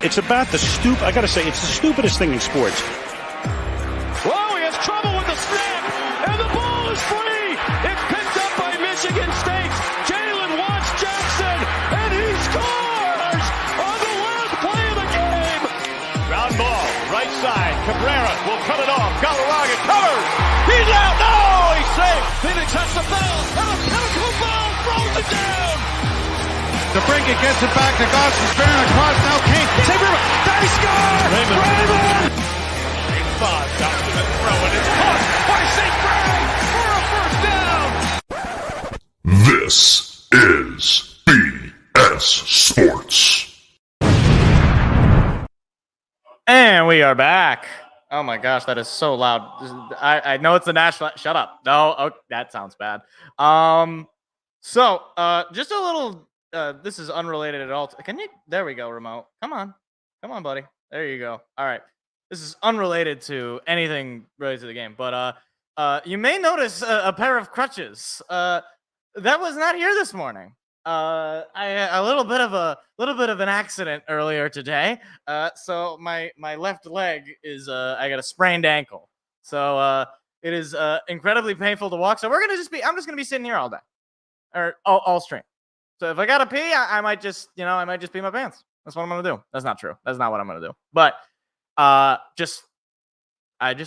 It's about I got to say, it's the stupidest thing in sports. Whoa, he has trouble with the snap, and the ball is free. It's picked up by Michigan State. Jalen Watts Jackson, and he scores on the last play of the game. Ground ball, right side. Cabrera will cut it off. Galarraga covers. He's out. No, he's safe. Phoenix has the foul, and a pinnacle foul throws it down. DeBrincat gets it back to Goss. Barron across now. Kane. They score! Raymond! Bob got to the throw, and it's caught by St. Brown for a first down. This is BS Sports. And we are back. Oh my gosh, that is so loud. I know it's the national. Shut up. No, oh, that sounds bad. Just a little. This is unrelated at all. Can you? There we go, remote. Come on, buddy. There you go. All right. This is unrelated to anything related to the game, but you may notice a pair of crutches. That was not here this morning. I had a little bit of an accident earlier today. So my left leg is I got a sprained ankle. So it is incredibly painful to walk. So I'm just gonna be sitting here all day, or all stream. So if I gotta pee, I might just pee my pants. That's what I'm gonna do. That's not true. That's not what I'm gonna do. But I just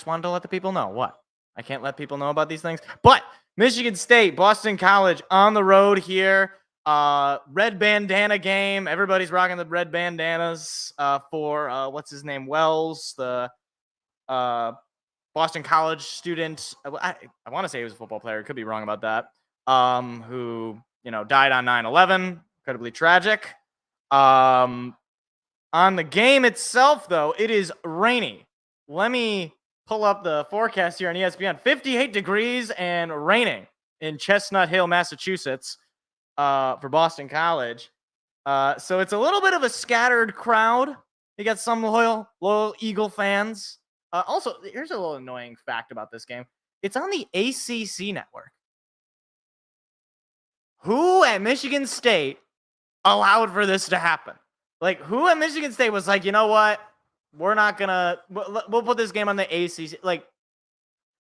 wanted to let the people know. What? I can't let people know about these things. But Michigan State, Boston College on the road here. Red bandana game. Everybody's rocking the red bandanas for what's his name? Wells, the Boston College student. I want to say he was a football player. Could be wrong about that. Who died on 9/11. Incredibly tragic. On the game itself, though, it is rainy. Let me pull up the forecast here on ESPN. 58 degrees and raining in Chestnut Hill, Massachusetts, for Boston College. So it's a little bit of a scattered crowd. You got some loyal Eagle fans. Also, here's a little annoying fact about this game. It's on the ACC network. Who at Michigan State allowed for this to happen? Like, who at Michigan State was like, you know what? We'll put this game on the ACC. Like,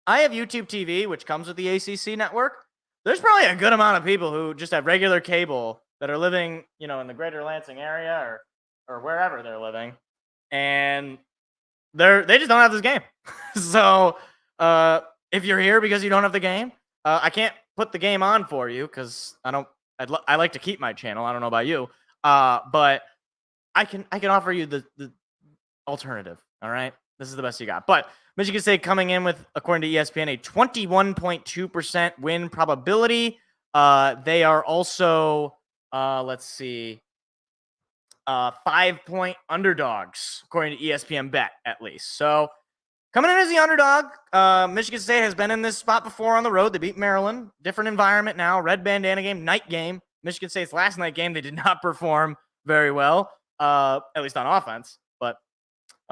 I have YouTube TV, which comes with the ACC network. There's probably a good amount of people who just have regular cable that are living, in the greater Lansing area or wherever they're living. And they just don't have this game. So, if you're here because you don't have the game, I can't put the game on for you because I like to keep my channel. I don't know about you. But I can offer you the alternative. All right. This is the best you got. But Michigan State coming in with, according to ESPN, a 21.2% win probability. They are also, 5-point underdogs, according to ESPN Bet, at least. So coming in as the underdog, Michigan State has been in this spot before on the road. They beat Maryland. Different environment now. Red bandana game, night game. Michigan State's last night game, they did not perform very well, at least on offense. But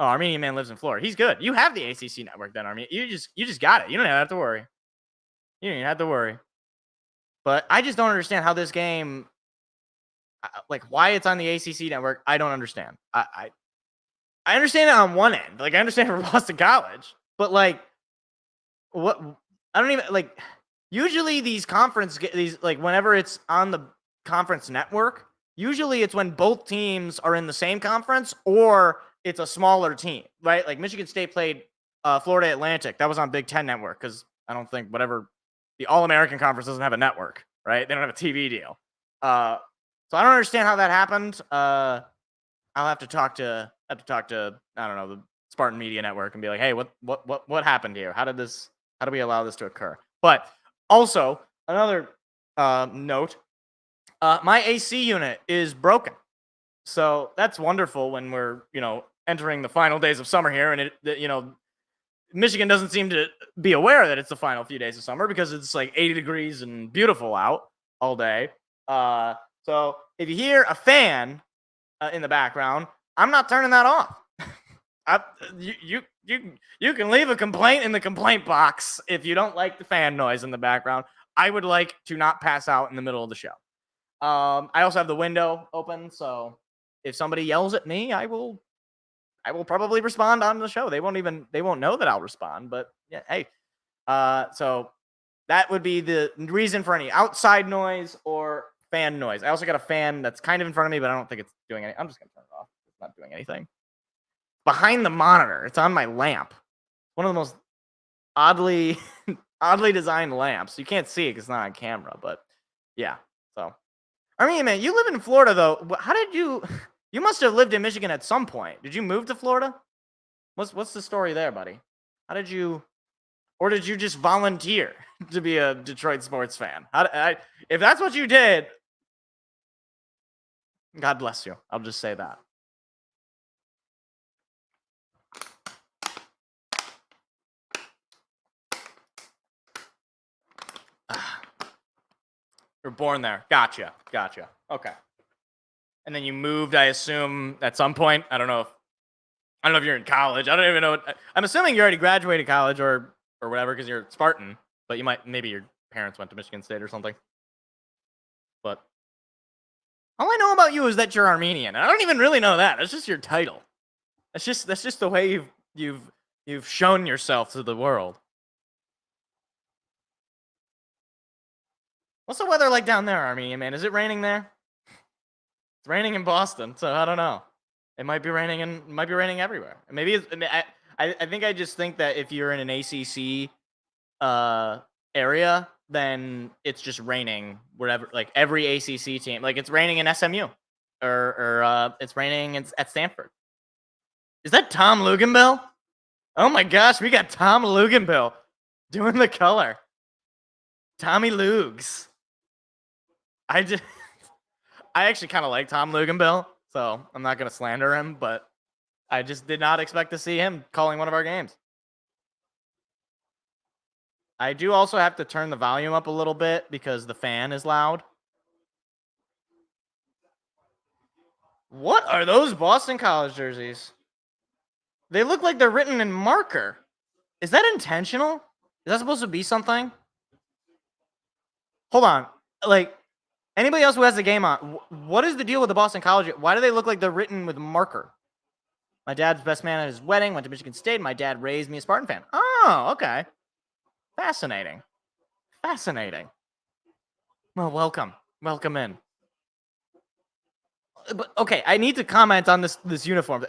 Armenian man lives in Florida. He's good. You have the ACC network then, Armenian. You just got it. You don't have to worry. You don't even have to worry. But I just don't understand how this game, why it's on the ACC network. I don't understand. I understand it on one end. I understand for Boston College. But what? I don't even usually these whenever it's on the conference network, usually it's when both teams are in the same conference or it's a smaller team, right? Like Michigan State played Florida Atlantic. That was on Big Ten Network because I don't think the All-American Conference doesn't have a network, right? They don't have a TV deal. So I don't understand how that happened. I'll have to talk to I don't know, the Spartan Media Network and be like, hey, what happened here? How do we allow this to occur? But also another note. My AC unit is broken. So that's wonderful when we're, entering the final days of summer here. And Michigan doesn't seem to be aware that it's the final few days of summer because it's 80 degrees and beautiful out all day. So if you hear a fan in the background, I'm not turning that off. You can leave a complaint in the complaint box if you don't like the fan noise in the background. I would like to not pass out in the middle of the show. I also have the window open, so if somebody yells at me, I will I will probably respond on the show. They won't know that I'll respond, but yeah, hey. So that would be the reason for any outside noise or fan noise. I also got a fan that's kind of in front of me, but I don't think it's doing anything. I'm just going to turn it off. It's not doing anything. Behind the monitor, it's on my lamp. One of the most oddly designed lamps. You can't see it because it's not on camera, but yeah. So, I mean, man, you live in Florida, though. How did you must have lived in Michigan at some point. Did you move to Florida? What's the story there, buddy? How did you, or did you just volunteer to be a Detroit sports fan? If that's what you did, God bless you. I'll just say that. You're born there. Gotcha. Okay. And then you moved, I assume, at some point. I don't know if you're in college. I don't even know. I'm assuming you already graduated college or whatever because you're Spartan. But maybe your parents went to Michigan State or something. But all I know about you is that you're Armenian. And I don't even really know that. That's just your title. That's just the way you've shown yourself to the world. What's the weather like down there, Armenian man? Is it raining there? It's raining in Boston, so I don't know. It might be raining everywhere. Maybe I think I just think that if you're in an ACC area, then it's just raining wherever. Like every ACC team, like it's raining in SMU, or it's raining at Stanford. Is that Tom Luganbill? Oh my gosh, we got Tom Luganbill doing the color. Tommy Lugs. I actually kind of like Tom Luganbill, so I'm not going to slander him, but I just did not expect to see him calling one of our games. I do also have to turn the volume up a little bit because the fan is loud. What are those Boston College jerseys? They look like they're written in marker. Is that intentional? Is that supposed to be something? Hold on. Like, anybody else who has the game on, what is the deal with the Boston College? Why do they look like they're written with marker? My dad's best man at his wedding went to Michigan State. My dad raised me a Spartan fan. Oh, okay. Fascinating. Well, welcome in. But okay, I need to comment on this uniform.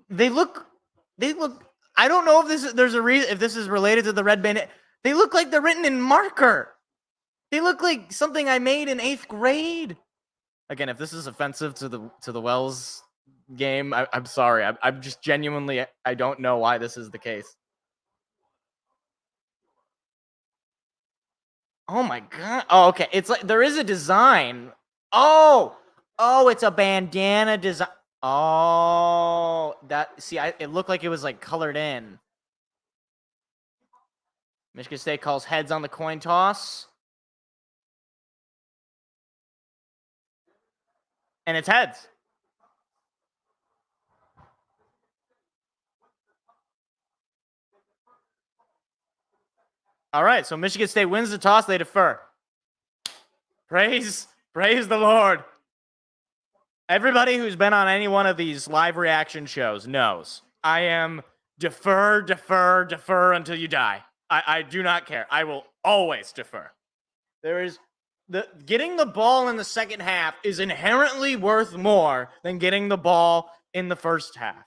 They look. I don't know if there's a reason, if this is related to the red bandit. They look like they're written in marker. They look like something I made in 8th grade. Again, if this is offensive to the Wells game, I'm sorry. I'm just genuinely, I don't know why this is the case. Oh my God. Oh, okay. It's like there is a design. Oh, it's a bandana design. Oh, it looked like it was like colored in. Michigan State calls heads on the coin toss. And it's heads. All right, so Michigan State wins the toss. They defer. Praise the Lord. Everybody who's been on any one of these live reaction shows knows I am defer until you die. I do not care. I will always defer. Getting the ball in the second half is inherently worth more than getting the ball in the first half.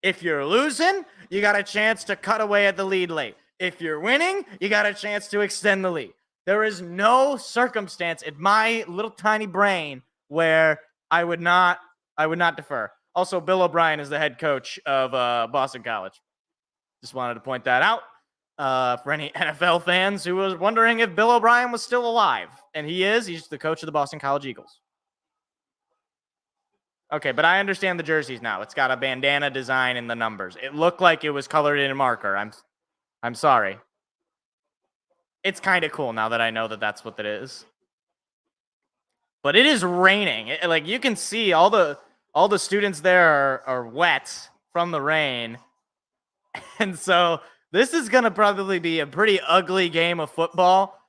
If you're losing, you got a chance to cut away at the lead late. If you're winning, you got a chance to extend the lead. There is no circumstance in my little tiny brain where I would not defer. Also, Bill O'Brien is the head coach of Boston College. Just wanted to point that out. For any NFL fans who was wondering if Bill O'Brien was still alive. And he is. He's the coach of the Boston College Eagles. Okay, but I understand the jerseys now. It's got a bandana design in the numbers. It looked like it was colored in marker. I'm sorry. It's kind of cool now that I know that that's what it is. But it is raining. Like you can see all the students there are wet from the rain. And so this is going to probably be a pretty ugly game of football.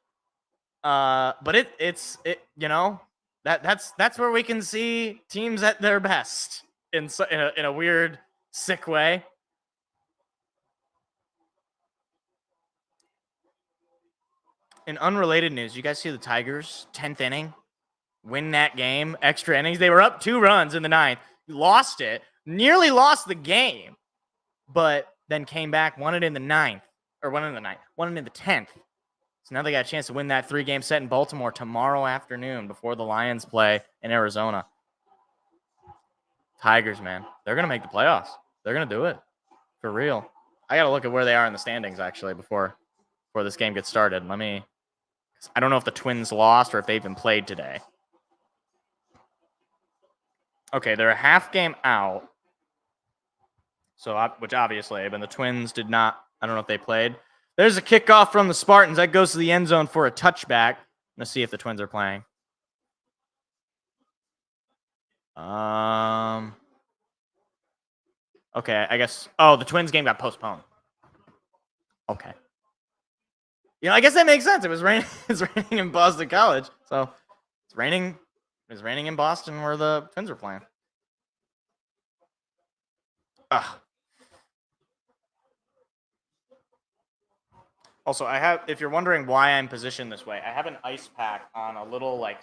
But it's that's where we can see teams at their best. in a weird, sick way. In unrelated news, you guys see the Tigers 10th inning win that game, extra innings. They were up 2 runs in the 9th, lost it, nearly lost the game, but then came back, won it in the 9th, or won it in the 10th. So now they got a chance to win that 3-game set in Baltimore tomorrow afternoon before the Lions play in Arizona. Tigers, man, they're going to make the playoffs. They're going to do it for real. I got to look at where they are in the standings, actually, before this game gets started. I don't know if the Twins lost or if they even played today. Okay, they're a half game out. So, which obviously, but the Twins did not. I don't know if they played. There's a kickoff from the Spartans. That goes to the end zone for a touchback. Let's see if the Twins are playing. Okay, I guess. Oh, the Twins game got postponed. Okay. I guess that makes sense. It was raining. It's raining in Boston College, so it's raining. It was raining in Boston where the Twins were playing. Also, I have. If you're wondering why I'm positioned this way, I have an ice pack on a little like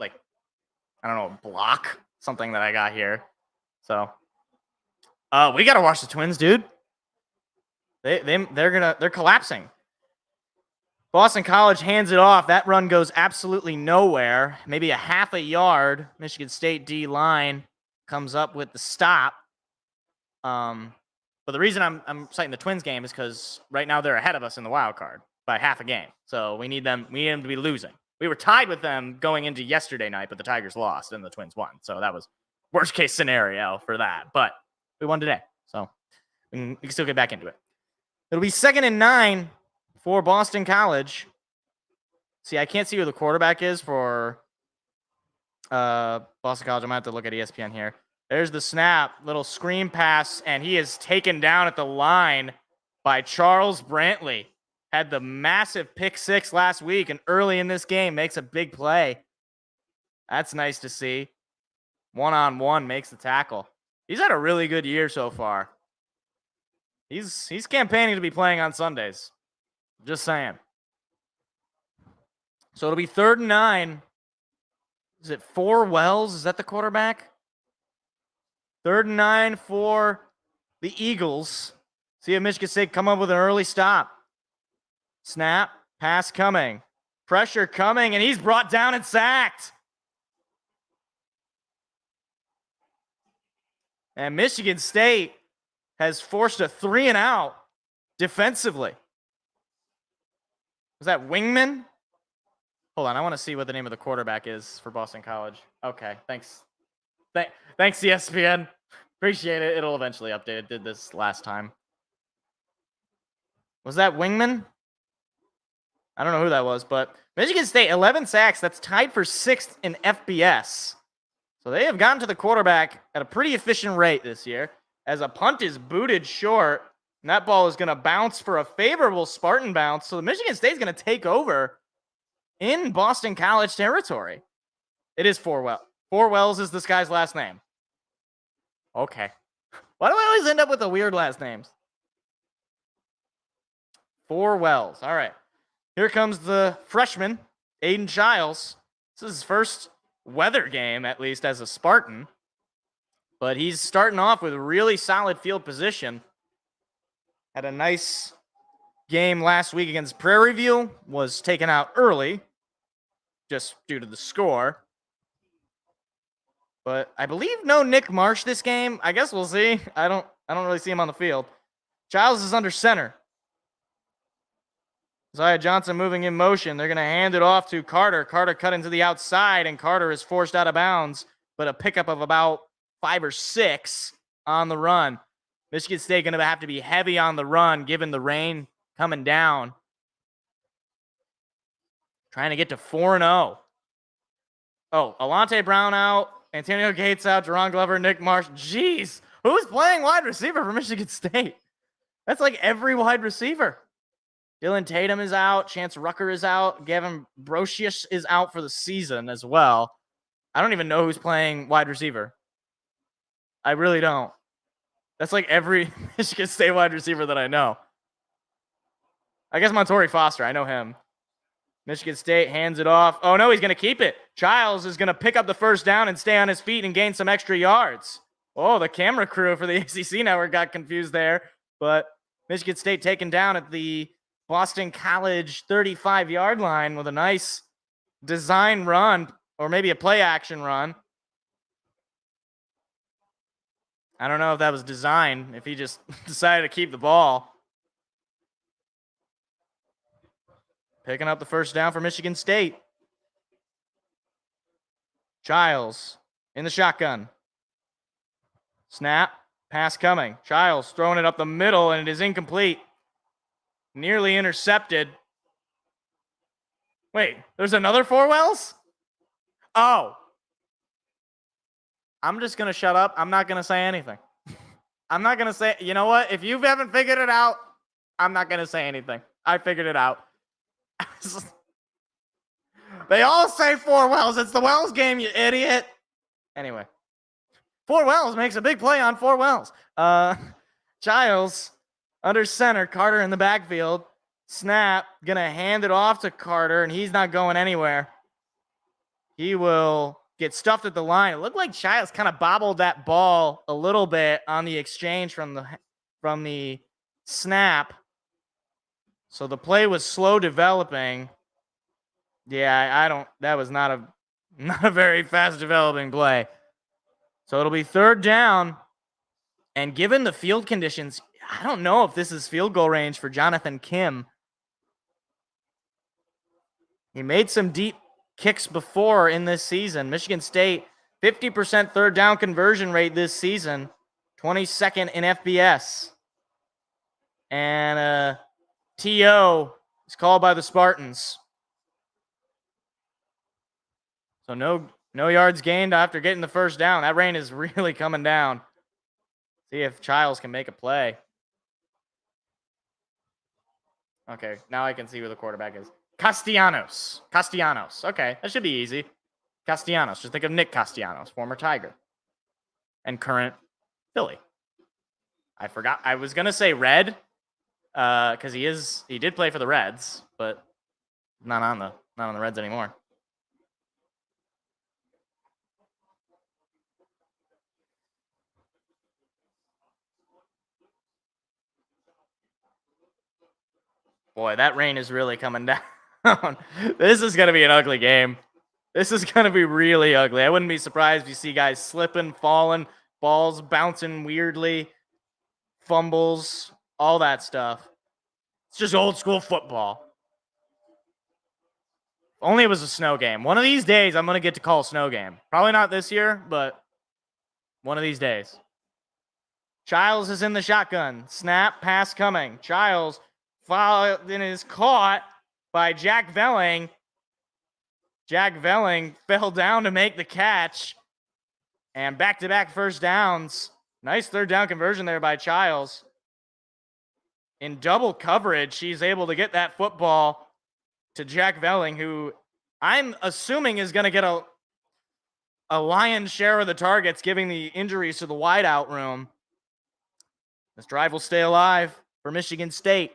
I don't know, block, something that I got here. So, we gotta watch the Twins, dude. They're collapsing. Boston College hands it off. That run goes absolutely nowhere. Maybe a half a yard. Michigan State D line comes up with the stop. But the reason I'm citing the Twins game is because right now they're ahead of us in the wild card by half a game. So we need them to be losing. We were tied with them going into yesterday night, but the Tigers lost and the Twins won. So that was worst case scenario for that. But we won today. So we can still get back into it. It'll be 2nd and 9 for Boston College. See, I can't see who the quarterback is for Boston College. I'm going to have to look at ESPN here. There's the snap, little screen pass, and he is taken down at the line by Charles Brantley. Had the massive pick 6 last week, and early in this game makes a big play. That's nice to see. 1-on-1 makes the tackle. He's had a really good year so far. He's campaigning to be playing on Sundays. Just saying. So it'll be 3rd and 9. Is it 4 Wells? Is that the quarterback? 3rd and 9 for the Eagles. See if Michigan State come up with an early stop. Snap, pass coming. Pressure coming, and he's brought down and sacked. And Michigan State has forced a 3-and-out defensively. Was that Wingman? Hold on, I want to see what the name of the quarterback is for Boston College. Okay, thanks. Thanks, ESPN. Appreciate it. It'll eventually update. It did this last time. Was that Wingman? I don't know who that was, but Michigan State, 11 sacks. That's tied for 6th in FBS. So they have gotten to the quarterback at a pretty efficient rate this year. As a punt is booted short, and that ball is going to bounce for a favorable Spartan bounce. So the Michigan State is going to take over in Boston College territory. It is 4 Wells. 4 Wells is this guy's last name. Okay. Why do I always end up with the weird last names? 4 Wells. All right. Here comes the freshman, Aiden Childs. This is his first weather game, at least as a Spartan. But he's starting off with really solid field position. Had a nice game last week against Prairie View. Was taken out early, just due to the score. But I believe no Nick Marsh this game. I guess we'll see. I don't really see him on the field. Childs is under center. Isaiah Johnson moving in motion. They're going to hand it off to Carter. Carter cut into the outside, and Carter is forced out of bounds, but a pickup of about 5 or 6 on the run. Michigan State going to have to be heavy on the run, given the rain coming down. Trying to get to 4-0. Oh, Alante Brown out, Antonio Gates out, Jerron Glover, Nick Marsh. Jeez, who's playing wide receiver for Michigan State? That's like every wide receiver. Dylan Tatum is out. Chance Rucker is out. Gavin Brocious is out for the season as well. I don't even know who's playing wide receiver. I really don't. That's like every Michigan State wide receiver that I know. I guess Montori Foster. I know him. Michigan State hands it off. Oh, no, he's going to keep it. Childs is going to pick up the first down and stay on his feet and gain some extra yards. Oh, the camera crew for the ACC Network got confused there. But Michigan State taken down at the Boston College 35-yard line with a nice design run, or maybe a play action run. I don't know if that was design, if he just decided to keep the ball. Picking up the first down for Michigan State. Childs in the shotgun. Snap, pass coming. Childs throwing it up the middle, and it is incomplete. Nearly intercepted. Wait, there's another Forwells? Oh. I'm just going to shut up. I'm not going to say anything. I'm not going to say, you know what? If you haven't figured it out, I'm not going to say anything. I figured it out. They all say Forwells. It's the Wells game, you idiot. Anyway. Forwells makes a big play on Forwells. Childs under center. Carter in the backfield. Snap. Going to hand it off to Carter, and he's not going anywhere. He will get stuffed at the line. It looked like Childs kind of bobbled that ball a little bit on the exchange from the snap. So the play was slow developing. Yeah, that was not a very fast developing play. So it'll be third down. And given the field conditions, I don't know if this is field goal range for Jonathan Kim. He made some deep kicks before in this season. Michigan State, 50% third down conversion rate this season, 22nd in FBS. And TO is called by the Spartans. So no yards gained after getting the first down. That rain is really coming down. See if Childs can make a play. Okay, now I can see who the quarterback is. Castellanos. Okay, that should be easy. Castellanos. Just think of Nick Castellanos, former Tiger and current Philly. I forgot. I was going to say Red because he did play for the Reds, but not on the Reds anymore. Boy, that rain is really coming down. This is going to be an ugly game. This is going to be really ugly. I wouldn't be surprised if you see guys slipping, falling, balls bouncing weirdly, fumbles, all that stuff. It's just old school football. Only it was a snow game. One of these days, I'm going to get to call a snow game. Probably not this year, but one of these days. Childs is in the shotgun. Snap, pass coming. Childs and is caught by Jack Velling. Jack Velling fell down to make the catch. And back-to-back first downs. Nice third down conversion there by Childs. In double coverage, he's able to get that football to Jack Velling, who I'm assuming is going to get a lion's share of the targets, giving the injuries to the wideout room. This drive will stay alive for Michigan State.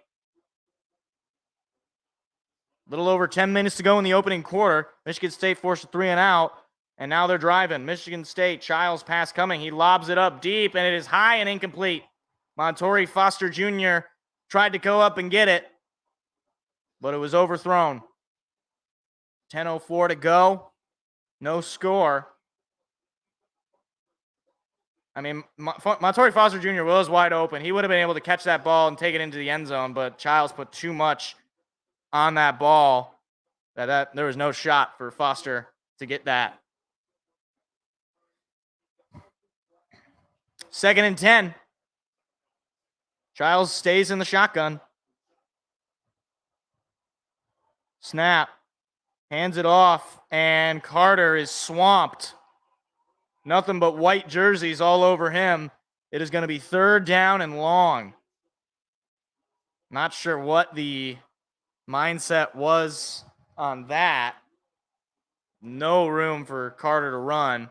Little over 10 minutes to go in the opening quarter. Michigan State forced a 3 and out, and now they're driving. Michigan State, Childs pass coming. He lobs it up deep, and it is high and incomplete. Montori Foster Jr. tried to go up and get it, but it was overthrown. 10:04 to go. No score. I mean, Montori Foster Jr. was wide open. He would have been able to catch that ball and take it into the end zone, but Childs put too much on that ball that there was no shot for Foster to get that. 2nd and 10. Childs stays in the shotgun. Snap. Hands it off, and Carter is swamped. Nothing but white jerseys all over him. It is going to be 3rd down and long. Not sure what the mindset was on that. No room for Carter to run.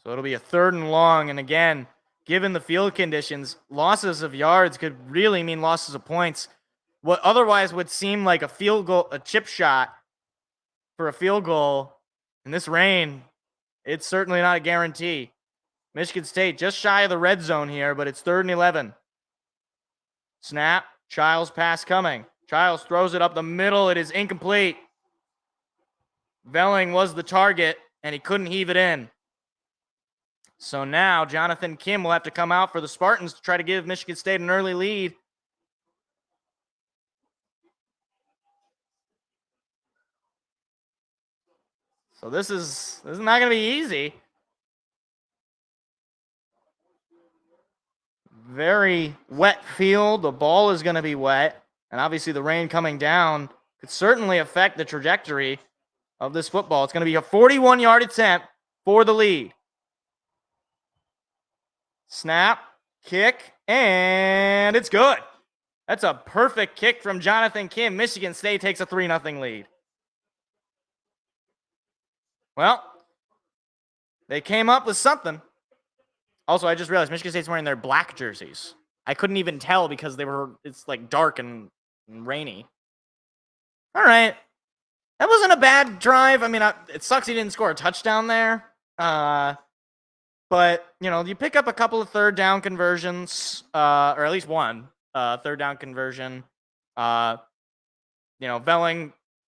So it'll be a 3rd and long. And again, given the field conditions, losses of yards could really mean losses of points. What otherwise would seem like a field goal, a chip shot for a field goal in this rain, it's certainly not a guarantee. Michigan State just shy of the red zone here, but it's 3rd and 11. Snap. Childs pass coming. Childs throws it up the middle. It is incomplete. Velling was the target, and he couldn't heave it in. So now Jonathan Kim will have to come out for the Spartans to try to give Michigan State an early lead. So this is not going to be easy. Very wet field. The ball is going to be wet. And obviously the rain coming down could certainly affect the trajectory of this football. It's going to be a 41-yard attempt for the lead. Snap, kick, and it's good. That's a perfect kick from Jonathan Kim. Michigan State takes a 3-0 lead. Well, they came up with something. Also, I just realized Michigan State's wearing their black jerseys. I couldn't even tell because it's like dark and rainy. All right. That wasn't a bad drive. I mean, it sucks he didn't score a touchdown there. But, you pick up a couple of 3rd down conversions, or at least one 3rd down conversion. Velling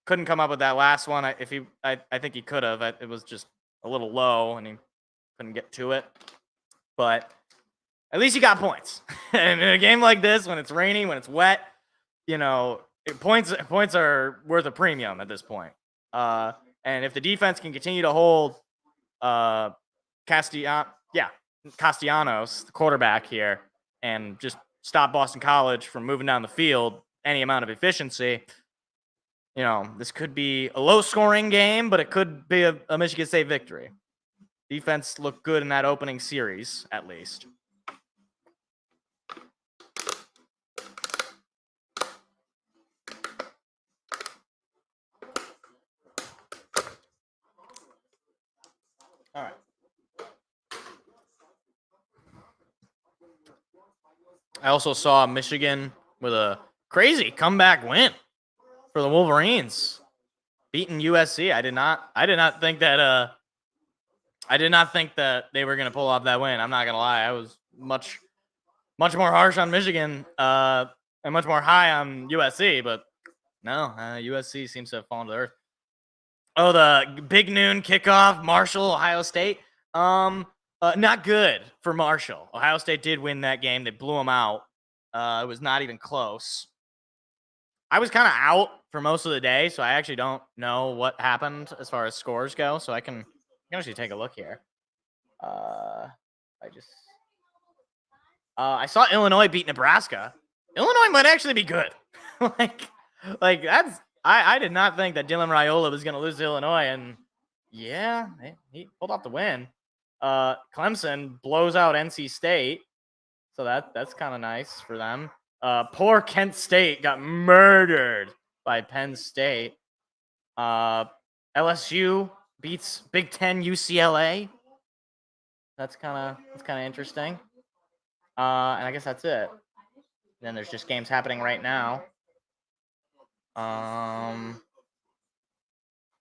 couldn't come up with that last one. I think he could have. It was just a little low, and he couldn't get to it. But at least he got points. And in a game like this, when it's rainy, when it's wet, points are worth a premium at this point. And if the defense can continue to hold Castellanos, the quarterback here, and just stop Boston College from moving down the field any amount of efficiency, this could be a low-scoring game, but it could be a Michigan State victory. Defense looked good in that opening series, at least. All right. I also saw Michigan with a crazy comeback win for the Wolverines, beating USC. I did not think that they were going to pull off that win. I'm not going to lie. I was much more harsh on Michigan and much more high on USC, but no, USC seems to have fallen to earth. Oh, the big noon kickoff, Marshall, Ohio State. Not good for Marshall. Ohio State did win that game. They blew them out. It was not even close. I was kind of out for most of the day, so I actually don't know what happened as far as scores go. So I can actually take a look here. I saw Illinois beat Nebraska. Illinois might actually be good. like that's. I did not think that Dylan Raiola was going to lose to Illinois, and yeah, he pulled off the win. Clemson blows out NC State, so that's kind of nice for them. Poor Kent State got murdered by Penn State. LSU beats Big Ten UCLA. That's kind of interesting. And I guess that's it. Then there's just games happening right now.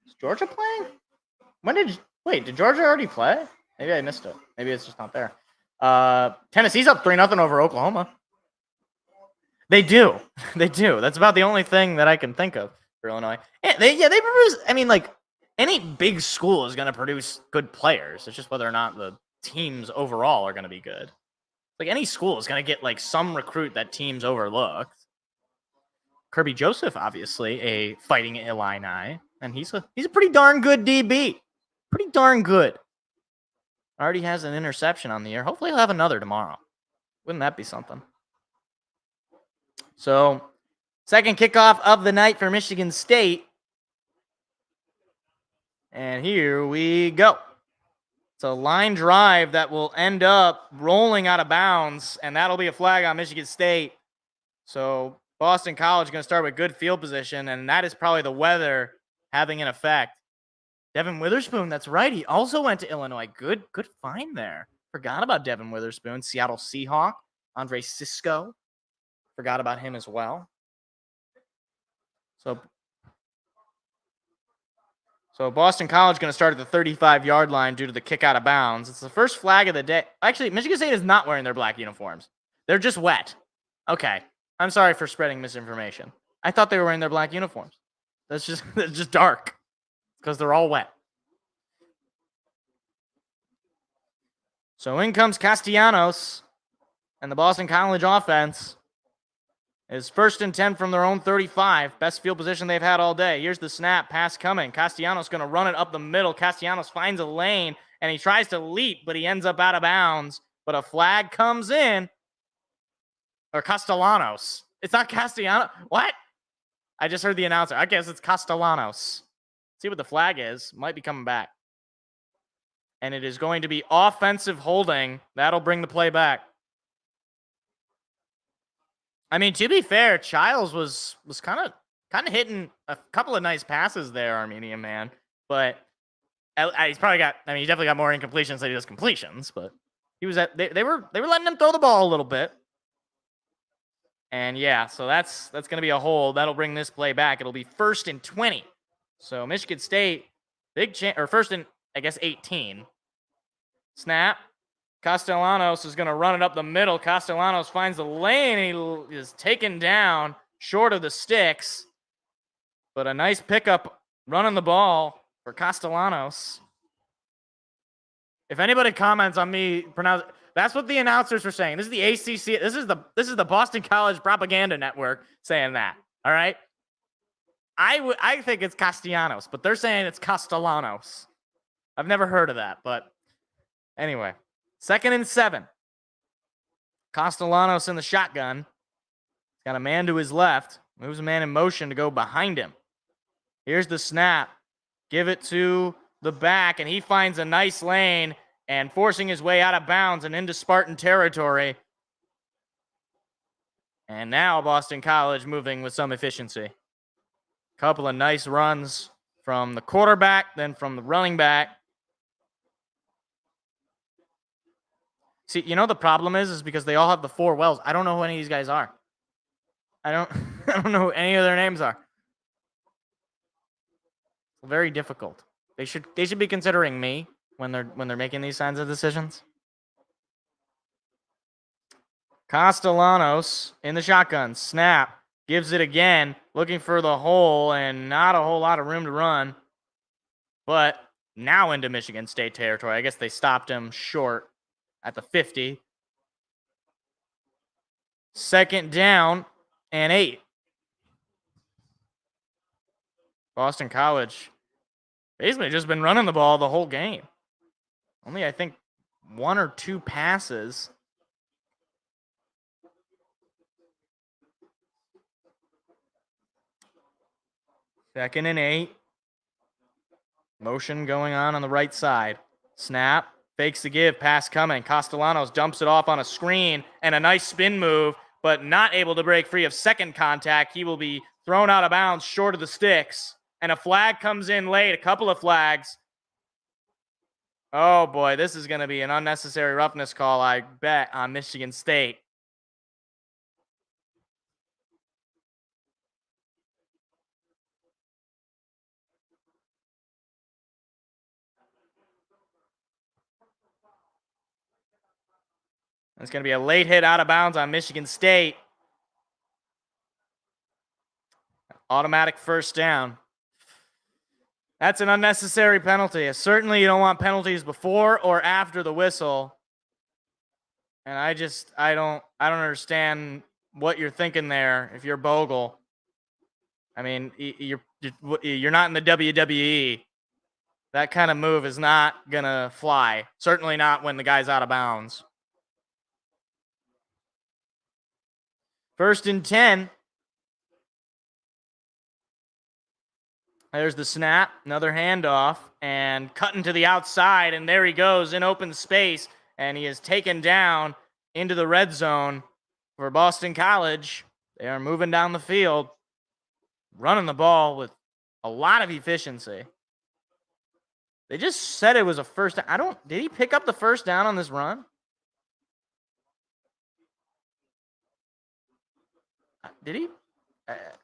Is Georgia playing? Did Georgia already play? Maybe I missed it. Maybe it's just not there. Tennessee's up 3-0 over Oklahoma. They do. That's about the only thing that I can think of for Illinois. And they produce. I mean, like, any big school is going to produce good players. It's just whether or not the teams overall are going to be good. Like, any school is going to get like some recruit that teams overlook. Kirby Joseph, obviously, a fighting Illini, and he's a pretty darn good DB. Pretty darn good. Already has an interception on the year. Hopefully he'll have another tomorrow. Wouldn't that be something? So, second kickoff of the night for Michigan State. And here we go. It's a line drive that will end up rolling out of bounds, and that'll be a flag on Michigan State. So, Boston College is going to start with good field position, and that is probably the weather having an effect. Devin Witherspoon, that's right. He also went to Illinois. Good find there. Forgot about Devin Witherspoon. Seattle Seahawk. Andre Cisco. Forgot about him as well. So Boston College going to start at the 35-yard line due to the kick out of bounds. It's the first flag of the day. Actually, Michigan State is not wearing their black uniforms. They're just wet. Okay. I'm sorry for spreading misinformation. I thought they were wearing their black uniforms. That's just dark because they're all wet. So in comes Castellanos, and the Boston College offense is 1st and 10 from their own 35. Best field position they've had all day. Here's the snap. Pass coming. Castellanos going to run it up the middle. Castellanos finds a lane, and he tries to leap, but he ends up out of bounds. But a flag comes in. Or Castellanos. It's not Castellanos. What? I just heard the announcer. I guess it's Castellanos. See what the flag is. Might be coming back. And it is going to be offensive holding. That'll bring the play back. I mean, to be fair, Childs was kind of hitting a couple of nice passes there, Armenian man. But he's probably got. I mean, he definitely got more incompletions than he does completions. But he was at. They were letting him throw the ball a little bit. And yeah, so that's going to be a hold. That'll bring this play back. It'll be 1st and 20. So Michigan State, big chance, or 1st and I guess 18. Snap. Castellanos is going to run it up the middle. Castellanos finds the lane, and he is taken down short of the sticks. But a nice pickup running the ball for Castellanos. If anybody comments on me pronounce, that's what the announcers were saying. This is the ACC. This is the Boston College Propaganda Network saying that. All right. I think it's Castellanos, but they're saying it's Castellanos. I've never heard of that, but anyway. 2nd and 7. Castellanos in the shotgun. He's got a man to his left. Moves a man in motion to go behind him. Here's the snap. Give it to the back, and he finds a nice lane and forcing his way out of bounds and into Spartan territory. And now Boston College moving with some efficiency. Couple of nice runs from the quarterback, then from the running back. See, you know the problem is because they all have the 4 wells. I don't know who any of these guys are. I don't know who any of their names are. Very difficult. They should be considering me when they're making these kinds of decisions. Castellanos in the shotgun. Snap. Gives it again. Looking for the hole and not a whole lot of room to run. But now into Michigan State territory. I guess they stopped him short at the 50. 2nd down and 8. Boston College basically just been running the ball the whole game. Only, I think, 1 or 2 passes. Second and 8. Motion going on the right side. Snap. Fakes the give. Pass coming. Castellanos dumps it off on a screen and a nice spin move, but not able to break free of second contact. He will be thrown out of bounds short of the sticks. And a flag comes in late. A couple of flags. Oh, boy. This is going to be an unnecessary roughness call, I bet, on Michigan State. It's going to be a late hit out of bounds on Michigan State. Automatic 1st down. That's an unnecessary penalty. Certainly you don't want penalties before or after the whistle. And I don't understand what you're thinking there if you're Bogle. I mean, you're not in the WWE. That kind of move is not going to fly. Certainly not when the guy's out of bounds. 1st and 10. There's the snap, another handoff, and cutting to the outside, and there he goes in open space, and he is taken down into the red zone for Boston College. They are moving down the field, running the ball with a lot of efficiency. They just said it was a first down. Did he pick up the first down on this run? Did he?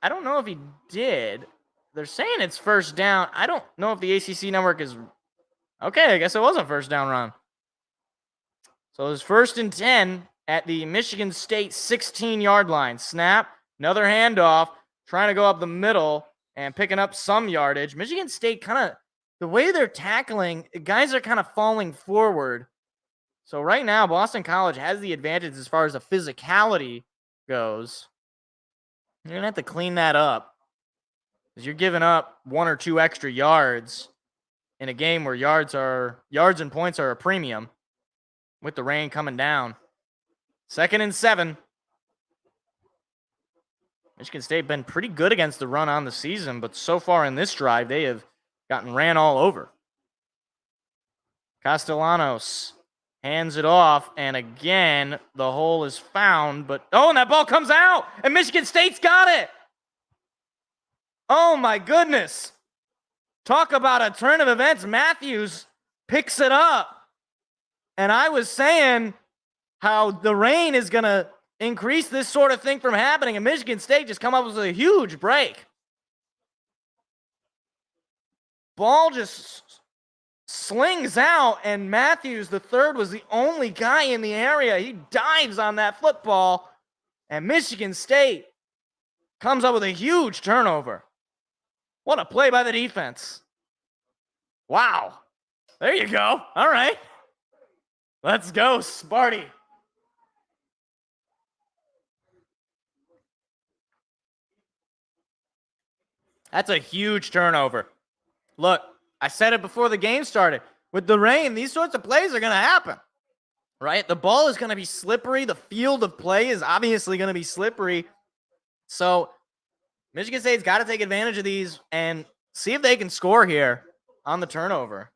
I don't know if he did. They're saying it's first down. I don't know if the ACC network is... Okay, I guess it was a first down run. So it was 1st and 10 at the Michigan State 16-yard line. Snap, another handoff, trying to go up the middle and picking up some yardage. Michigan State kind of, the way they're tackling, guys are kind of falling forward. So right now, Boston College has the advantage as far as the physicality goes. You're going to have to clean that up because you're giving up 1 or 2 extra yards in a game where yards and points are a premium with the rain coming down. 2nd and 7. Michigan State been pretty good against the run on the season, but so far in this drive, they have gotten ran all over. Castellanos hands it off, and again, the hole is found, but and that ball comes out, and Michigan State's got it. Oh my goodness. Talk about a turn of events. Matthews picks it up. And I was saying how the rain is going to increase this sort of thing from happening, and Michigan State just come up with a huge break. Ball just slings out, and Matthews, the third, was the only guy in the area. He dives on that football, and Michigan State comes up with a huge turnover. What a play by the defense. Wow. There you go. All right. Let's go, Sparty. That's a huge turnover. Look, I said it before the game started. With the rain, these sorts of plays are going to happen, right? The ball is going to be slippery. The field of play is obviously going to be slippery. So Michigan State's got to take advantage of these and see if they can score here on the turnover.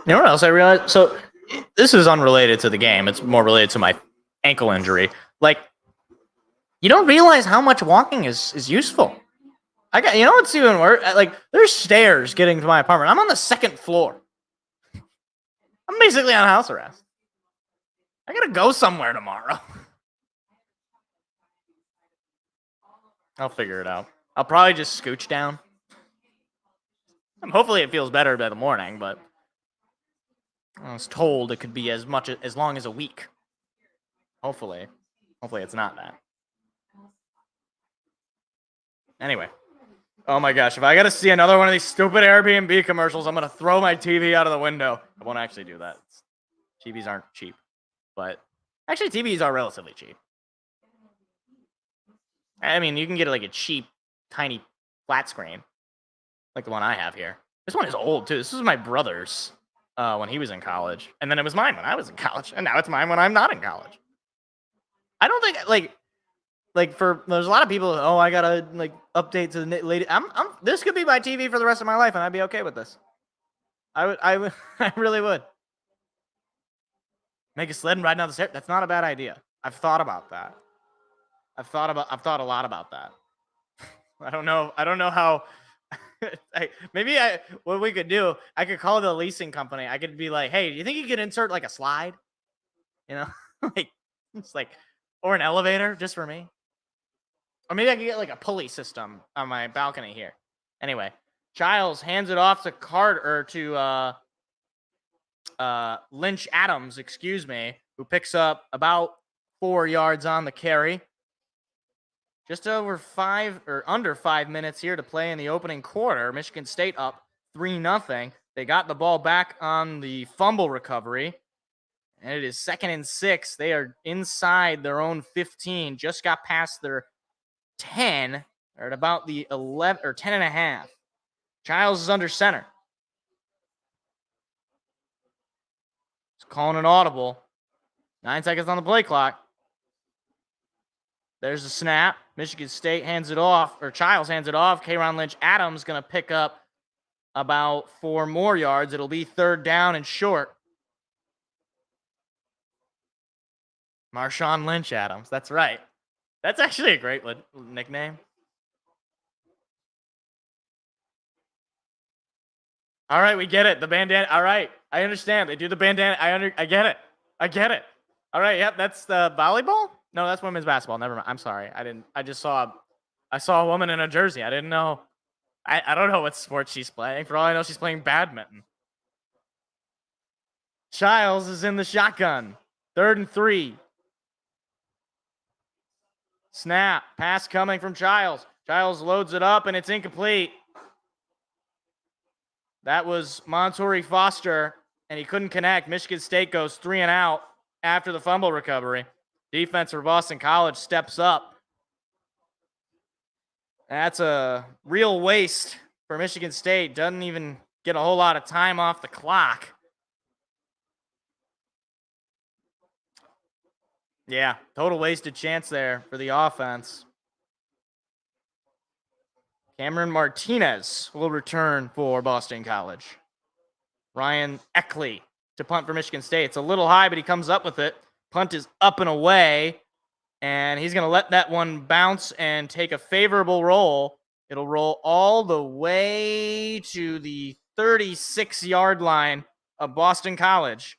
You know what else I realized? So this is unrelated to the game. It's more related to my ankle injury. Like, you don't realize how much walking is useful. You know what's even worse? Like, there's stairs getting to my apartment. I'm on the 2nd floor. I'm basically on house arrest. I gotta go somewhere tomorrow. I'll figure it out. I'll probably just scooch down. Hopefully it feels better by the morning, but I was told it could be as long as a week. Hopefully it's not that. Anyway. Oh my gosh, if I gotta see another one of these stupid Airbnb commercials, I'm gonna throw my TV out of the window. I won't actually do that. TVs aren't cheap. But actually, TVs are relatively cheap. I mean, you can get like a cheap, tiny flat screen, like the one I have here. This one is old too. This was my brother's when he was in college, and then it was mine when I was in college, and now it's mine when I'm not in college. I don't think there's a lot of people. Oh, I gotta update to the latest. This could be my TV for the rest of my life, and I'd be okay with this. I really would. Make a sled and ride down the stairs. That's not a bad idea. I've thought about that. I've thought a lot about that. I don't know how. What we could do, I could call the leasing company. I could be like, hey, do you think you could insert like a slide? You know, or an elevator just for me. Or maybe I could get like a pulley system on my balcony here. Anyway, Childs hands it off to Lynch Adams, who picks up about 4 yards on the carry. Just under 5 minutes here to play in the opening quarter. Michigan State up 3-0. They got the ball back on the fumble recovery, and it is 2nd and 6. They are inside their own 15. Just got past their 10, or at about the 11 or 10 and a half. Childs is under center. calling an audible. 9 seconds on the play clock. There's a snap. Michigan State hands it off, or Childs hands it off. K'Ron Lynch-Adams going to pick up about 4 more yards. It'll be 3rd down and short. Marshawn Lynch-Adams. That's right. That's actually a great nickname. All right, we get it. The bandana. All right, I understand. They do the bandana. I get it. I get it. All right, yep, that's the volleyball? No, that's women's basketball. Never mind. I'm sorry. I just saw a woman in a jersey. I didn't know. I don't know what sport she's playing. For all I know, she's playing badminton. Childs is in the shotgun. 3rd and 3. Snap. Pass coming from Childs. Childs loads it up, and it's incomplete. That was Montorie Foster, and he couldn't connect. Michigan State goes 3 and out after the fumble recovery. Defense for Boston College steps up. That's a real waste for Michigan State. Doesn't even get a whole lot of time off the clock. Yeah, total wasted chance there for the offense. Cameron Martinez will return for Boston College. Ryan Eckley to punt for Michigan State. It's a little high, but he comes up with it. Punt is up and away, and he's going to let that one bounce and take a favorable roll. It'll roll all the way to the 36-yard line of Boston College.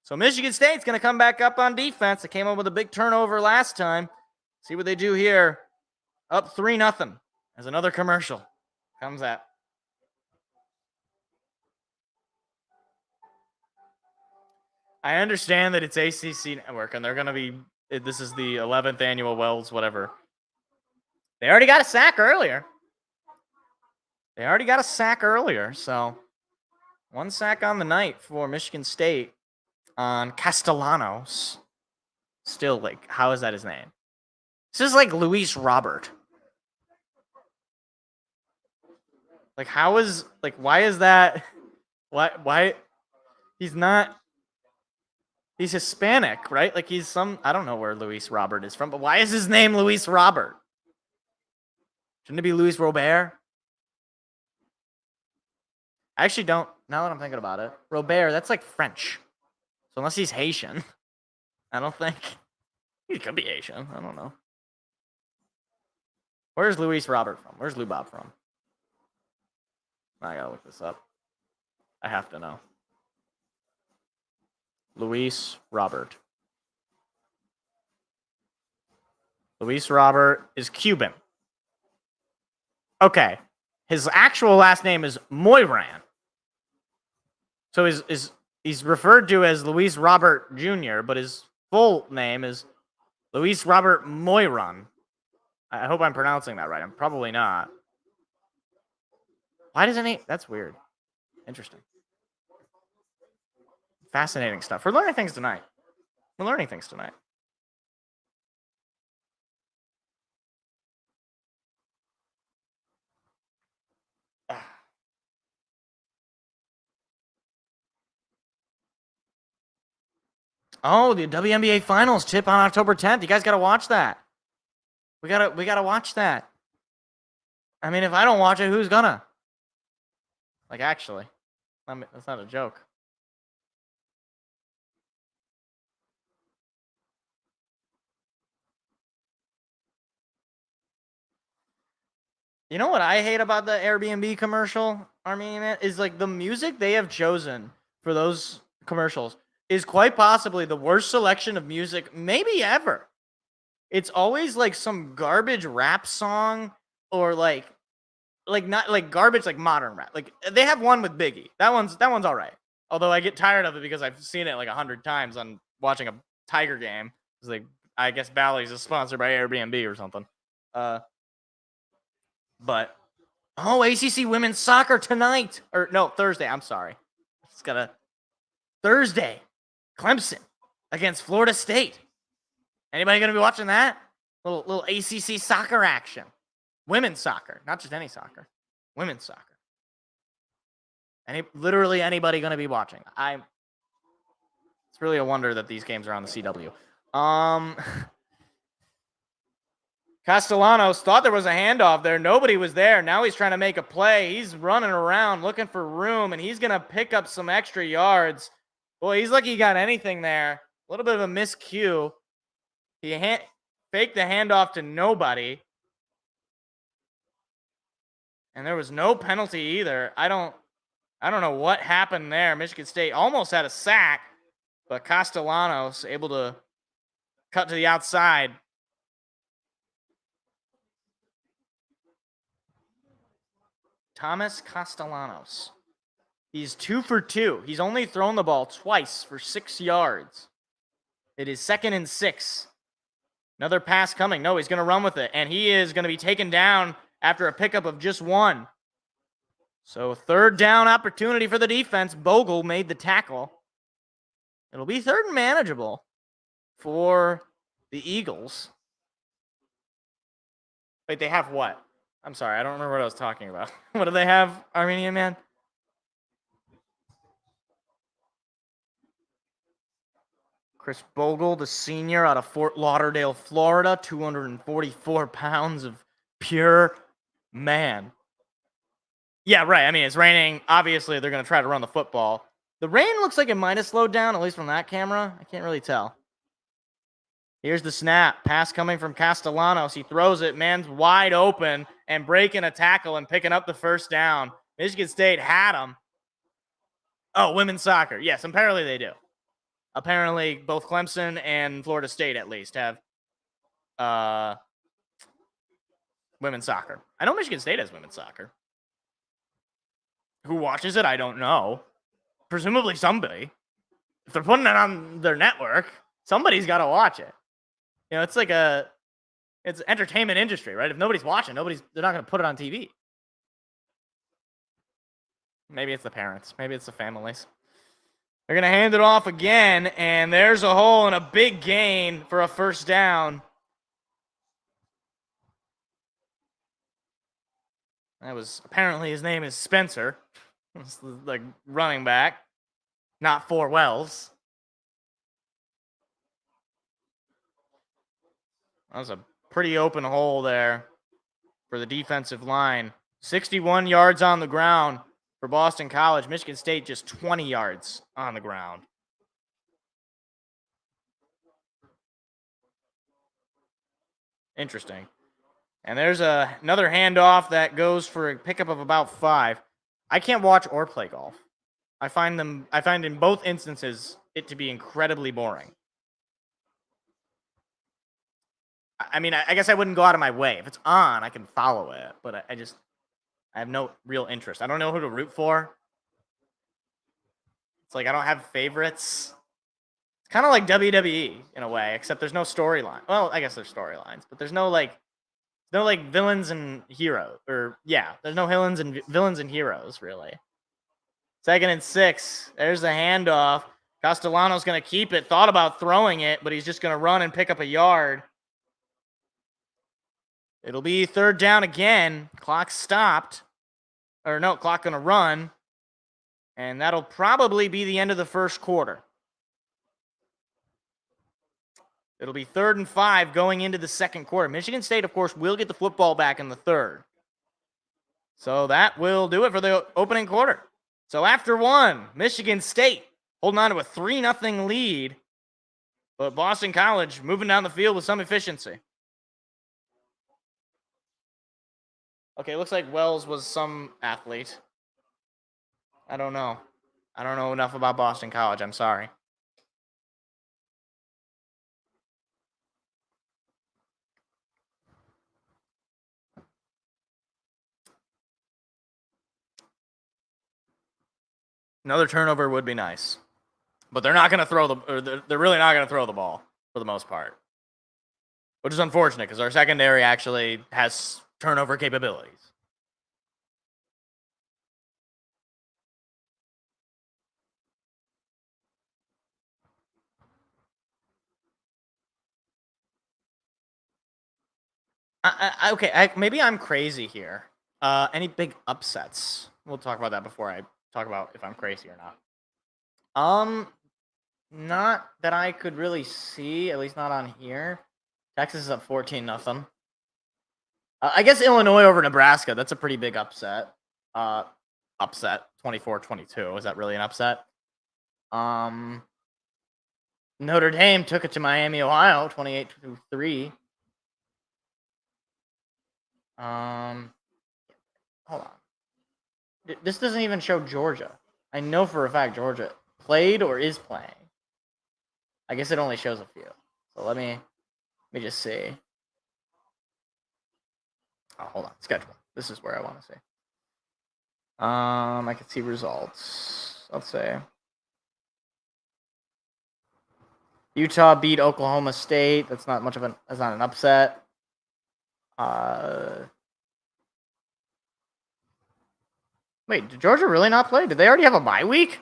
So Michigan State's going to come back up on defense. They came up with a big turnover last time. See what they do here. Up 3-0 as another commercial comes at. I understand that it's ACC Network, and they're going to be, this is the 11th annual Wells, whatever. They already got a sack earlier. So 1 sack on the night for Michigan State on Castellanos. Still, like, how is that his name? This is like Luis Robert. Like, how is, like, why is that? Why? He's not. He's Hispanic, right? Like, he's some, I don't know where Luis Robert is from, but why is his name Luis Robert? Shouldn't it be Luis Robert? I actually don't, now that I'm thinking about it. Robert, that's like French. So unless he's Haitian, I don't think. He could be Haitian. I don't know. Where's Luis Robert from? Where's Lou Bob from? I gotta look this up. I have to know. Luis Robert. Luis Robert is Cuban. Okay. His actual last name is Moyran. So he's referred to as Luis Robert Jr., but his full name is Luis Robert Moyran. I hope I'm pronouncing that right. I'm probably not. Why doesn't he? That's weird. Interesting. Fascinating stuff. We're learning things tonight. Oh, the WNBA Finals tip on October 10th. You guys got to watch that. We gotta watch that. I mean, if I don't watch it, who's gonna? Like, actually, that's not a joke. You know what I hate about the Airbnb commercial, Armenian, is like the music they have chosen for those commercials is quite possibly the worst selection of music maybe ever. It's always like some garbage rap song or like not like garbage, like modern rap. Like they have one with Biggie. That one's all right. Although I get tired of it because I've seen it like 100 times on watching a Tiger game. It's like, I guess Bally's is sponsored by Airbnb or something. But ACC women's soccer tonight, or no, Thursday. I'm sorry. It's got a Thursday. Clemson against Florida State. Anybody going to be watching that? Little ACC soccer action. Women's soccer, not just any soccer. Women's soccer. Literally anybody going to be watching. It's really a wonder that these games are on the CW. Castellanos thought there was a handoff there. Nobody was there. Now he's trying to make a play. He's running around looking for room, and he's going to pick up some extra yards. Boy, he's lucky he got anything there. A little bit of a miscue. He faked the handoff to nobody. And there was no penalty either. I don't know what happened there. Michigan State almost had a sack, but Castellanos able to cut to the outside. Thomas Castellanos. He's 2 for 2. He's only thrown the ball twice for 6 yards. It is 2nd and 6. Another pass coming. No, he's going to run with it. And he is going to be taken down after a pickup of just 1. So 3rd down opportunity for the defense. Bogle made the tackle. It'll be 3rd and manageable for the Eagles. Wait, they have what? I'm sorry, I don't remember what I was talking about. What do they have, Armenian man? Chris Bogle, the senior out of Fort Lauderdale, Florida, 244 pounds of pure man. Yeah, right. I mean, it's raining. Obviously, they're going to try to run the football. The rain looks like it might have slowed down, at least from that camera. I can't really tell. Here's the snap. Pass coming from Castellanos. He throws it. Man's wide open and breaking a tackle and picking up the 1st down. Michigan State had him. Oh, women's soccer. Yes, apparently they do. Apparently both Clemson and Florida State at least have women's soccer. I know Michigan State has women's soccer. Who watches it? I don't know. Presumably somebody. If they're putting it on their network, somebody's got to watch it. You know, it's entertainment industry, right? If nobody's watching, they're not going to put it on TV. Maybe it's the parents. Maybe it's the families. They're going to hand it off again, and there's a hole and a big gain for a 1st down. That was, apparently his name is Spencer. It's like running back, not Fort Wells. That was a pretty open hole there for the defensive line. 61 yards on the ground for Boston College. Michigan State just 20 yards on the ground. Interesting. And there's another handoff that goes for a pickup of about 5. I can't watch or play golf. I find in both instances it to be incredibly boring. I mean, I guess I wouldn't go out of my way. If it's on, I can follow it, but I have no real interest. I don't know who to root for. It's like I don't have favorites. It's kind of like WWE in a way, except there's no storyline. Well, I guess there's storylines, but there's no villains and heroes. Or yeah, there's no villains and heroes really. 2nd and 6. There's the handoff. Castellanos going to keep it. Thought about throwing it, but he's just going to run and pick up a yard. It'll be 3rd down again. Clock stopped. Or no, clock going to run. And that'll probably be the end of the 1st quarter. It'll be 3rd and 5 going into the 2nd quarter. Michigan State, of course, will get the football back in the 3rd. So that will do it for the opening quarter. So after 1, Michigan State holding on to a 3-0 lead. But Boston College moving down the field with some efficiency. Okay, looks like Wells was some athlete. I don't know. I don't know enough about Boston College. I'm sorry. Another turnover would be nice. But they're not going to they're really not going to throw the ball for the most part. Which is unfortunate because our secondary actually has turnover capabilities. Maybe I'm crazy here. Any big upsets? We'll talk about that before I talk about if I'm crazy or not. Not that I could really see, at least not on here. Texas is up 14-0. I guess Illinois over Nebraska. That's a pretty big upset. Upset 24-22. Is that really an upset? Notre Dame took it to Miami, Ohio, 28-3. Hold on. This doesn't even show Georgia. I know for a fact Georgia played or is playing. I guess it only shows a few. So let me just see. Oh, hold on. Schedule. This is where I want to see. I can see results. Let's say Utah beat Oklahoma State. That's not much of an. That's not an upset. Wait, did Georgia really not play? Did they already have a bye week?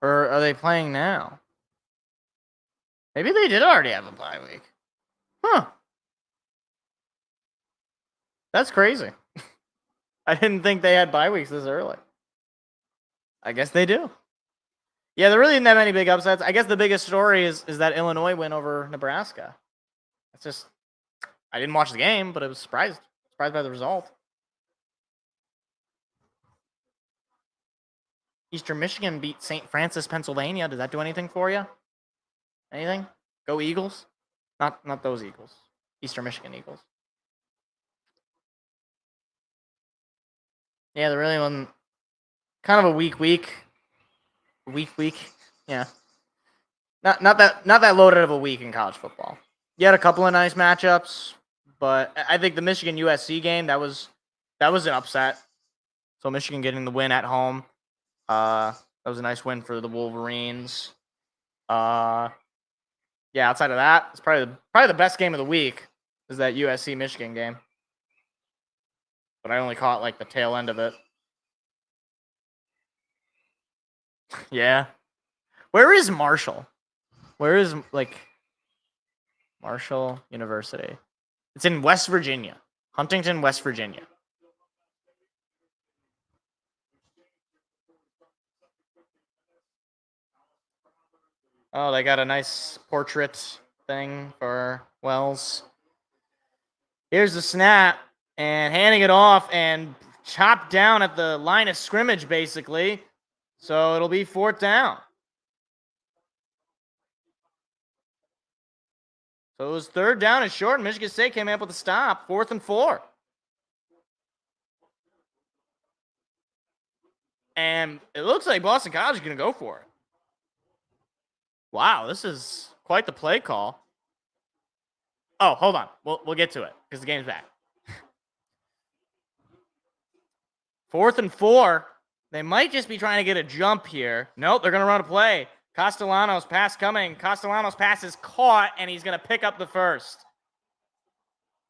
Or are they playing now? Maybe they did already have a bye week. Huh. That's crazy. I didn't think they had bye weeks this early. I guess they do. Yeah, there really didn't have any big upsets. I guess the biggest story is that Illinois win over Nebraska. That's just, I didn't watch the game, but I was surprised by the result. Eastern Michigan beat St. Francis, Pennsylvania. Does that do anything for you? Anything? Go Eagles? Not those Eagles. Eastern Michigan Eagles. Yeah, there really wasn't. Kind of a weak week. Yeah. Not that loaded of a week in college football. You had a couple of nice matchups, but I think the Michigan USC game that was an upset. So Michigan getting the win at home. That was a nice win for the Wolverines. Yeah, outside of that, it's probably the best game of the week is that USC Michigan game. But I only caught like the tail end of it. Yeah. Where is Marshall? Where is Marshall University? It's in West Virginia. Huntington, West Virginia. Oh, they got a nice portrait thing for Wells. Here's the snap and handing it off and chopped down at the line of scrimmage, basically. So it'll be 4th down. So it was 3rd down and short, and Michigan State came up with a stop. 4th and 4. And it looks like Boston College is going to go for it. Wow, this is quite the play call. Oh, hold on. We'll get to it because the game's back. 4th and 4. They might just be trying to get a jump here. Nope, they're going to run a play. Castellanos pass coming. Castellanos pass is caught, and he's going to pick up the first.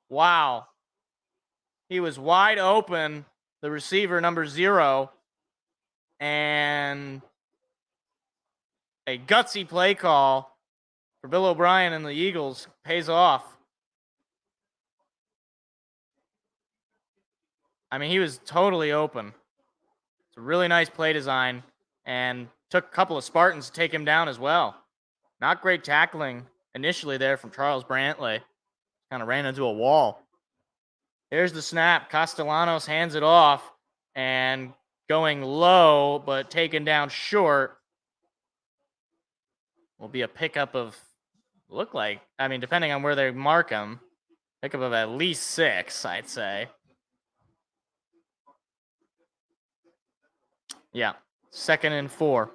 Wow. He was wide open, the receiver, number 0. And a gutsy play call for Bill O'Brien and the Eagles pays off. I mean, he was totally open. It's a really nice play design and took a couple of Spartans to take him down as well. Not great tackling initially there from Charles Brantley. Kind of ran into a wall. Here's the snap. Castellanos hands it off and going low, but taken down short. Will be a pickup of, depending on where they mark him, pickup of at least 6, I'd say. Yeah, 2nd and 4.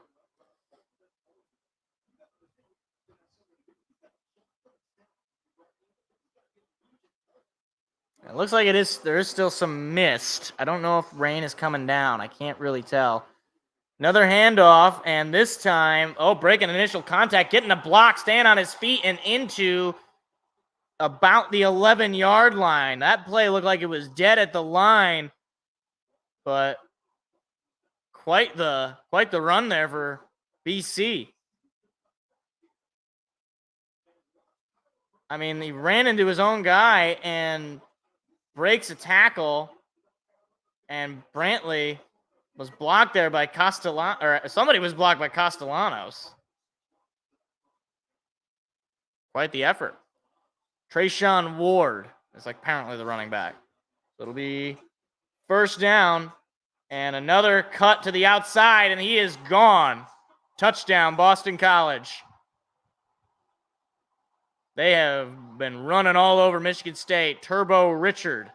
It looks like there is still some mist. I don't know if rain is coming down. I can't really tell. Another handoff, and this time, breaking initial contact, getting a block, staying on his feet, and into about the 11-yard line. That play looked like it was dead at the line, but quite the run there for BC. I mean, he ran into his own guy and breaks a tackle, and Brantley was blocked there by Castellanos, or somebody was blocked by Castellanos. Quite the effort. Trayshawn Ward is like apparently the running back. So it'll be first down and another cut to the outside, and he is gone. Touchdown, Boston College. They have been running all over Michigan State. Turbo Richard.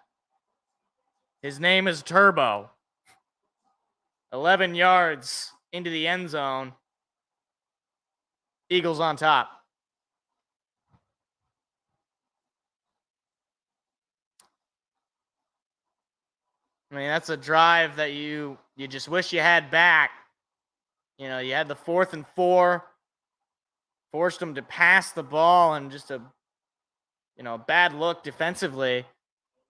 His name is Turbo. 11 yards into the end zone. Eagles on top. I mean, that's a drive that you just wish you had back. You know, you had the 4th and 4, forced them to pass the ball, and just a bad look defensively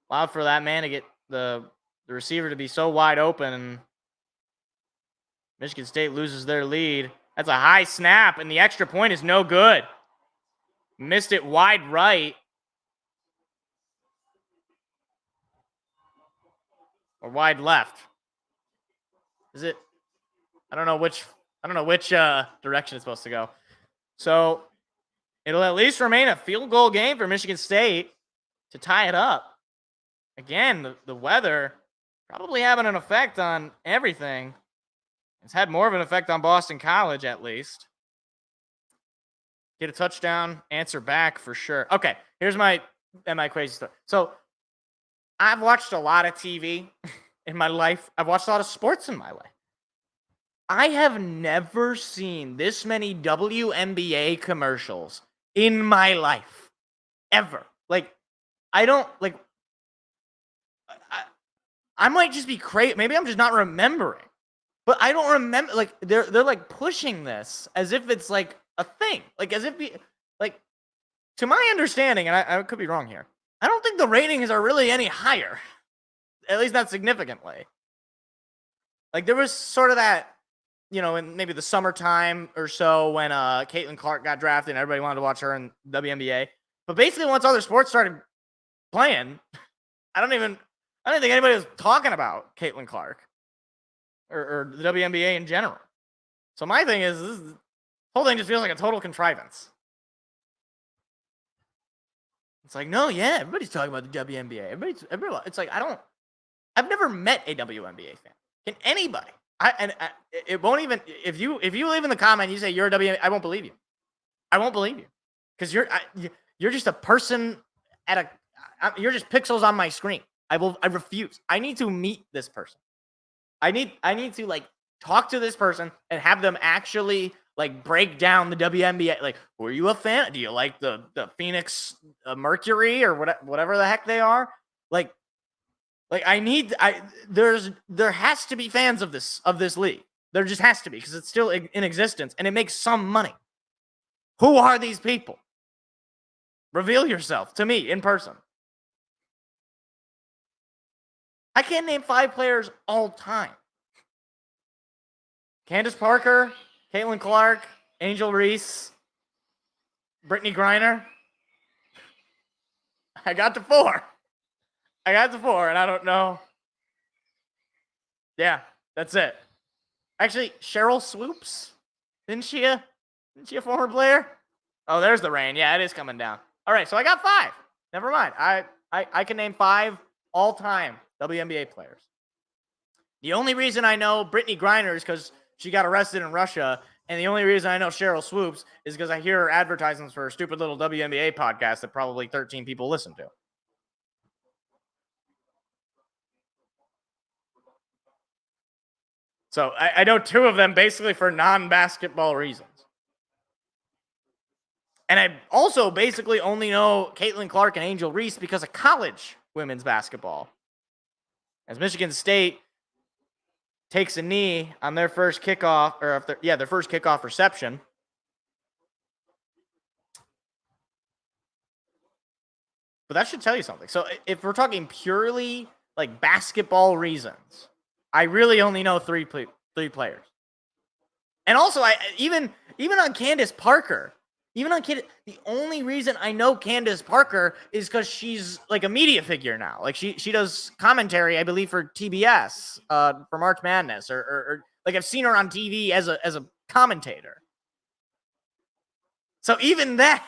allowed for that man to get the receiver to be so wide open, and Michigan State loses their lead. That's a high snap, and the extra point is no good. Missed it wide right. Or wide left. Is it? I don't know which direction it's supposed to go. So it'll at least remain a field goal game for Michigan State to tie it up. Again, the weather probably having an effect on everything. It's had more of an effect on Boston College, at least. Get a touchdown, answer back for sure. Okay, here's my crazy story. So I've watched a lot of TV in my life. I've watched a lot of sports in my life. I have never seen this many WNBA commercials in my life. Ever. Like, I don't, like, I might just be crazy. Maybe I'm just not remembering. But I don't remember, like, they're like pushing this as if it's like a thing. Like, as if, to my understanding, and I could be wrong here, I don't think the ratings are really any higher. At least not significantly. Like, there was sort of that, in maybe the summertime or so when Caitlin Clark got drafted and everybody wanted to watch her in WNBA. But basically, once other sports started playing, I don't think anybody was talking about Caitlin Clark or the WNBA in general. So my thing is, this whole thing just feels like a total contrivance. It's like, no, yeah, everybody's talking about the WNBA. Everybody. It's like, I've never met a WNBA fan. Can anybody? It won't even, if you leave in the comment, you say you're a WNBA, I won't believe you. I won't believe you. Because you're just a person you're just pixels on my screen. I refuse. I need to meet this person. I need to like talk to this person and have them actually like break down the WNBA. Like, were you a fan? Do you like the Phoenix Mercury or whatever the heck they are? Like there has to be fans of this league. There just has to be, because it's still in existence and it makes some money. Who are these people? Reveal yourself to me in person. I can't name 5 players all time. Candace Parker, Caitlin Clark, Angel Reese, Brittany Griner. I got to 4. And I don't know. Yeah, that's it. Actually, Cheryl Swoops. Isn't she a former player? Oh, there's the rain. Yeah, it is coming down. All right, so I got 5. Never mind. I can name 5 all-time WNBA players. The only reason I know Brittany Griner is because she got arrested in Russia, and the only reason I know Cheryl Swoops is because I hear her advertisements for a stupid little WNBA podcast that probably 13 people listen to. So I know 2 of them basically for non-basketball reasons. And I also basically only know Caitlin Clark and Angel Reese because of college women's basketball. As Michigan State takes a knee on their first kickoff, their first kickoff reception. But that should tell you something. So if we're talking purely like basketball reasons, I really only know 3 players. And also, I even on Candace Parker, Even on kid, the only reason I know Candace Parker is because she's like a media figure now. Like she does commentary, I believe, for TBS for March Madness, or like I've seen her on TV as a commentator. So even that,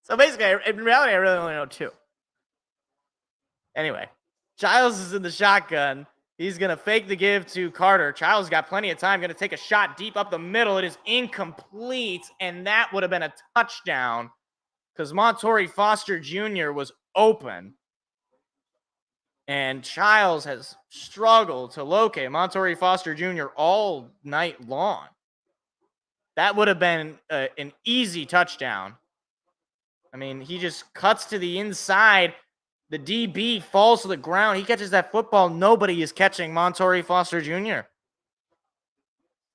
so basically, in reality, I really only know two. Anyway, Childs is in the shotgun. He's going to fake the give to Carter. Childs got plenty of time. Going to take a shot deep up the middle. It is incomplete, and that would have been a touchdown because Montorie Foster Jr. was open. And Childs has struggled to locate Montorie Foster Jr. all night long. That would have been an easy touchdown. I mean, he just cuts to the inside. The DB falls to the ground. He catches that football. Nobody is catching Montorie Foster Jr.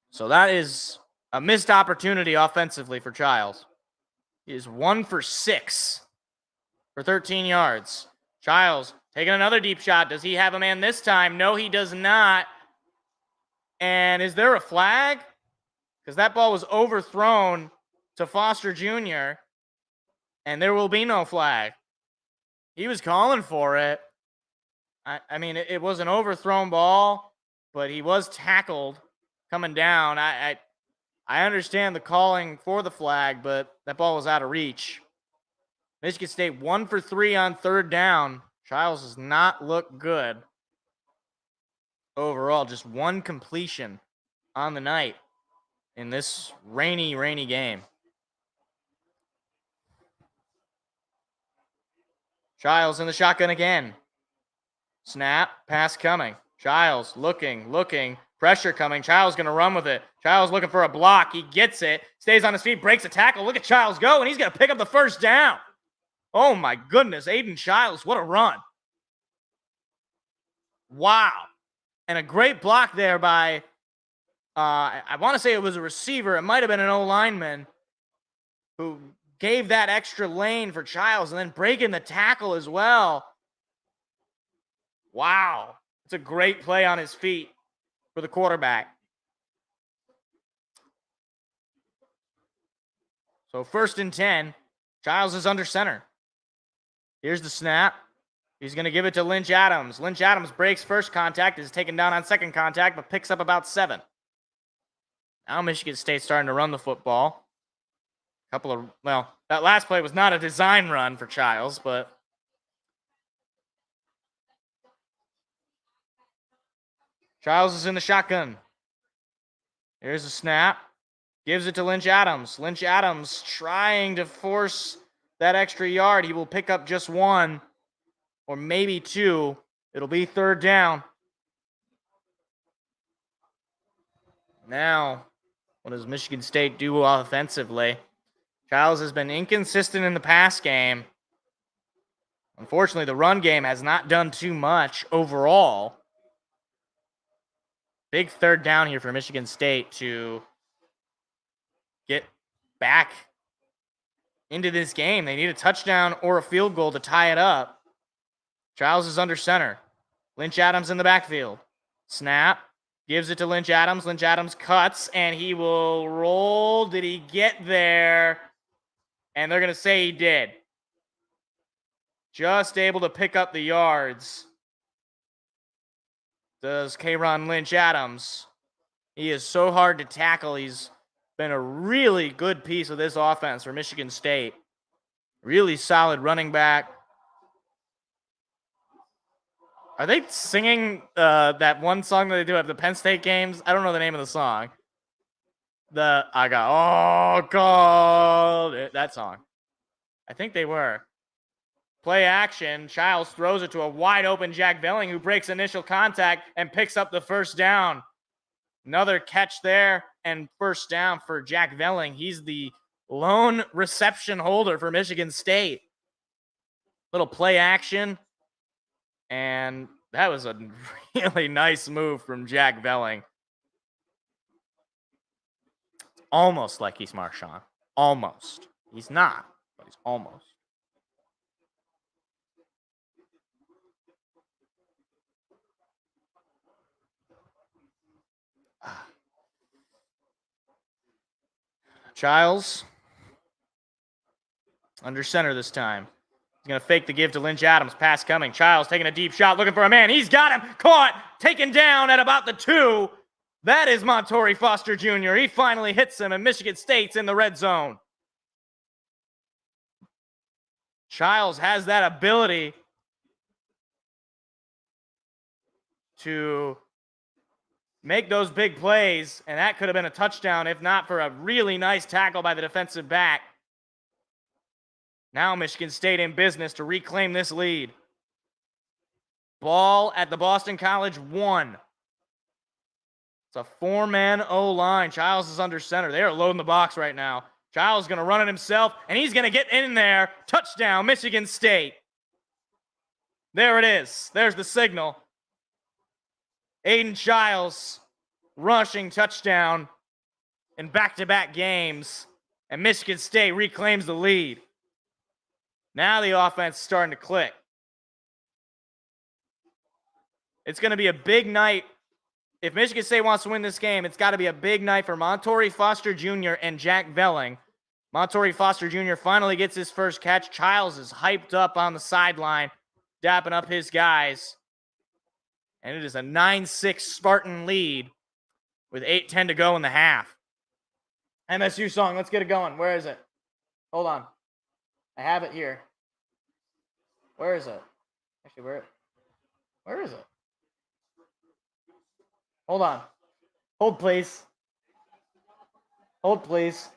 So that is a missed opportunity offensively for Childs. He is 1 for 6 for 13 yards. Childs taking another deep shot. Does he have a man this time? No, he does not. And is there a flag? Because that ball was overthrown to Foster Jr., and there will be no flag. He was calling for it. I mean, it was an overthrown ball, but he was tackled coming down. I understand the calling for the flag, but that ball was out of reach. Michigan State 1 for 3 on third down. Childs does not look good overall. Just one completion on the night in this rainy game. Childs in the shotgun again. Snap, pass coming. Childs looking, pressure coming. Childs going to run with it. Childs looking for a block. He gets it, stays on his feet, breaks a tackle. Look at Childs go, and he's going to pick up the first down. Oh my goodness, Aiden Childs, what a run. Wow. And a great block there by, I want to say it was a receiver. It might have been an O-lineman who gave that extra lane for Childs and then breaking the tackle as well. Wow. It's a great play on his feet for the quarterback. So 1st and 10. Childs is under center. Here's the snap. He's going to give it to Lynch Adams. Lynch Adams breaks first contact, is taken down on second contact, but picks up about 7. Now Michigan State's starting to run the football. That last play was not a design run for Childs, but Childs is in the shotgun. Here's a snap. Gives it to Lynch Adams. Lynch Adams trying to force that extra yard. He will pick up just 1 or maybe 2. It'll be 3rd down. Now, what does Michigan State do offensively? Childs has been inconsistent in the pass game. Unfortunately, the run game has not done too much overall. Big 3rd down here for Michigan State to get back into this game. They need a touchdown or a field goal to tie it up. Childs is under center. Lynch Adams in the backfield. Snap. Gives it to Lynch Adams. Lynch Adams cuts, and he will roll. Did he get there? And they're going to say he did. Just able to pick up the yards. Does K'Ron Lynch Adams. He is so hard to tackle. He's been a really good piece of this offense for Michigan State. Really solid running back. Are they singing that one song that they do at the Penn State games? I don't know the name of the song. That song. I think they were. Play action. Childs throws it to a wide open Jack Velling, who breaks initial contact and picks up the first down. Another catch there and first down for Jack Velling. He's the lone reception holder for Michigan State. Little play action. And that was a really nice move from Jack Velling. Almost like he's Marshawn. Almost. He's not, but he's almost. Childs Under center this time. He's going to fake the give to Lynch Adams. Pass coming. Childs taking a deep shot, looking for a man. He's got him. Caught. Taken down at about the 2. That is Montorie Foster Jr. He finally hits him, and Michigan State's in the red zone. Childs has that ability to make those big plays, and that could have been a touchdown if not for a really nice tackle by the defensive back. Now Michigan State in business to reclaim this lead. Ball at the Boston College 1. It's a 4-man O-line. Childs is under center. They are loading the box right now. Childs is going to run it himself, and he's going to get in there. Touchdown, Michigan State. There it is. There's the signal. Aiden Childs rushing touchdown in back-to-back games, and Michigan State reclaims the lead. Now the offense is starting to click. It's going to be a big night. If Michigan State wants to win this game, it's got to be a big night for Montorie Foster Jr. and Jack Velling. Montorie Foster Jr. finally gets his first catch. Childs is hyped up on the sideline, dapping up his guys. And it is a 9-6 Spartan lead with 8:10 to go in the half. MSU song, let's get it going. Where is it? Hold on. I have it here. Where is it? Actually, where is it? Hold on. Hold, please. Hold, please.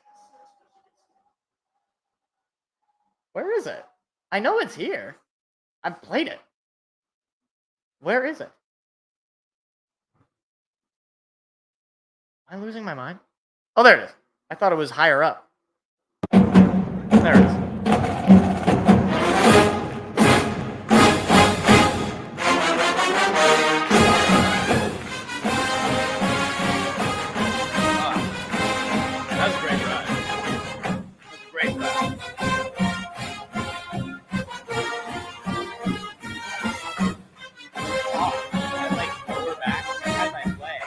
Where is it? I know it's here. I've played it. Where is it? Am I losing my mind? Oh, there it is. I thought it was higher up. There it is. That was a great ride. That was a great ride. Oh, I like lower back. I had my leg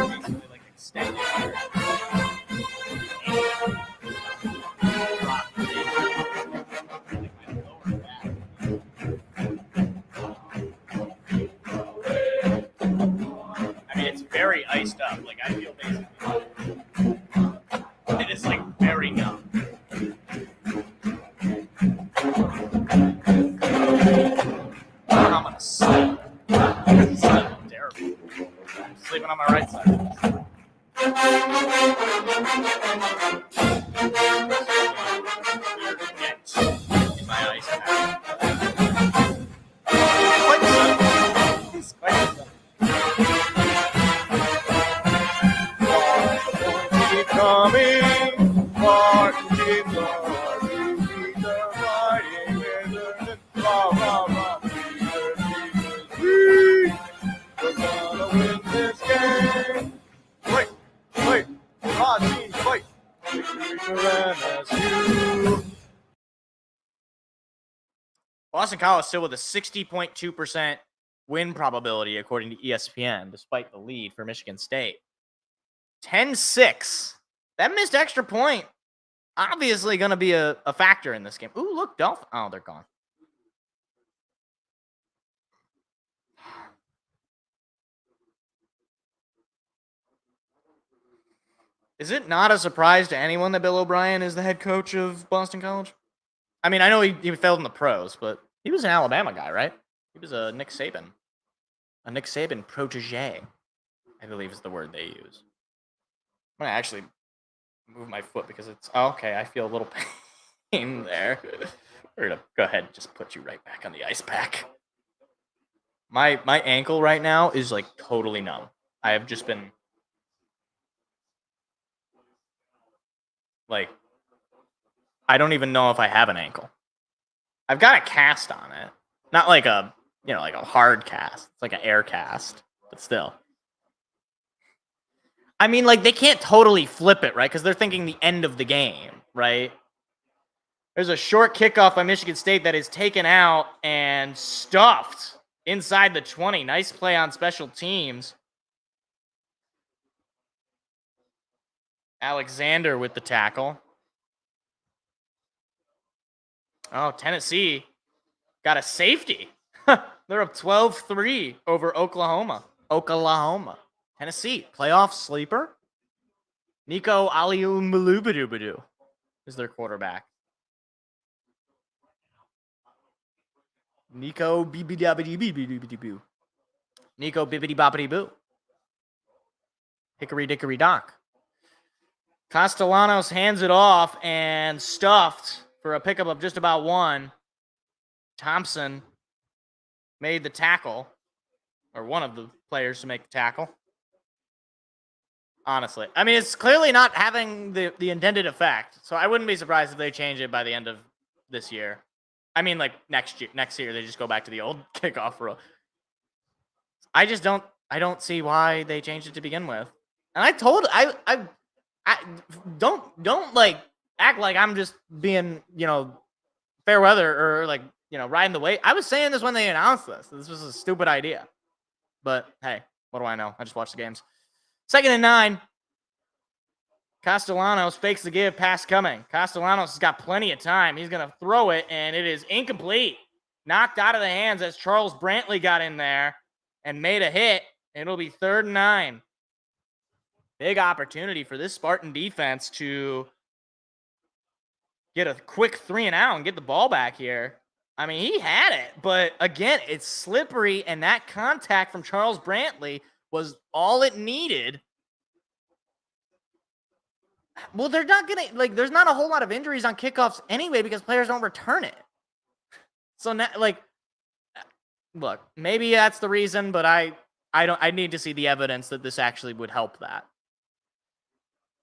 basically like extended. I mean, it's very iced up. Like, I feel basically it is like very numb. I'm gonna sleep. This is terrible. I'm sleeping on my right side. In my ice pack. It's quite simple. Keep coming, Martin, keep coming, keep the fighting with the rah, rah, rah. We're gonna win this game. Wait, my team, fight. Victory for MSU. Boston College still with a 60.2% win probability, according to ESPN, despite the lead for Michigan State. 10-6. That missed extra point, obviously going to be a factor in this game. Ooh, look, Dolphin. Oh, they're gone. Is it not a surprise to anyone that Bill O'Brien is the head coach of Boston College? I mean, I know he failed in the pros, but he was an Alabama guy, right? He was a Nick Saban protege, I believe is the word they use. I'm going to actually move my foot because it's... Oh, okay, I feel a little pain there. We're going to go ahead and just put you right back on the ice pack. My ankle right now is, like, totally numb. I have just been... Like, I don't even know if I have an ankle. I've got a cast on it. Not like a, like a hard cast. It's like an air cast, but still. I mean, like, they can't totally flip it, right? Because they're thinking the end of the game, right? There's a short kickoff by Michigan State that is taken out and stuffed inside the 20. Nice play on special teams. Alexander with the tackle. Oh, Tennessee got a safety. They're up 12-3 over Oklahoma. Tennessee, playoff sleeper. Nico Aliumulubadubadu is their quarterback. Nico Bibbidi-Bobbidi-Boo. Nico Bibbidi-Bobbidi-Boo. Hickory Dickory Dock. Castellanos hands it off and stuffed for a pickup of just about one. Thompson made the tackle, or one of the players to make the tackle. Honestly. I mean, it's clearly not having the intended effect, so I wouldn't be surprised if they change it by the end of this year. I mean, like next year they just go back to the old kickoff rule. I don't see why they changed it to begin with. And I don't like act like I'm just being, fair weather or like, riding the wave. I was saying this when they announced this. This was a stupid idea. But hey, what do I know? I just watched the games. 2nd and 9. Castellanos fakes the give, pass coming. Castellanos has got plenty of time. He's going to throw it, and it is incomplete. Knocked out of the hands as Charles Brantley got in there and made a hit. It'll be 3rd and 9. Big opportunity for this Spartan defense to get a quick 3 and out and get the ball back here. I mean, he had it, but again, it's slippery, and that contact from Charles Brantley was all it needed. Well, they're not going to, there's not a whole lot of injuries on kickoffs anyway because players don't return it. So, now, look, maybe that's the reason, but I need to see the evidence that this actually would help that.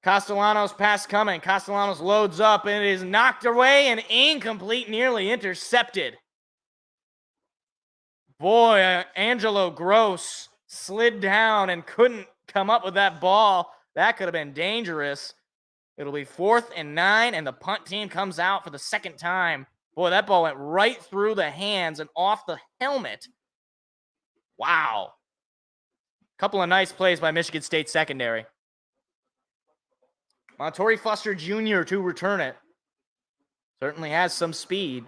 Castellanos pass coming. Castellanos loads up, and it is knocked away and incomplete, nearly intercepted. Boy, Angelo Gross slid down and couldn't come up with that ball. That could have been dangerous. It'll be 4th and 9, and the punt team comes out for the second time. Boy, that ball went right through the hands and off the helmet. Wow. Couple of nice plays by Michigan State secondary. Montori Foster Jr. to return it. Certainly has some speed.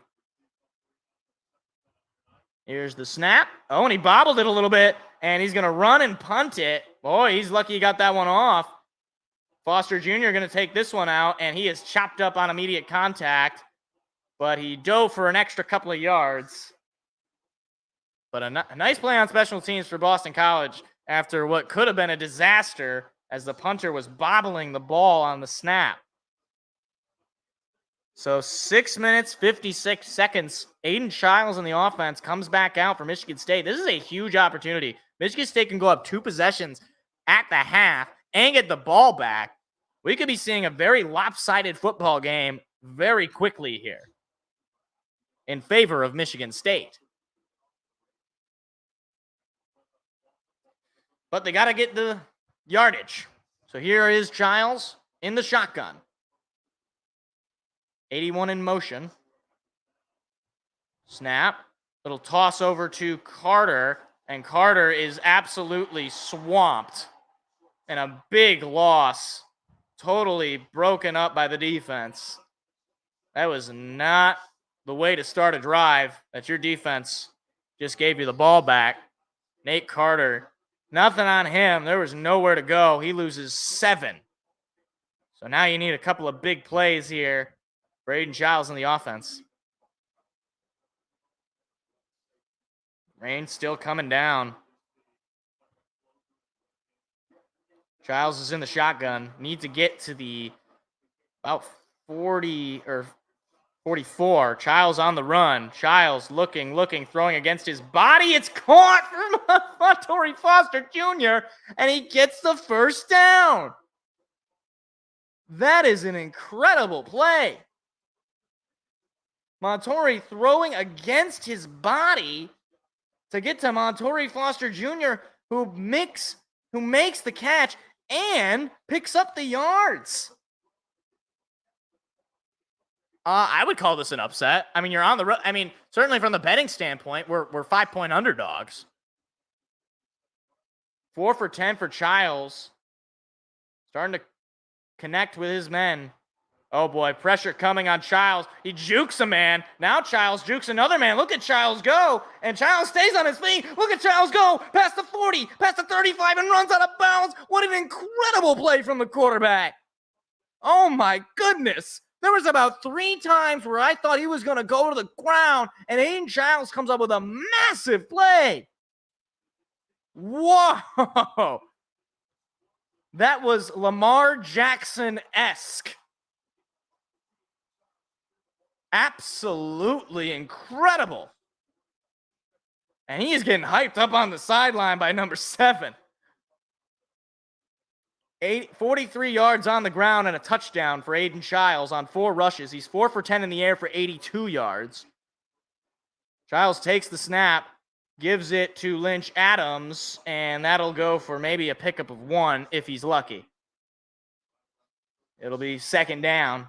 Here's the snap. Oh, and he bobbled it a little bit, and he's going to run and punt it. Boy, he's lucky he got that one off. Foster Jr. going to take this one out, and he is chopped up on immediate contact, but he dove for an extra couple of yards. But a nice play on special teams for Boston College after what could have been a disaster as the punter was bobbling the ball on the snap. So 6 minutes, 56 seconds. Aiden Childs in the offense comes back out for Michigan State. This is a huge opportunity. Michigan State can go up 2 possessions at the half and get the ball back. We could be seeing a very lopsided football game very quickly here in favor of Michigan State. But they got to get the yardage. So here is Childs in the shotgun. 81 in motion. Snap. Little toss over to Carter. And Carter is absolutely swamped. And a big loss. Totally broken up by the defense. That was not the way to start a drive. That your defense just gave you the ball back. Nate Carter. Nothing on him. There was nowhere to go. He loses 7. So now you need a couple of big plays here for Aiden Childs in the offense. Rain still coming down. Childs is in the shotgun. Need to get to the about 40 or 44. Childs on the run. Childs looking, throwing against his body. It's caught from Montori Foster Jr., and he gets the first down. That is an incredible play. Montori throwing against his body to get to Montori Foster Jr., who makes the catch and picks up the yards. I would call this an upset. I mean, you're on the road. I mean, certainly from the betting standpoint, we're 5-point underdogs. 4 for 10 for Childs. Starting to connect with his men. Oh boy, pressure coming on Childs. He jukes a man. Now Childs jukes another man. Look at Childs go. And Childs stays on his feet. Look at Childs go. Past the 40, past the 35, and runs out of bounds. What an incredible play from the quarterback. Oh my goodness. There was about 3 times where I thought he was going to go to the ground, and Aiden Childs comes up with a massive play. Whoa. That was Lamar Jackson-esque. Absolutely incredible. And he is getting hyped up on the sideline by number 7. 43 yards on the ground and a touchdown for Aiden Childs on 4 rushes. He's 4 for 10 in the air for 82 yards. Childs takes the snap, gives it to Lynch Adams, and that'll go for maybe a pickup of 1 if he's lucky. It'll be second down.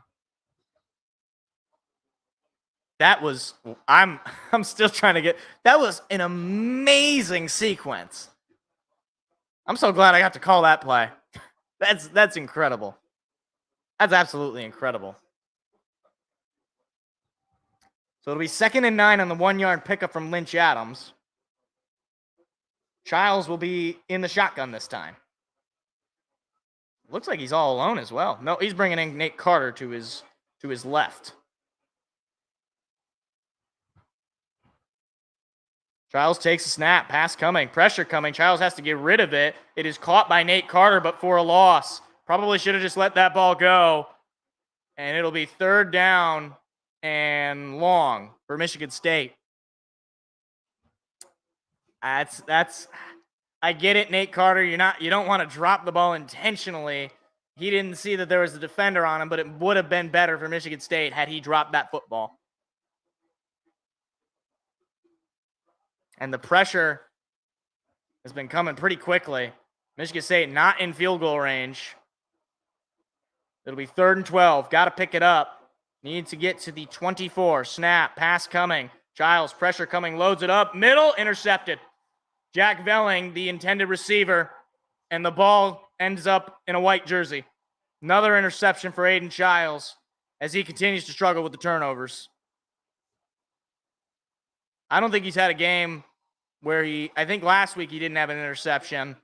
That was, I'm still trying to get, that was an amazing sequence. I'm so glad I got to call that play. That's incredible. That's absolutely incredible. So it'll be 2nd and 9 on the 1-yard pickup from Lynch Adams. Childs will be in the shotgun this time. Looks like he's all alone as well. No, he's bringing in Nate Carter to his left. Childs takes a snap. Pass coming. Pressure coming. Childs has to get rid of it. It is caught by Nate Carter, but for a loss. Probably should have just let that ball go. And it'll be 3rd down and long for Michigan State. That's I get it, Nate Carter. You don't want to drop the ball intentionally. He didn't see that there was a defender on him, but it would have been better for Michigan State had he dropped that football. And the pressure has been coming pretty quickly. Michigan State not in field goal range. It'll be 3rd and 12. Got to pick it up. Need to get to the 24. Snap. Pass coming. Childs, pressure coming. Loads it up. Middle. Intercepted. Jack Velling, the intended receiver. And the ball ends up in a white jersey. Another interception for Aiden Childs as he continues to struggle with the turnovers. I don't think he's had a game where I think last week he didn't have an interception,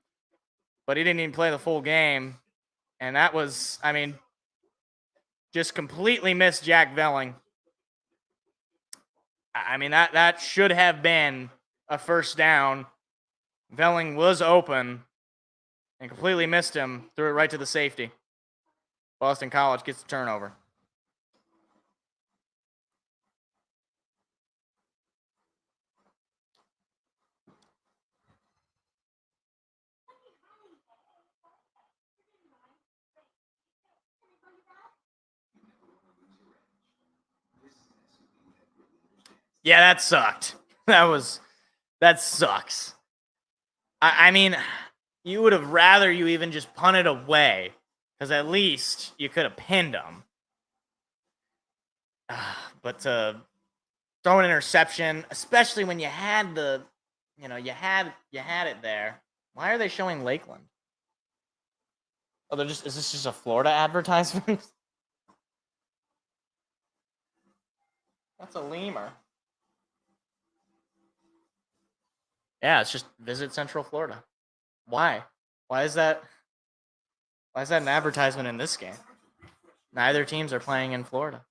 but he didn't even play the full game. And that was, just completely missed Jack Velling. That should have been a first down. Velling was open and completely missed him, threw it right to the safety. Boston College gets the turnover. Yeah, that sucked. That sucks. You would have rather you even just punted away, because at least you could have pinned them. But to throw an interception, especially when you had you had it there. Why are they showing Lakeland? Oh, is this just a Florida advertisement? That's a lemur. Yeah, it's just Visit Central Florida. Why? Why is that an advertisement in this game? Neither teams are playing in Florida.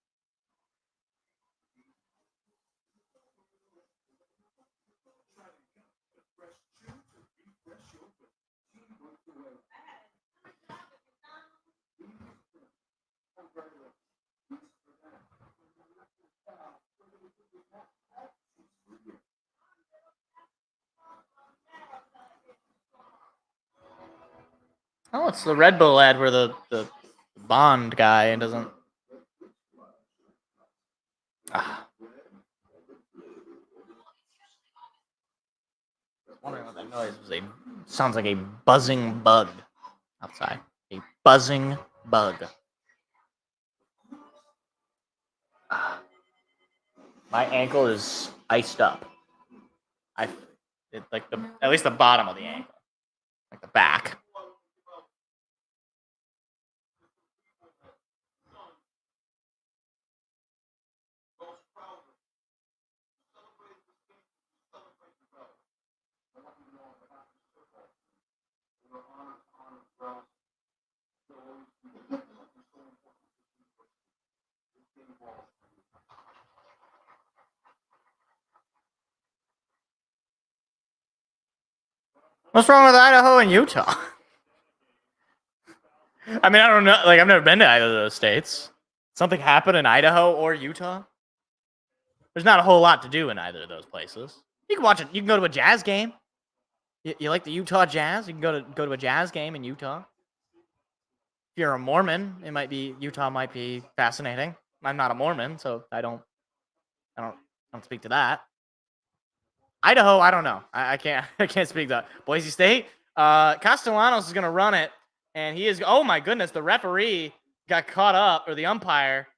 Oh, it's the Red Bull ad where the Bond guy doesn't. Wondering what that noise was. Sounds like a buzzing bug outside. A buzzing bug. My ankle is iced up. At least the bottom of the ankle, like the back. What's wrong with Idaho and Utah? I mean, I don't know. Like, I've never been to either of those states. Something happened in Idaho or Utah? There's not a whole lot to do in either of those places. You can watch it. You can go to a Jazz game. You like the Utah Jazz? You can go to a Jazz game in Utah. If you're a Mormon, Utah might be fascinating. I'm not a Mormon, so I don't speak to that. Idaho, I don't know. I can't speak to that. Boise State, Castellanos is gonna run it, and he is. Oh my goodness, the referee got caught up, or the umpire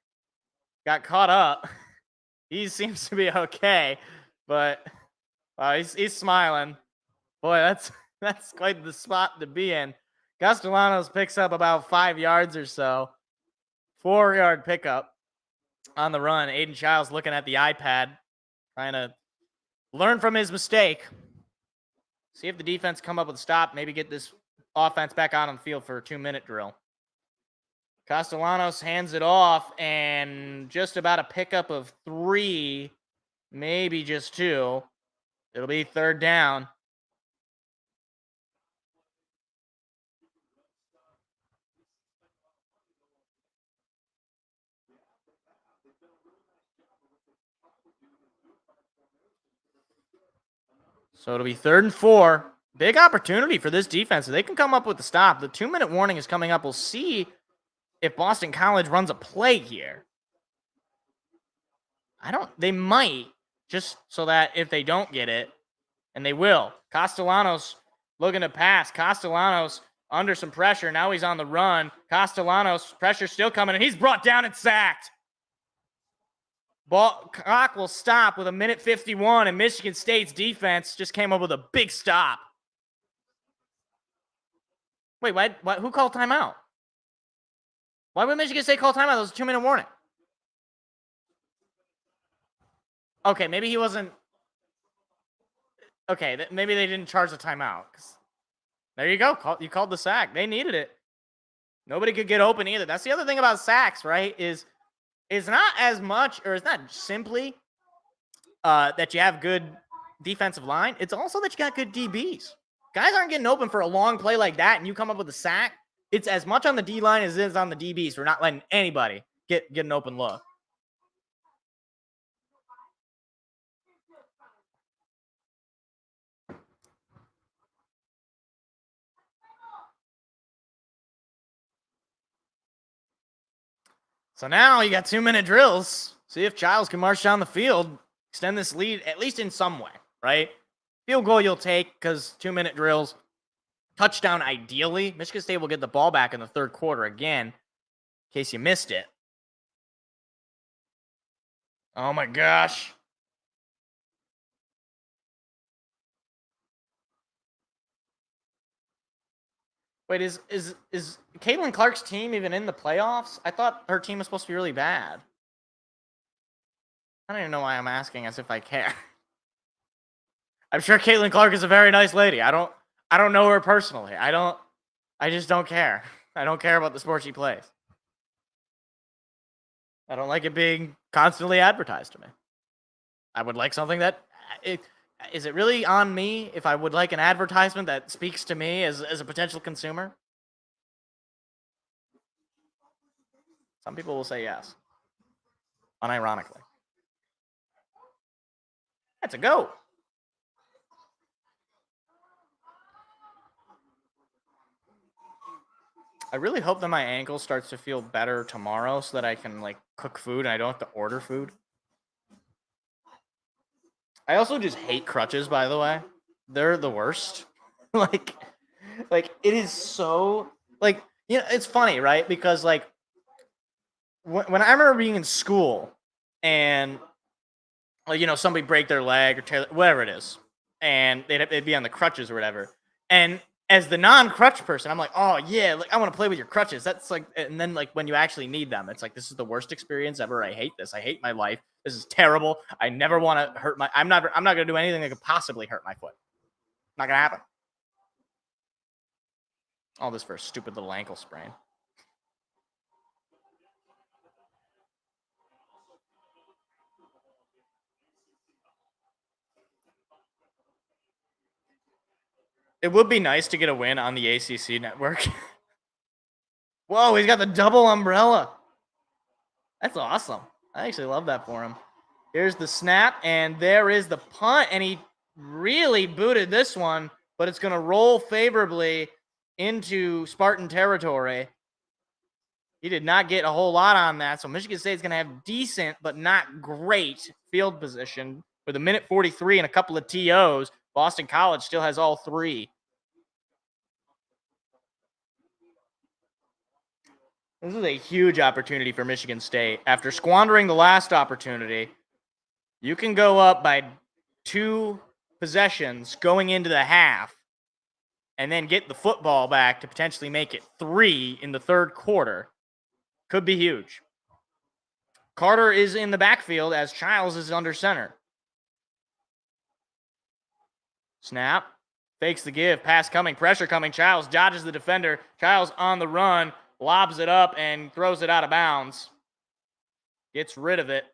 got caught up. He seems to be okay, but he's smiling. Boy, that's quite the spot to be in. Castellanos picks up about 5 yards or so. 4-yard pickup on the run. Aiden Childs looking at the iPad, trying to learn from his mistake. See if the defense come up with a stop. Maybe get this offense back out on the field for a 2-minute drill. Castellanos hands it off, and just about a pickup of 3, maybe just 2. It'll be 3rd down. So it'll be 3rd and 4. Big opportunity for this defense. If they can come up with the stop. The 2-minute warning is coming up. We'll see if Boston College runs a play here. They might, just so that if they don't get it, and they will. Castellanos looking to pass. Castellanos under some pressure. Now he's on the run. Castellanos, pressure still coming, and he's brought down and sacked. Clock will stop with 1:51, and Michigan State's defense just came up with a big stop. Wait, who called timeout? Why would Michigan State call timeout? That was a 2-minute warning. Okay, maybe he wasn't. Okay, maybe they didn't charge the timeout. There you go. You called the sack. They needed it. Nobody could get open either. That's the other thing about sacks, right? Is it's not as much, or it's not simply that you have good defensive line. It's also that you got good DBs. Guys aren't getting open for a long play like that, and you come up with a sack. It's as much on the D line as it is on the DBs. We're not letting anybody get an open look. So now you got 2-minute drills. See if Childs can march down the field, extend this lead, at least in some way, right? Field goal you'll take because 2-minute drills. Touchdown ideally. Michigan State will get the ball back in the 3rd quarter again, in case you missed it. Oh my gosh. Wait, is Caitlin Clark's team even in the playoffs? I thought her team was supposed to be really bad. I don't even know why I'm asking as if I care. I'm sure Caitlin Clark is a very nice lady. I don't know her personally. I just don't care. I don't care about the sport she plays. I don't like it being constantly advertised to me. I would like something that is it really on me if I would like an advertisement that speaks to me as a potential consumer? Some people will say yes. Unironically. That's a go. I really hope that my ankle starts to feel better tomorrow so that I can cook food and I don't have to order food. I also just hate crutches, by the way. They're the worst. Like it is so it's funny, right? Because when I remember being in school and somebody break their leg or tear, whatever it is, and they'd be on the crutches or whatever. And as the non-crutch person, I'm like, oh yeah, I want to play with your crutches. That's and then when you actually need them, it's this is the worst experience ever. I hate this. I hate my life. This is terrible. I never want to hurt I'm not going to do anything that could possibly hurt my foot. Not going to happen. All this for a stupid little ankle sprain. It would be nice to get a win on the ACC network. Whoa, he's got the double umbrella. That's awesome. I actually love that for him. Here's the snap, and there is the punt, and he really booted this one, but it's going to roll favorably into Spartan territory. He did not get a whole lot on that, so Michigan State's going to have decent but not great field position with a minute 43 and a couple of TOs. Boston College still has all three. This is a huge opportunity for Michigan State. After squandering the last opportunity, you can go up by 2 possessions going into the half and then get the football back to potentially make it 3 in the third quarter. Could be huge. Carter is in the backfield as Childs is under center. Snap. Fakes the give. Pass coming. Pressure coming. Childs dodges the defender. Childs on the run. Lobs it up and throws it out of bounds. Gets rid of it.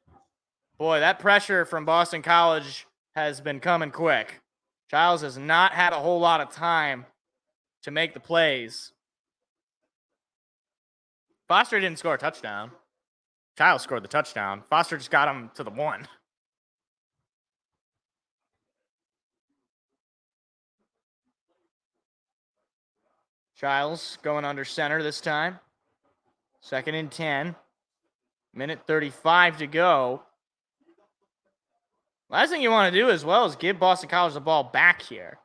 Boy, that pressure from Boston College has been coming quick. Childs has not had a whole lot of time to make the plays. Foster didn't score a touchdown. Childs scored the touchdown. Foster just got him to the 1. Childs going under center this time. 2nd and 10. Minute 35 to go. Last thing you want to do as well is give Boston College the ball back here.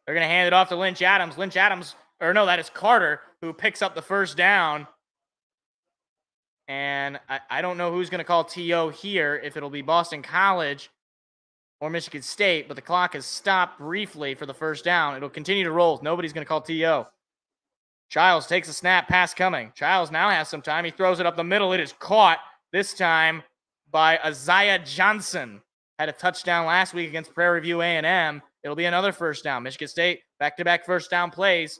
They're going to hand it off to Lynch Adams. That is Carter who picks up the first down. And I don't know who's going to call TO here, if it'll be Boston College or Michigan State, but the clock has stopped briefly for the first down. It'll continue to roll. Nobody's going to call TO. Childs takes a snap, pass coming. Childs now has some time. He throws it up the middle. It is caught this time by Isaiah Johnson. Had a touchdown last week against Prairie View A&M. It'll be another first down. Michigan State, back-to-back first down plays.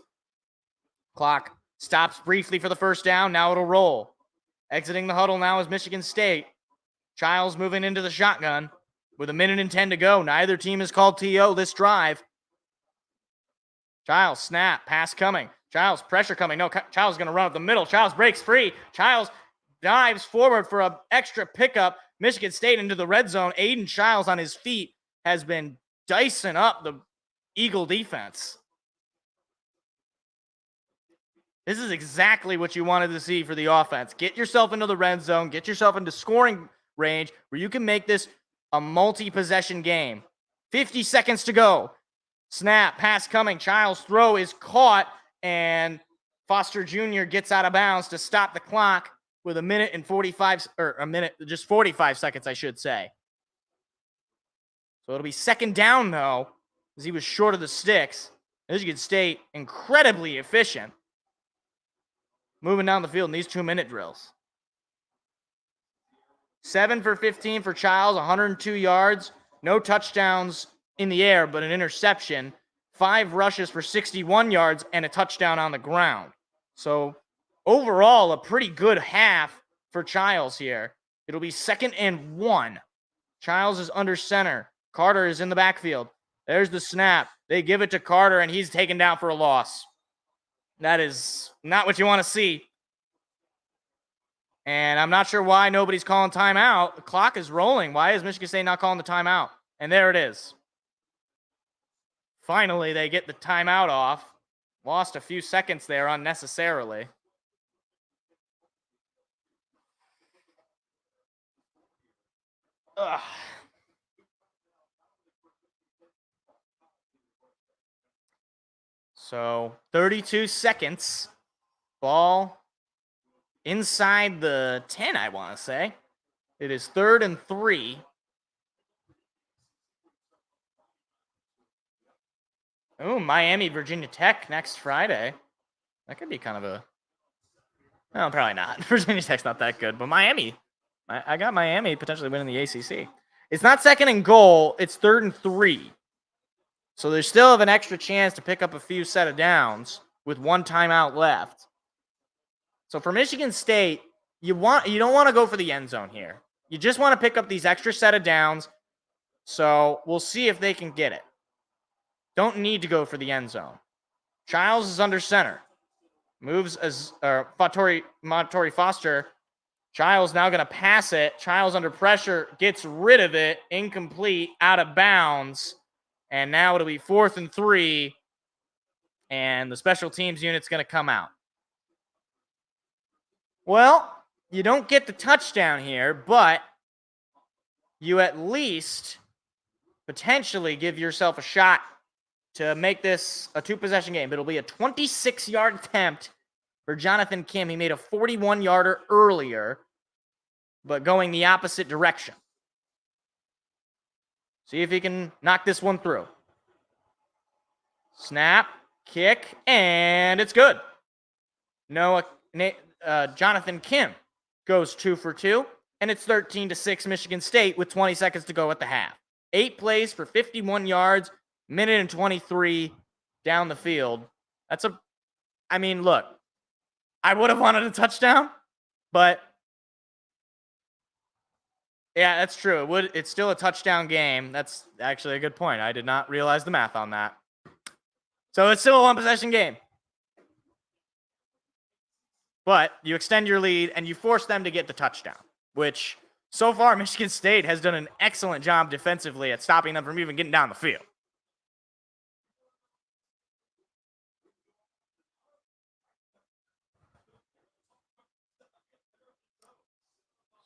Clock stops briefly for the first down. Now it'll roll. Exiting the huddle now is Michigan State. Childs moving into the shotgun with 1:10 to go. Neither team has called TO this drive. Childs, snap, pass coming. Childs, pressure coming. No, Childs going to run up the middle. Childs breaks free. Childs dives forward for an extra pickup. Michigan State into the red zone. Aiden Childs on his feet has been dicing up the Eagle defense. This is exactly what you wanted to see for the offense. Get yourself into the red zone. Get yourself into scoring range where you can make this a multi-possession game. 50 seconds to go. Snap, pass coming. Childs' throw is caught, and Foster Jr. gets out of bounds to stop the clock with 45 seconds, I should say. So it'll be second down, though, as he was short of the sticks. Michigan State, incredibly efficient. Moving down the field in these 2-minute drills. 7 for 15 for Childs, 102 yards. No touchdowns in the air, but an interception. 5 rushes for 61 yards and a touchdown on the ground. So overall, a pretty good half for Childs here. It'll be 2nd and 1. Childs is under center. Carter is in the backfield. There's the snap. They give it to Carter, and he's taken down for a loss. That is not what you want to see. And I'm not sure why nobody's calling timeout. The clock is rolling. Why is Michigan State not calling the timeout? And there it is. Finally, they get the timeout off. Lost a few seconds there unnecessarily. Ugh. So 32 seconds. Ball inside the 10, I want to say. It is 3rd and 3. Oh, Miami, Virginia Tech next Friday. That could be kind of a... No, probably not. Virginia Tech's not that good, but Miami. I got Miami potentially winning the ACC. It's not 2nd and goal. It's 3rd and 3. So they still have an extra chance to pick up a few set of downs with 1 timeout left. So for Michigan State, you don't want to go for the end zone here. You just want to pick up these extra set of downs. So we'll see if they can get it. Don't need to go for the end zone. Childs is under center. Moves as Montori Foster. Childs now going to pass it. Childs under pressure, gets rid of it. Incomplete, out of bounds. And now it'll be 4th and 3. And the special teams unit's going to come out. Well, you don't get the touchdown here, but you at least potentially give yourself a shot to make this a 2-possession game. It'll be a 26-yard attempt for Jonathan Kim. He made a 41-yarder earlier, but going the opposite direction. See if he can knock this one through. Snap, kick, and it's good. Jonathan Kim goes 2 for 2, and it's 13-6 Michigan State with 20 seconds to go at the half. 8 plays for 51 yards, minute and 23 down the field. Look, I would have wanted a touchdown, but yeah, that's true. It's still a touchdown game. That's actually a good point. I did not realize the math on that. So it's still a 1-possession game. But you extend your lead and you force them to get the touchdown, which so far Michigan State has done an excellent job defensively at stopping them from even getting down the field.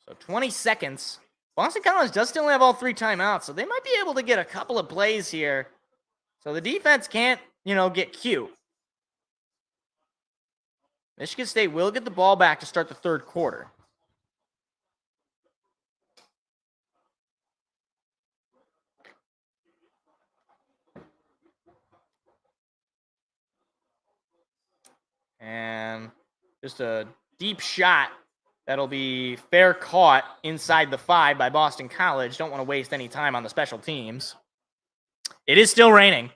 So 20 seconds. Boston College does still have all 3 timeouts, so they might be able to get a couple of plays here. So the defense can't, get cute. Michigan State will get the ball back to start the 3rd quarter. And just a deep shot that'll be fair caught inside the 5 by Boston College. Don't want to waste any time on the special teams. It is still raining.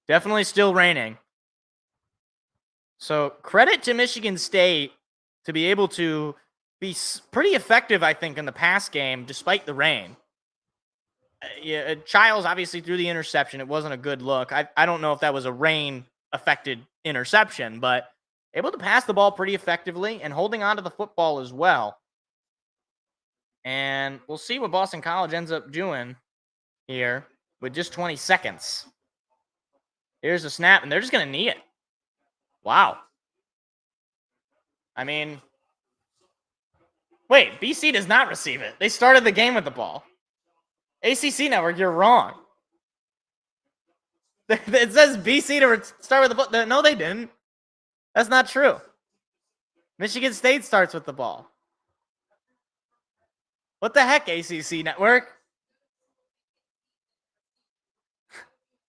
Definitely still raining. So credit to Michigan State to be able to be pretty effective, I think, in the pass game despite the rain. Childs obviously threw the interception. It wasn't a good look. I don't know if that was a rain-affected interception, but able to pass the ball pretty effectively and holding on to the football as well. And we'll see what Boston College ends up doing here with just 20 seconds. Here's the snap, and they're just going to knee it. Wow. Wait, BC does not receive it. They started the game with the ball. ACC Network, you're wrong. It says BC to start with the ball. No, they didn't. That's not true. Michigan State starts with the ball. What the heck, ACC Network?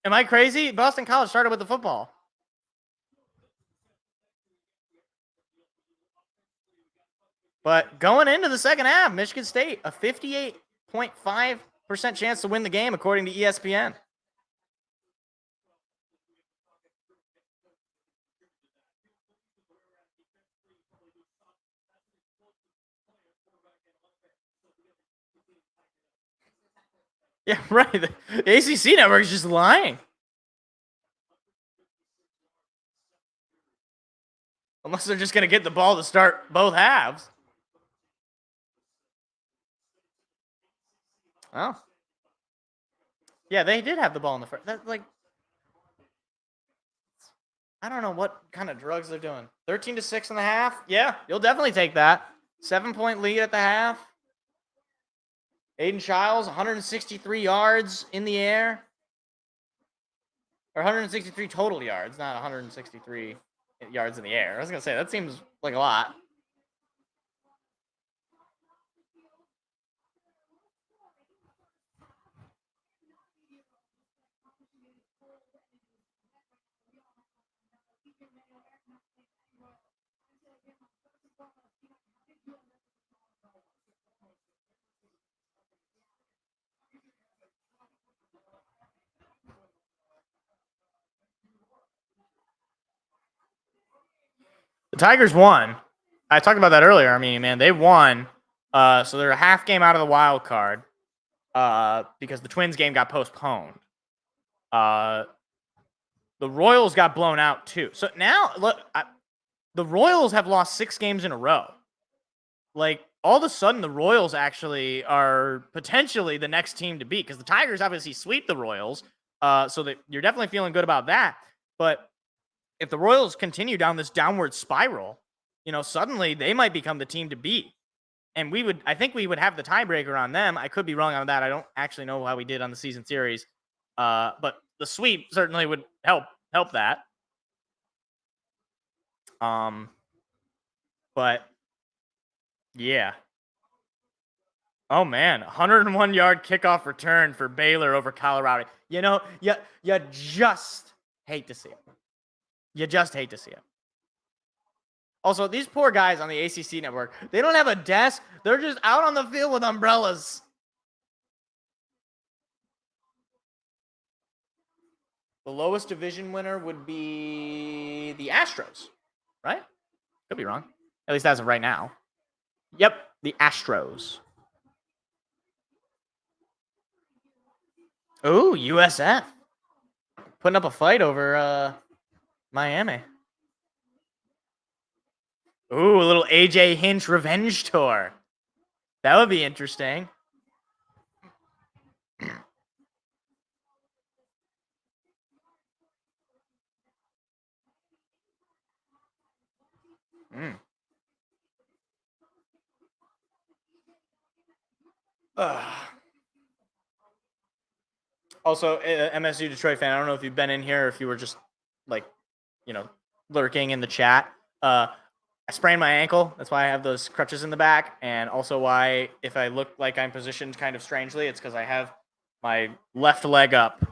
Am I crazy? Boston College started with the football. But going into the second half, Michigan State, a 58.5% chance to win the game, according to ESPN. Yeah, right. The ACC Network is just lying. Unless they're just going to get the ball to start both halves. Oh. Yeah, they did have the ball in the first. I don't know what kind of drugs they're doing. 13-6 in the half. Yeah, you'll definitely take that. 7-point lead at the half. Aiden Childs, 163 yards in the air. Or 163 total yards, not 163 yards in the air. I was going to say, that seems like a lot. The Tigers won. I talked about that earlier. They won. So they're a half game out of the wild card because the Twins game got postponed. the Royals got blown out too. So now, look, the Royals have lost 6 games in a row. Like, all of a sudden, the Royals actually are potentially the next team to beat because the Tigers obviously sweep the Royals. So that you're definitely feeling good about that. But if the Royals continue down this downward spiral, suddenly they might become the team to beat. And I think we would have the tiebreaker on them. I could be wrong on that. I don't actually know how we did on the season series. But the sweep certainly would help that. But yeah. Oh man, 101-yard kickoff return for Baylor over Colorado. You just hate to see it. You just hate to see it. Also, these poor guys on the ACC network, they don't have a desk. They're just out on the field with umbrellas. The lowest division winner would be the Astros, right? Could be wrong. At least as of right now. Yep, the Astros. Ooh, USF. Putting up a fight over Miami. Ooh, a little AJ Hinch revenge tour. That would be interesting. Also, MSU Detroit fan, I don't know if you've been in here or if you were just lurking in the chat. I sprained my ankle. That's why I have those crutches in the back. And also why, if I look like I'm positioned kind of strangely, it's because I have my left leg up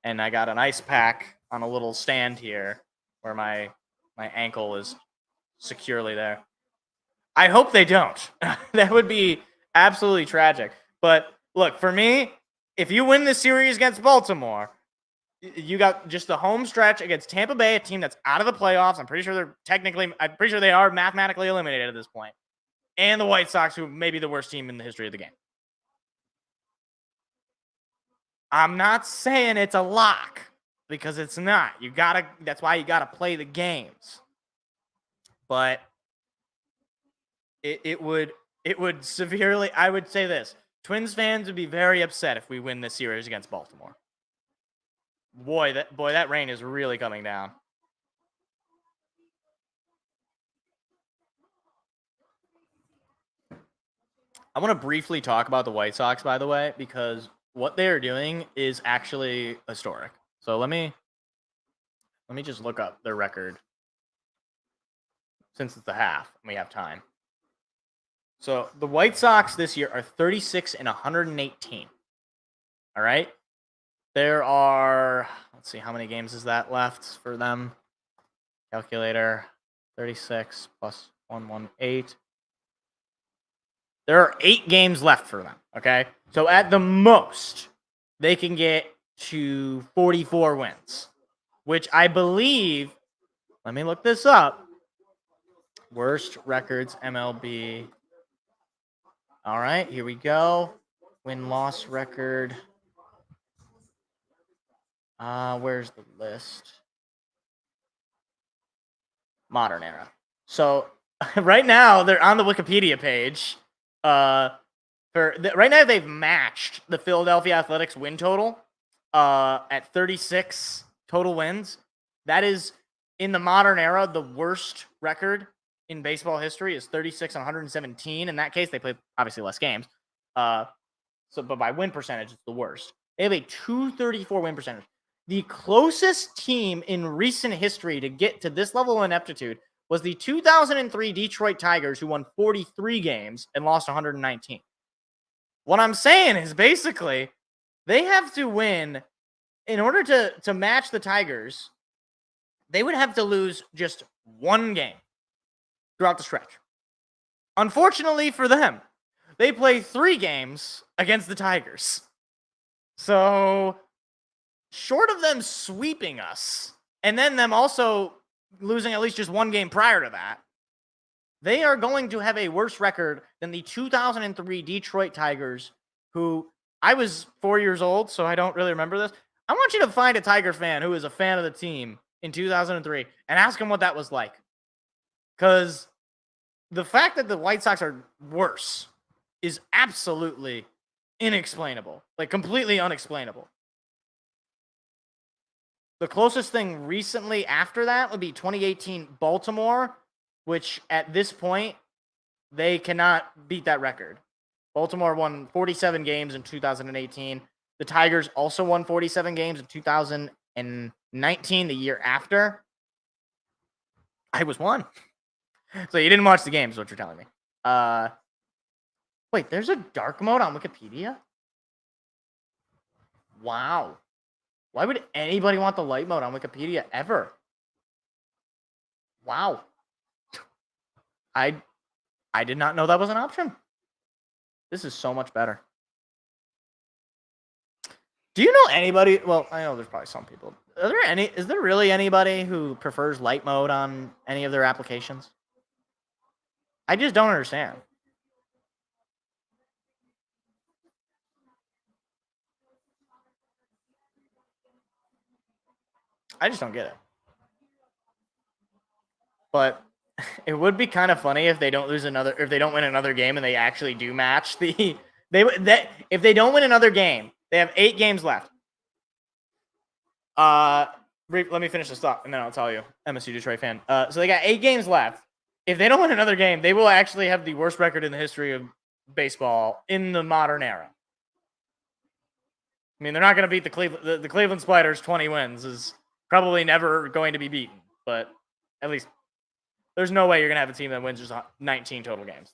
and I got an ice pack on a little stand here where my ankle is securely there. I hope they don't. That would be absolutely tragic. But look, for me, if you win this series against Baltimore, you got just the home stretch against Tampa Bay, a team that's out of the playoffs. I'm pretty sure they are mathematically eliminated at this point. And the White Sox, who may be the worst team in the history of the game. I'm not saying it's a lock because it's not. That's why you gotta play the games. But it would severely, I would say this. Twins fans would be very upset if we win this series against Baltimore. Boy, that rain is really coming down. I want to briefly talk about the White Sox, by the way, because what they are doing is actually historic. So let me just look up their record since it's the half and we have time. So the White Sox this year are 36-118. All right. There are, let's see, how many games is that left for them? Calculator, 36 plus 118. There are 8 games left for them, okay? So at the most, they can get to 44 wins, which I believe, let me look this up. Worst records, MLB. All right, here we go. Win-loss record. Where's the list? Modern era. So right now they're on the Wikipedia page. Right now they've matched the Philadelphia Athletics win total at 36 total wins. That is, in the modern era, the worst record in baseball history is 36-117. In that case, they played obviously less games. But by win percentage, it's the worst. They have a 234 win percentage. The closest team in recent history to get to this level of ineptitude was the 2003 Detroit Tigers, who won 43 games and lost 119. What I'm saying is basically they have to win in order to match the Tigers. They would have to lose just one game throughout the stretch. Unfortunately for them, they play 3 games against the Tigers. So short of them sweeping us, and then them also losing at least just one game prior to that, they are going to have a worse record than the 2003 Detroit Tigers, who I was 4 years old, so I don't really remember this. I want you to find a Tiger fan who is a fan of the team in 2003 and ask him what that was like. Because the fact that the White Sox are worse is absolutely inexplainable. Like, completely unexplainable. The closest thing recently after that would be 2018 Baltimore, which at this point, they cannot beat that record. Baltimore won 47 games in 2018. The Tigers also won 47 games in 2019, the year after. I was one. So you didn't watch the games, is what you're telling me. Wait, there's a dark mode on Wikipedia? Wow. Why would anybody want the light mode on Wikipedia ever? Wow. I did not know that was an option. This is so much better. Do you know anybody? Well, I know there's probably some people. Is there really anybody who prefers light mode on any of their applications? I just don't understand. I just don't get it. But it would be kind of funny if they don't win another game and they actually do match if they don't win another game, they have 8 games left. Let me finish this thought and then I'll tell you. MSU Detroit fan. So they got 8 games left. If they don't win another game, they will actually have the worst record in the history of baseball in the modern era. I mean, they're not going to beat the Cleveland Spiders. 20 wins is probably never going to be beaten, but at least there's no way you're going to have a team that wins just 19 total games.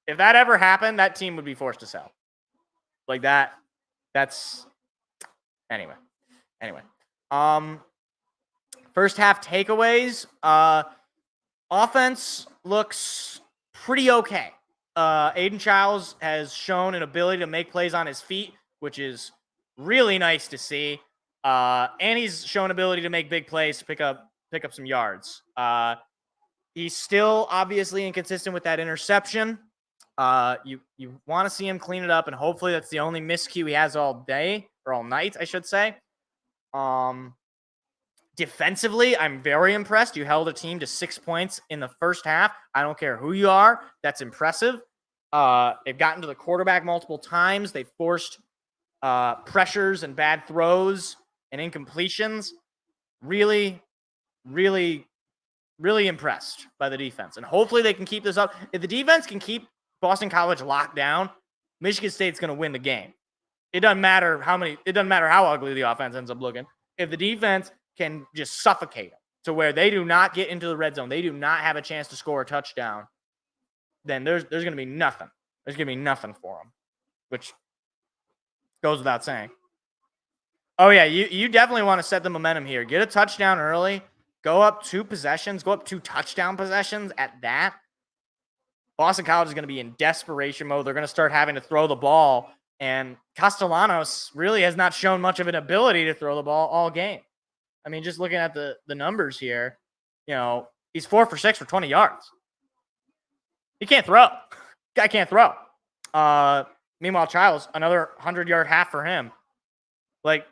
If that ever happened, that team would be forced to sell. Like that. That's anyway. First half takeaways. Offense looks pretty okay. Aiden Childs has shown an ability to make plays on his feet, which is really nice to see. And he's shown ability to make big plays to pick up some yards. He's still obviously inconsistent with that interception. You want to see him clean it up, and hopefully that's the only miscue he has all day, or all night, I should say. Defensively, I'm very impressed. You held a team to 6 points in the first half. I don't care who you are. That's impressive. They've gotten to the quarterback multiple times. They forced pressures and bad throws and incompletions. Really, really, really impressed by the defense. And hopefully they can keep this up. If the defense can keep Boston College locked down, Michigan State's going to win the game. It doesn't matter how ugly the offense ends up looking. If the defense can just suffocate them to where they do not get into the red zone, they do not have a chance to score a touchdown, then there's going to be nothing. There's going to be nothing for them, which goes without saying. Oh, yeah, you definitely want to set the momentum here. Get a touchdown early. Go up 2 possessions. Go up 2 touchdown possessions at that. Boston College is going to be in desperation mode. They're going to start having to throw the ball. And Castellanos really has not shown much of an ability to throw the ball all game. I mean, just looking at the numbers here, he's 4 for 6 for 20 yards. He can't throw. Guy can't throw. Meanwhile, Childs, another 100-yard half for him. Like,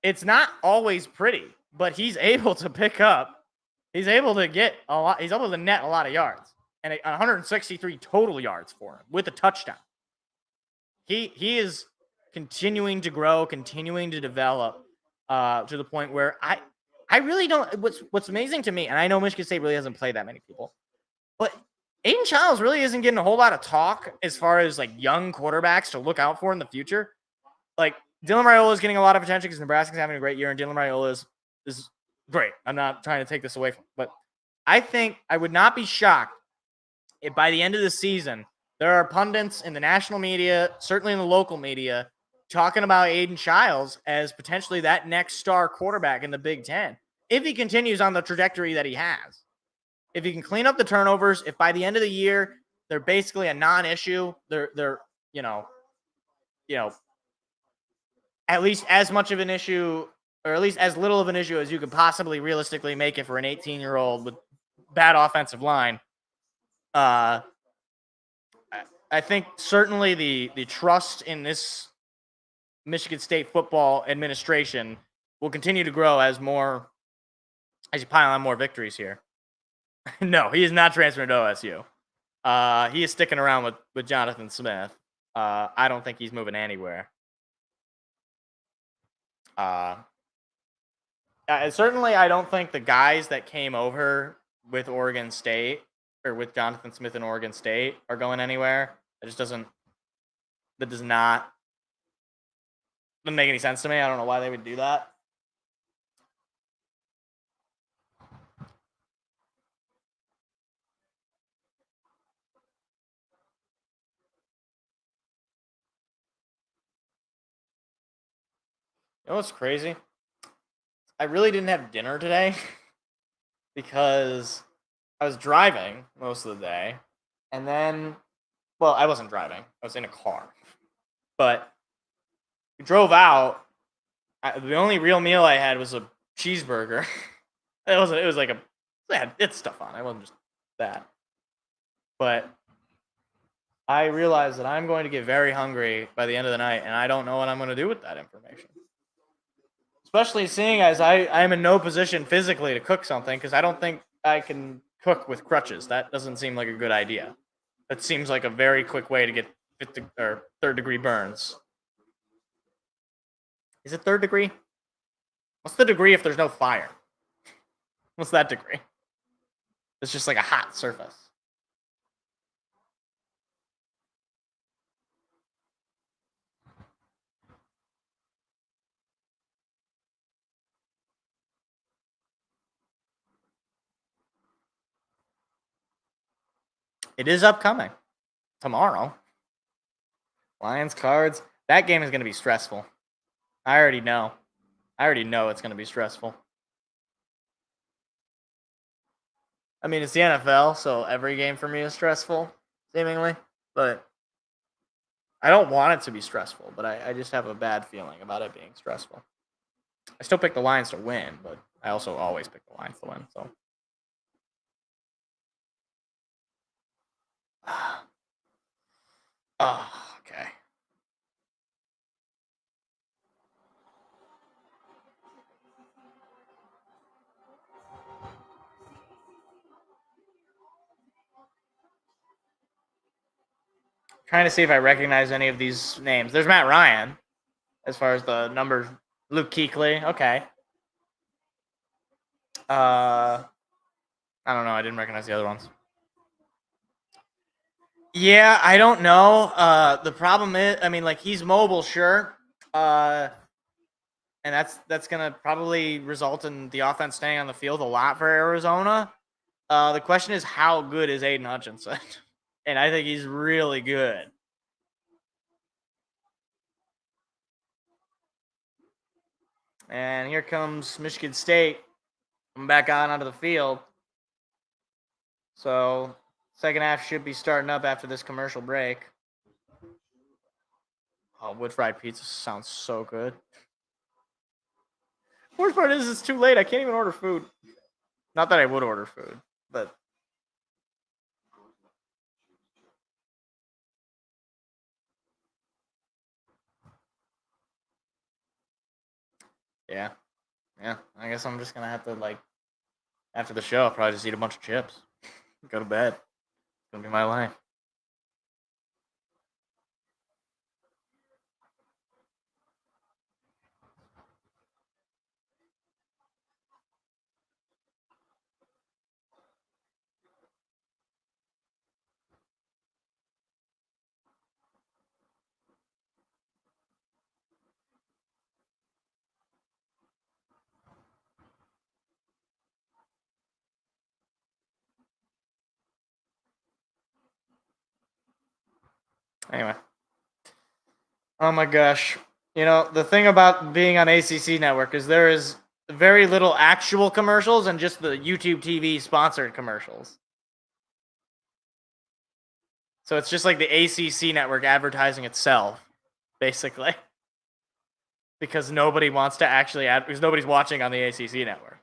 it's not always pretty, but he's able to pick up. He's able to get a lot. He's able to net a lot of yards. And 163 total yards for him with a touchdown. He is continuing to grow, continuing to develop to the point where I really don't. What's amazing to me, and I know Michigan State really hasn't played that many people, but Aiden Childs really isn't getting a whole lot of talk as far as like young quarterbacks to look out for in the future. Like Dylan Raiola is getting a lot of attention because Nebraska's having a great year, and Dylan Raiola is great. I'm not trying to take this away from him, but I think I would not be shocked if by the end of the season, there are pundits in the national media, certainly in the local media, talking about Aiden Childs as potentially that next star quarterback in the Big Ten. If he continues on the trajectory that he has. If he can clean up the turnovers, if by the end of the year, they're basically a non-issue, they're at least as much of an issue, or at least as little of an issue as you could possibly realistically make it for an 18-year-old with bad offensive line. I think certainly the trust in this Michigan State football administration will continue to grow as you pile on more victories here. No, he is not transferring to OSU. He is sticking around with Jonathan Smith. I don't think he's moving anywhere. Certainly, I don't think the guys that came over with Oregon State or with Jonathan Smith in Oregon State are going anywhere. Doesn't make any sense to me. I don't know why they would do that. You know what's crazy? I really didn't have dinner today because I was driving most of the day. And then, well, I wasn't driving. I was in a car. But we drove out. The only real meal I had was a cheeseburger. It's stuff on it. It wasn't just that. But I realized that I'm going to get very hungry by the end of the night, and I don't know what I'm going to do with that information. Especially seeing as I'm in no position physically to cook something, because I don't think I can cook with crutches. That doesn't seem like a good idea. That seems like a very quick way to get third-degree burns. Is it third degree? What's the degree if there's no fire? What's that degree? It's just like a hot surface. It is upcoming. Tomorrow. Lions Cards. That game is going to be stressful. I already know. It's going to be stressful. I mean, it's the NFL, so every game for me is stressful, seemingly. But I don't want it to be stressful, but I just have a bad feeling about it being stressful. I still pick the Lions to win, but I also always pick the Lions to win, so. Oh, okay. Trying to see if I recognize any of these names. There's Matt Ryan, as far as the numbers. Luke Kuechly, okay. I don't know. I didn't recognize the other ones. Yeah, I don't know. The problem is, I mean, like, he's mobile, sure. And that's gonna probably result in the offense staying on the field a lot for Arizona. The question is, how good is Aiden Hutchinson? And I think he's really good. And here comes Michigan State. I'm back onto the field. So, second half should be starting up after this commercial break. Oh, wood fried pizza sounds so good. Worst part is it's too late. I can't even order food. Not that I would order food, but yeah. I guess I'm just gonna have to, like, after the show, I'll probably just eat a bunch of chips. Go to bed. It's gonna be my life. Anyway. Oh my gosh. You know, the thing about being on ACC Network is there is very little actual commercials and just the YouTube TV sponsored commercials. So it's just like the ACC Network advertising itself, basically. Because nobody wants to actually because nobody's watching on the ACC Network.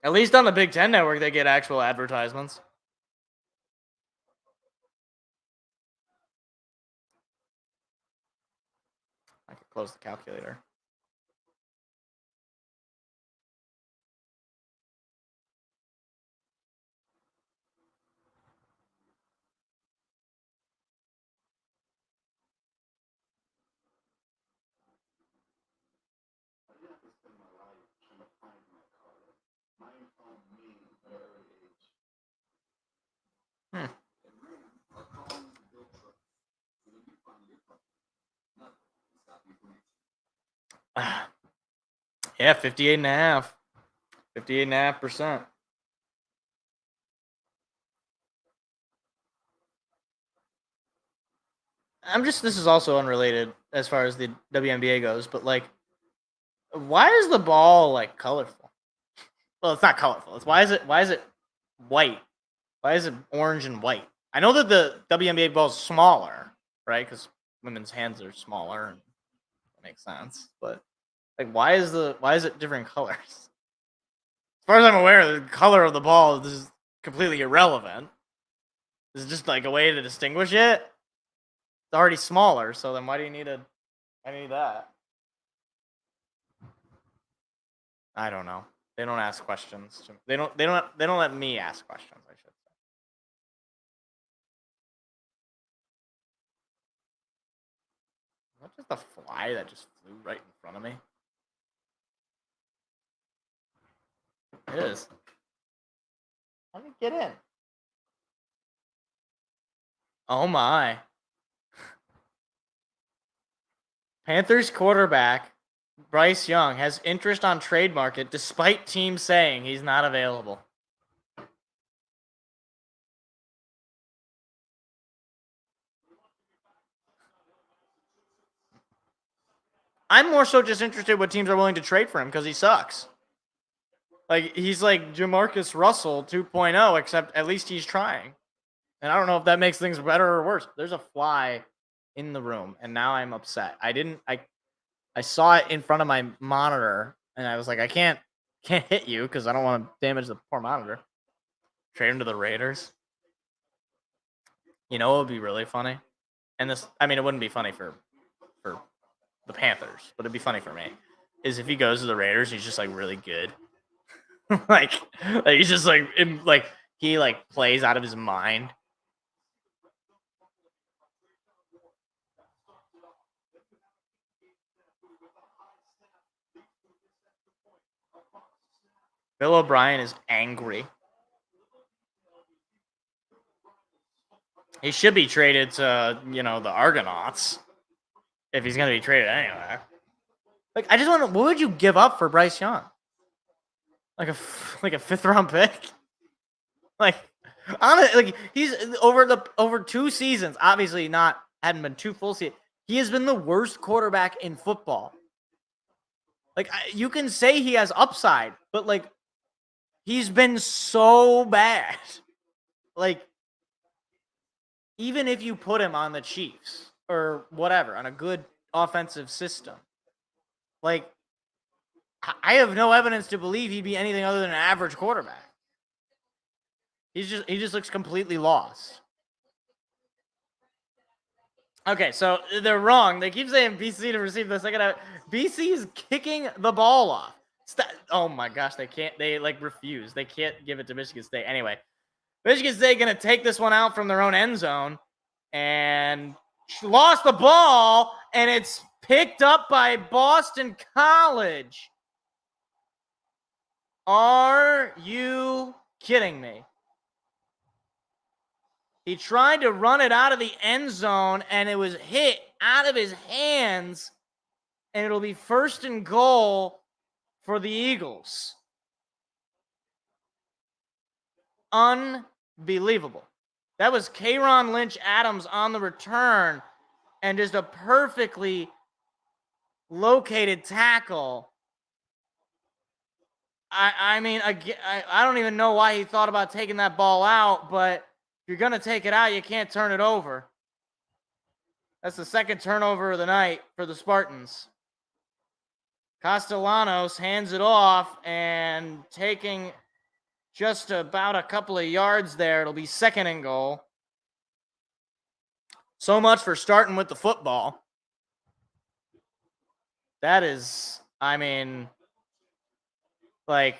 At least on the Big Ten Network, they get actual advertisements. close the calculator. Yeah, 58.5. 58.5%. This is also unrelated as far as the WNBA goes, but like, why is the ball like colorful? Well, it's not colorful. Why is it white? Why is it orange and white? I know that the WNBA ball is smaller, right? Because women's hands are smaller, and that makes sense. But like, why is it different colors? As far as I'm aware, the color of the ball is completely irrelevant. This is just like a way to distinguish it. It's already smaller, so then why do you need that? I don't know. They don't ask questions. They don't let me ask questions, I should say. What is the fly that just flew right in front of me? It is. How did it get in? Oh my. Panthers quarterback Bryce Young has interest on trade market despite teams saying he's not available. I'm more so just interested what teams are willing to trade for him because he sucks. Like, he's like Jamarcus Russell 2.0, except at least he's trying. And I don't know if that makes things better or worse. There's a fly in the room, and now I'm upset. I saw it in front of my monitor, and I was like, I can't hit you because I don't want to damage the poor monitor. Trade him to the Raiders. You know, it would be really funny. And it wouldn't be funny for the Panthers, but it'd be funny for me. Is if he goes to the Raiders, he's just like really good. like he's just like he like plays out of his mind. Bill O'Brien is angry. He should be traded to, the Argonauts if he's going to be traded anywhere. Like, I just want to, what would you give up for Bryce Young? Like a 5th round pick? Like, he's over 2 seasons, obviously hadn't been 2 full seasons. He has been the worst quarterback in football. Like, you can say he has upside, but like, he's been so bad. Like, even if you put him on the Chiefs or whatever, on a good offensive system, like, I have no evidence to believe he'd be anything other than an average quarterback. He just looks completely lost. Okay, so they're wrong. They keep saying BC to receive the second out. BC is kicking the ball off. Oh my gosh, they refuse. They can't give it to Michigan State. Anyway, Michigan State going to take this one out from their own end zone and lost the ball, and it's picked up by Boston College. Are you kidding me? He tried to run it out of the end zone, and it was hit out of his hands, and it'll be 1st and goal for the Eagles. Unbelievable. That was K'Ron Lynch-Adams on the return, and just a perfectly located tackle. I don't even know why he thought about taking that ball out, but if you're going to take it out, you can't turn it over. That's the 2nd turnover of the night for the Spartans. Castellanos hands it off, and taking just about a couple of yards there, it'll be 2nd and goal. So much for starting with the football. That is, I mean, like,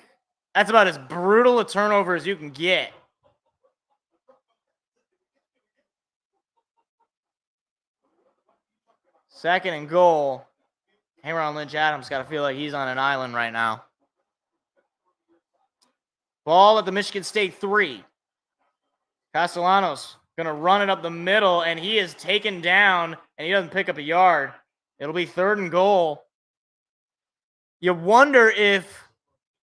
that's about as brutal a turnover as you can get. Second and goal. Aaron Lynch Adams got to feel like he's on an island right now. Ball at the Michigan State 3. Castellanos going to run it up the middle, and he is taken down, and he doesn't pick up a yard. It'll be third and goal. You wonder if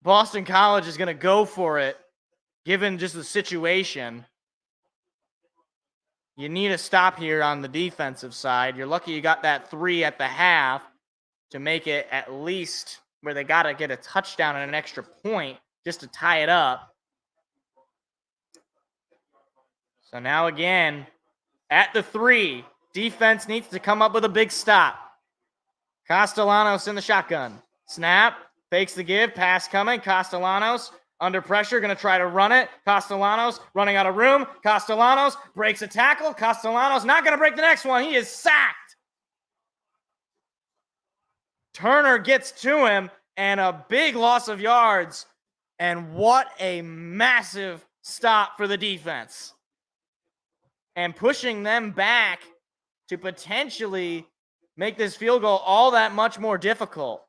Boston College is going to go for it, given just the situation. You need a stop here on the defensive side. You're lucky you got that 3 at the half to make it at least where they got to get a touchdown and an extra point just to tie it up. So now again, at the 3, defense needs to come up with a big stop. Castellanos in the shotgun. Snap, fakes the give, pass coming. Castellanos under pressure, going to try to run it. Castellanos running out of room. Castellanos breaks a tackle. Castellanos not going to break the next one. He is sacked. Turner gets to him, and a big loss of yards. And what a massive stop for the defense. And pushing them back to potentially make this field goal all that much more difficult.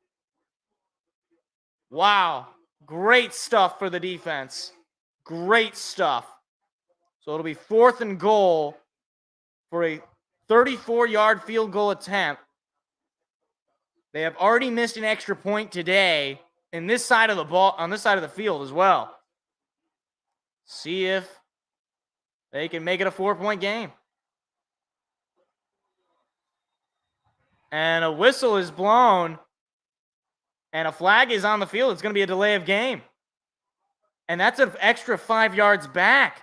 Wow. Great stuff for the defense. Great stuff. So it'll be 4th and goal for a 34-yard field goal attempt. They have already missed an extra point today in this side of the ball, on this side of the field as well. See if they can make it a 4-point game. And a whistle is blown, and a flag is on the field. It's going to be a delay of game. And that's an extra 5 yards back.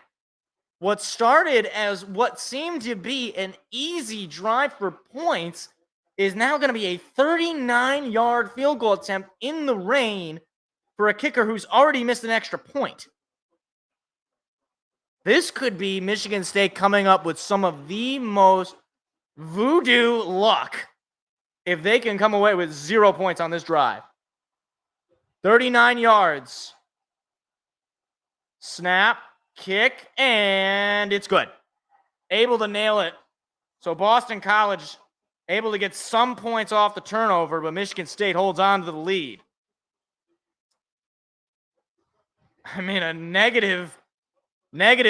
What started as what seemed to be an easy drive for points is now going to be a 39-yard field goal attempt in the rain for a kicker who's already missed an extra point. This could be Michigan State coming up with some of the most voodoo luck if they can come away with 0 points on this drive. 39 yards. Snap, kick, and it's good. Able to nail it. So Boston College able to get some points off the turnover, but Michigan State holds on to the lead. I mean, a negative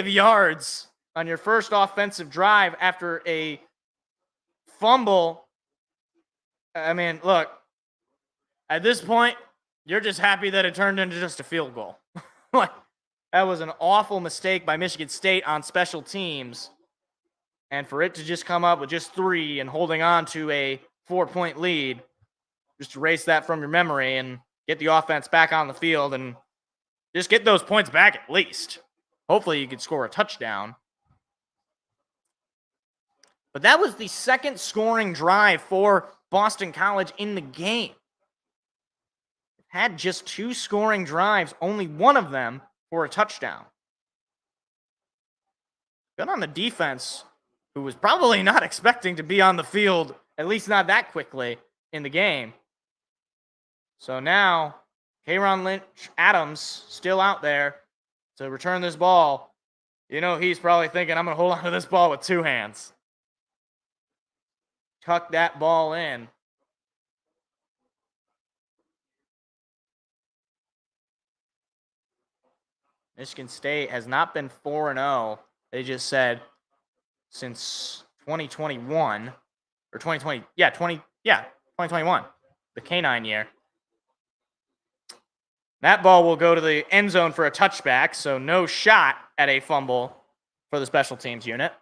yards on your first offensive drive after a fumble. I mean, look, at this point, you're just happy that it turned into just a field goal. Like, that was an awful mistake by Michigan State on special teams. And for it to just come up with just 3 and holding on to a 4-point lead, just erase that from your memory and get the offense back on the field and just get those points back at least. Hopefully you could score a touchdown. But that was the second scoring drive for Boston College in the game. Had just 2 scoring drives, only one of them for a touchdown. Good on the defense, who was probably not expecting to be on the field, at least not that quickly in the game. So now, K'Ron Lynch Adams still out there to return this ball. You know, he's probably thinking, I'm going to hold on to this ball with 2 hands. Tuck that ball in. Michigan State has not been 4-0. They just said since 2021 or 2020. 2021, the K9 year. That ball will go to the end zone for a touchback, so no shot at a fumble for the special teams unit.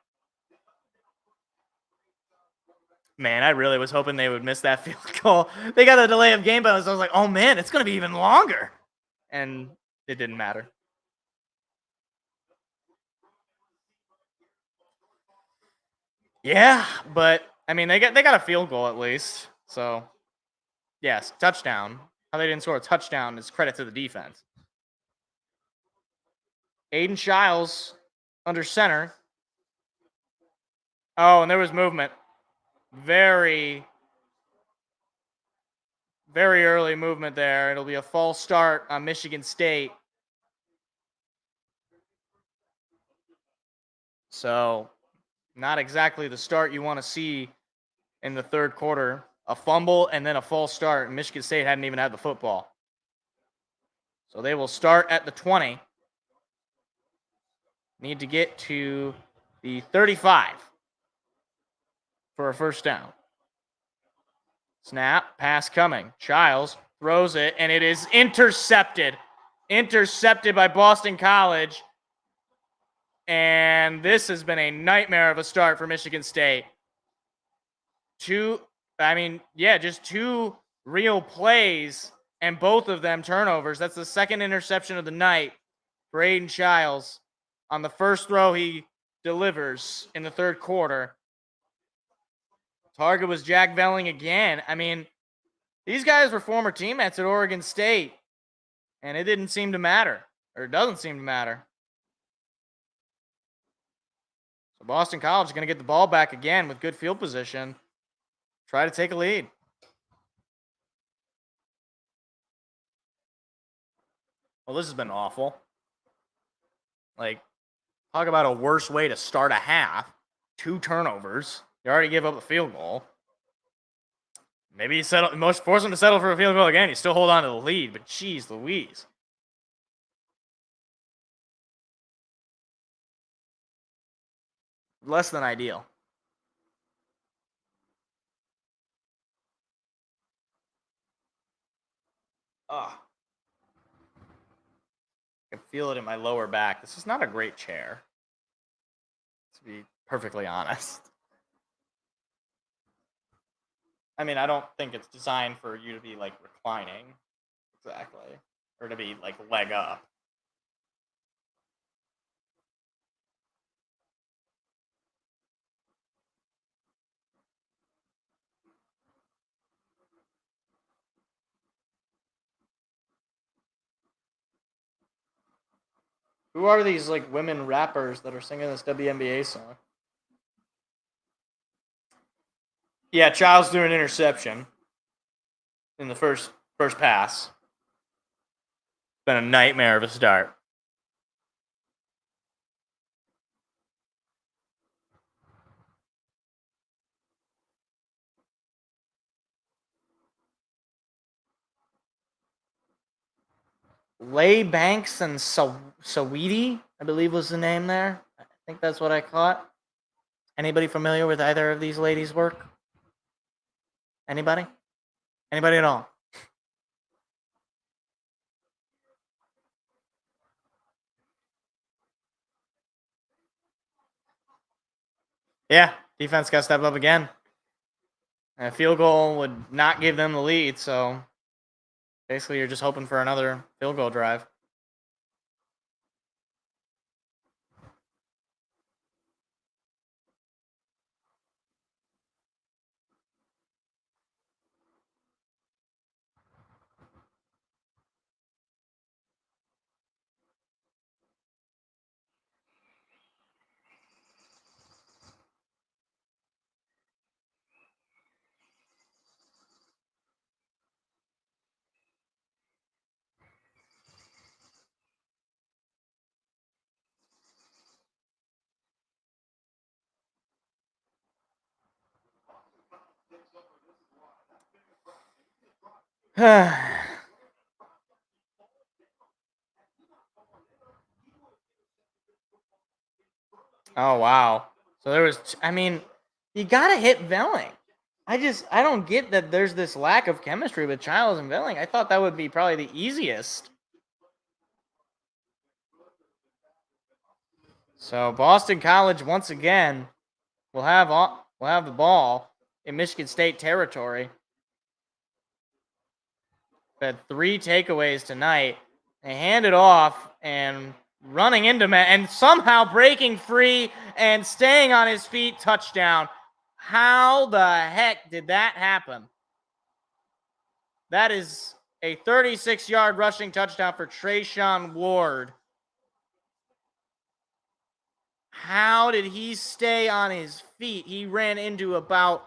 Man, I really was hoping they would miss that field goal. They got a delay of game bonus. I was like, oh man, it's going to be even longer. And it didn't matter. Yeah, but I mean, they got a field goal at least. So, yes, touchdown. How they didn't score a touchdown is credit to the defense. Aiden Shiles under center. Oh, and there was movement. Very very early movement there. It'll be a false start on Michigan State. So, not exactly the start you want to see in the third quarter. A fumble and then a false start. Michigan State hadn't even had the football. So they will start at the 20. Need to get to the 35 for a first down. Snap, pass coming. Childs throws it, and it is intercepted. Intercepted by Boston College. And this has been a nightmare of a start for Michigan State. Just two real plays, and both of them turnovers. That's the second interception of the night for Aiden Childs. On the first throw, he delivers in the third quarter. Target was Jack Velling again. I mean, these guys were former teammates at Oregon State, and it didn't seem to matter, or it doesn't seem to matter. So Boston College is going to get the ball back again with good field position. Try to take a lead. Well, this has been awful. Like, talk about a worse way to start a half. 2 turnovers. You already give up a field goal. Maybe you force them to settle for a field goal again. You still hold on to the lead, but geez Louise. Less than ideal. I can feel it in my lower back. This is not a great chair, to be perfectly honest. I mean, I don't think it's designed for you to be, like, reclining, exactly, or to be, like, leg up. Who are these, like, women rappers that are singing this WNBA song? Yeah, Childs threw an interception in the first pass. Been a nightmare of a start. Lay Banks and Saweetie, I believe was the name there. I think that's what I caught. Anybody familiar with either of these ladies' work? Anybody? Anybody at all? Yeah, defense got to step up again. A field goal would not give them the lead, so basically you're just hoping for another field goal drive. Oh, wow. So there was, you got to hit Velling. I don't get that there's this lack of chemistry with Childs and Velling. I thought that would be probably the easiest. So Boston College, once again, will have the ball in Michigan State territory. Had 3 takeaways tonight. They hand it off and running into Matt and somehow breaking free and staying on his feet. Touchdown. How the heck did that happen? That is a 36-yard rushing touchdown for Trayshawn Ward. How did he stay on his feet? He ran into about,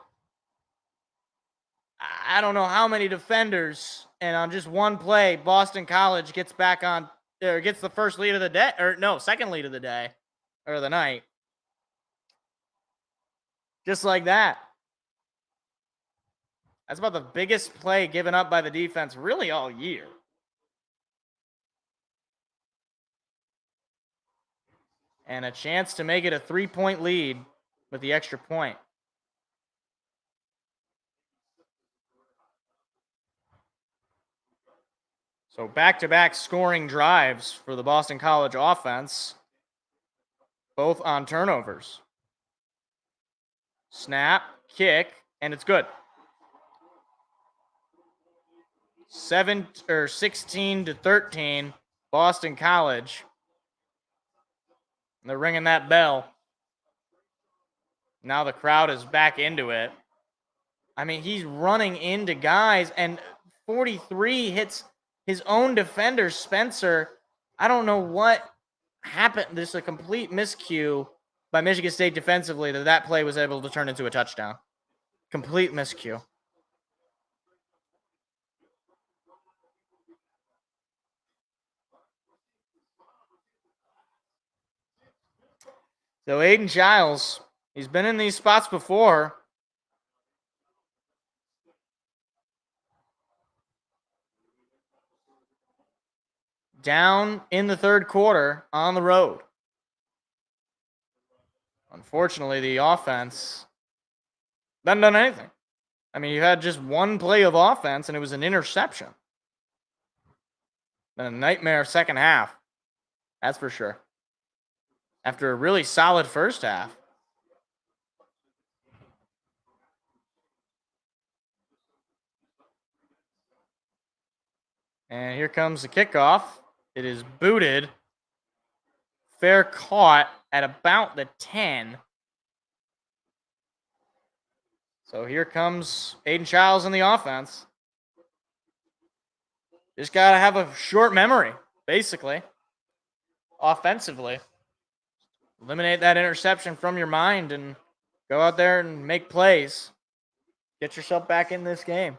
I don't know how many defenders, and on just one play, Boston College gets back on, or gets the first lead of the day, or no, second lead of the day, or the night. Just like that. That's about the biggest play given up by the defense really all year. And a chance to make it a 3-point lead with the extra point. So back-to-back scoring drives for the Boston College offense, both on turnovers. Snap, kick, and it's good. 16-13, Boston College. They're ringing that bell. Now the crowd is back into it. I mean, he's running into guys, and 43 hits his own defender, Spencer. I don't know what happened. There's a complete miscue by Michigan State defensively that play was able to turn into a touchdown. Complete miscue. So Aiden Giles, he's been in these spots before. Down in the third quarter on the road. Unfortunately, the offense hasn't done anything. I mean, you had just one play of offense, and it was an interception. Then a nightmare second half. That's for sure. After a really solid first half. And here comes the kickoff. It is booted. Fair caught at about the 10. So here comes Aiden Giles in the offense. Just got to have a short memory, basically. Offensively. Eliminate that interception from your mind and go out there and make plays. Get yourself back in this game.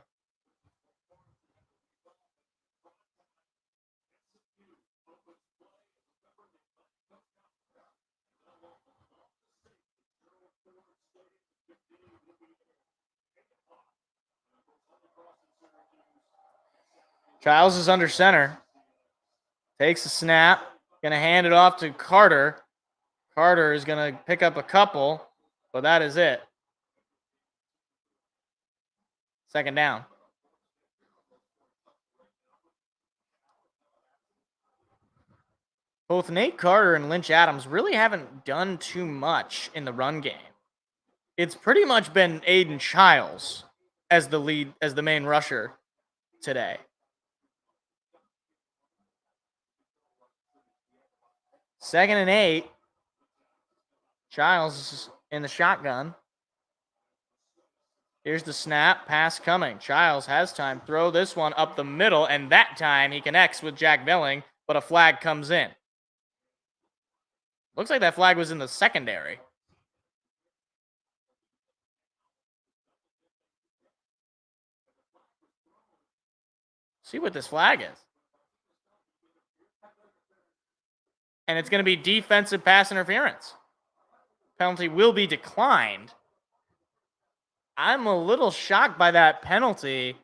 Giles is under center. Takes a snap. Going to hand it off to Carter. Carter is going to pick up a couple, but that is it. Second down. Both Nate Carter and Lynch Adams really haven't done too much in the run game. It's pretty much been Aiden Giles as the lead, as the main rusher today. Second and 8. Giles is in the shotgun. Here's the snap, pass coming. Giles has time, throw this one up the middle, and that time he connects with Jack Velling, but a flag comes in. Looks like that flag was in the secondary. See what this flag is. And it's going to be defensive pass interference. Penalty will be declined. I'm a little shocked by that penalty.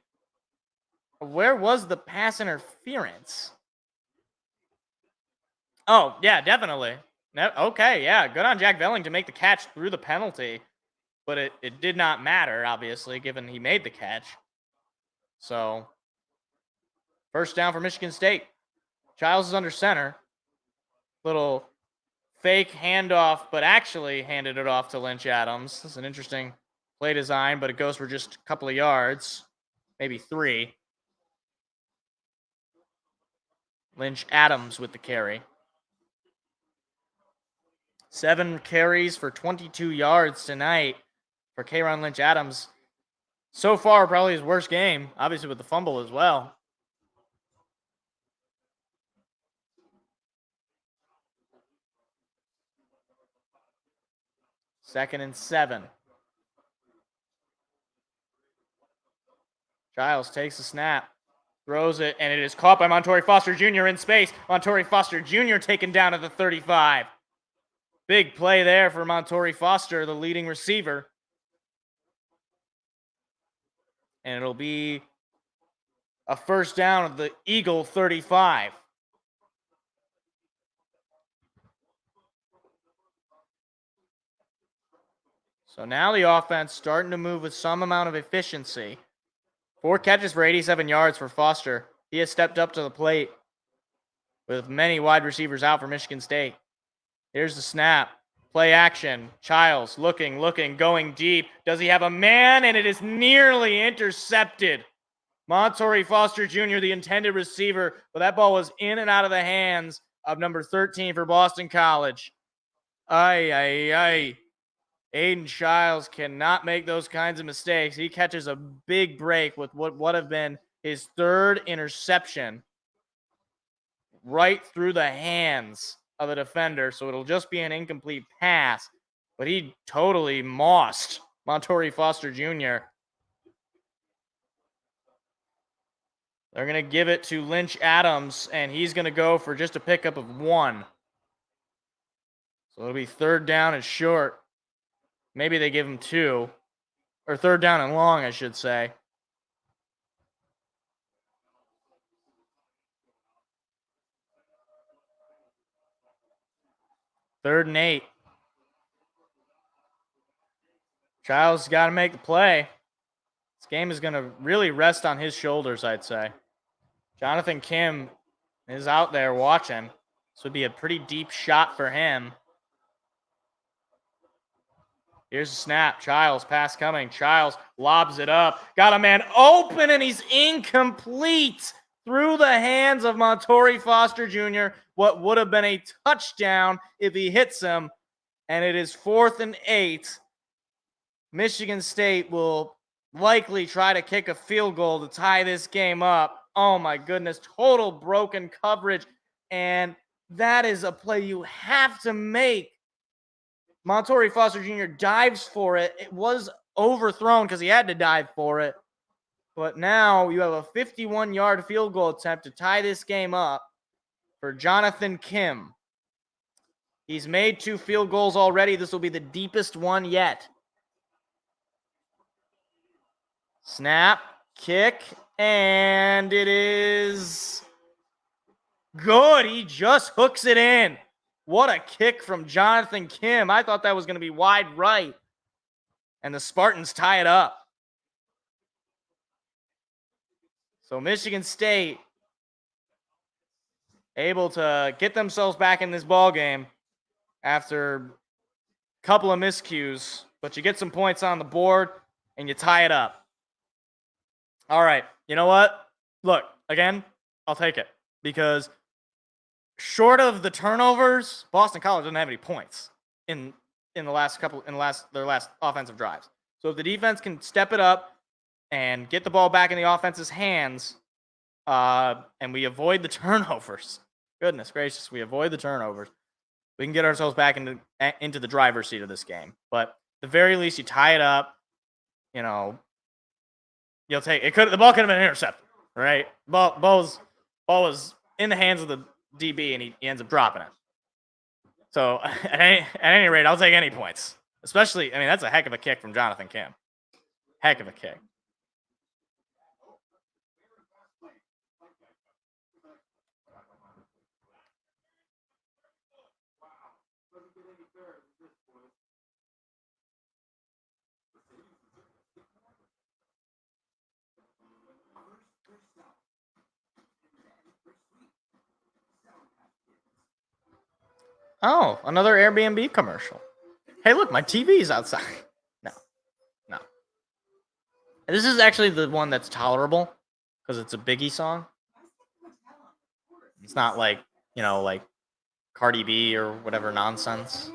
Where was the pass interference? Oh, yeah, definitely. Okay, yeah, good on Jack Velling to make the catch through the penalty. But it did not matter, obviously, given he made the catch. So, first down for Michigan State. Giles is under center. Little fake handoff, but actually handed it off to Lynch Adams. This is an interesting play design, but it goes for just a couple of yards, maybe 3. Lynch Adams with the carry. 7 carries for 22 yards tonight for K'Ron Lynch Adams. So far, probably his worst game, obviously with the fumble as well. Second and 7. Giles takes the snap, throws it, and it is caught by Montori Foster Jr. in space. Montori Foster Jr. taken down at the 35. Big play there for Montori Foster, the leading receiver. And it'll be a first down of the Eagle 35. So now the offense starting to move with some amount of efficiency. 4 catches for 87 yards for Foster. He has stepped up to the plate with many wide receivers out for Michigan State. Here's the snap. Play action. Childs looking, going deep. Does he have a man? And it is nearly intercepted. Montori Foster Jr., the intended receiver, but that ball was in and out of the hands of number 13 for Boston College. Aiden Childs cannot make those kinds of mistakes. He catches a big break with what would have been his 3rd interception right through the hands of the defender, so it'll just be an incomplete pass, but he totally mossed Montori Foster Jr. They're going to give it to Lynch Adams, and he's going to go for just a pickup of 1. So it'll be 3rd down and short. Maybe they give him 2, or 3rd down and long, I should say. Third and 8. Childs got to make the play. This game is going to really rest on his shoulders, I'd say. Jonathan Kim is out there watching. This would be a pretty deep shot for him. Here's the snap. Childs, pass coming. Childs lobs it up. Got a man open, and he's incomplete through the hands of Montori Foster Jr. What would have been a touchdown if he hits him. And it is 4th and 8. Michigan State will likely try to kick a field goal to tie this game up. Oh, my goodness. Total broken coverage. And that is a play you have to make. Montori Foster Jr. dives for it. It was overthrown because he had to dive for it. But now you have a 51-yard field goal attempt to tie this game up for Jonathan Kim. He's made 2 field goals already. This will be the deepest one yet. Snap, kick, and it is good. He just hooks it in. What a kick from Jonathan Kim. I thought that was going to be wide right. And the Spartans tie it up. So Michigan State able to get themselves back in this ball game after a couple of miscues. But you get some points on the board and you tie it up. All right. You know what? Look, again, I'll take it. Because short of the turnovers, Boston College doesn't have any points in their last offensive drives. So if the defense can step it up and get the ball back in the offense's hands, and we avoid the turnovers, goodness gracious, we avoid the turnovers, we can get ourselves back into the driver's seat of this game. But at the very least, you tie it up. You know, you'll take it. The ball could have been intercepted, right? Ball was in the hands of the DB, and he ends up dropping it. So at any rate, I'll take any points. Especially, I mean, that's a heck of a kick from Jonathan Kim. Heck of a kick. Oh, another Airbnb commercial. Hey, look, my TV's outside. No. This is actually the one that's tolerable because it's a Biggie song. It's not like, like Cardi B or whatever nonsense.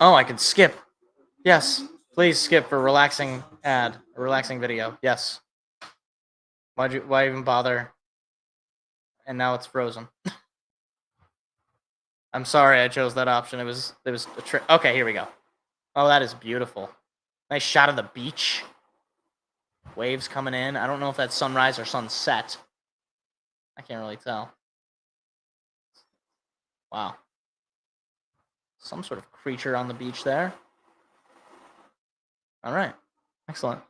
Oh, I can skip. Yes, please skip for a relaxing video. Yes. Why even bother and now it's frozen. I'm sorry I chose that option. It was a trick. Okay, here we go. Oh, that is beautiful. Nice shot of the beach. Waves coming in. I don't know if that's sunrise or sunset. I can't really tell. Wow. Some sort of creature on the beach there. All right. Excellent.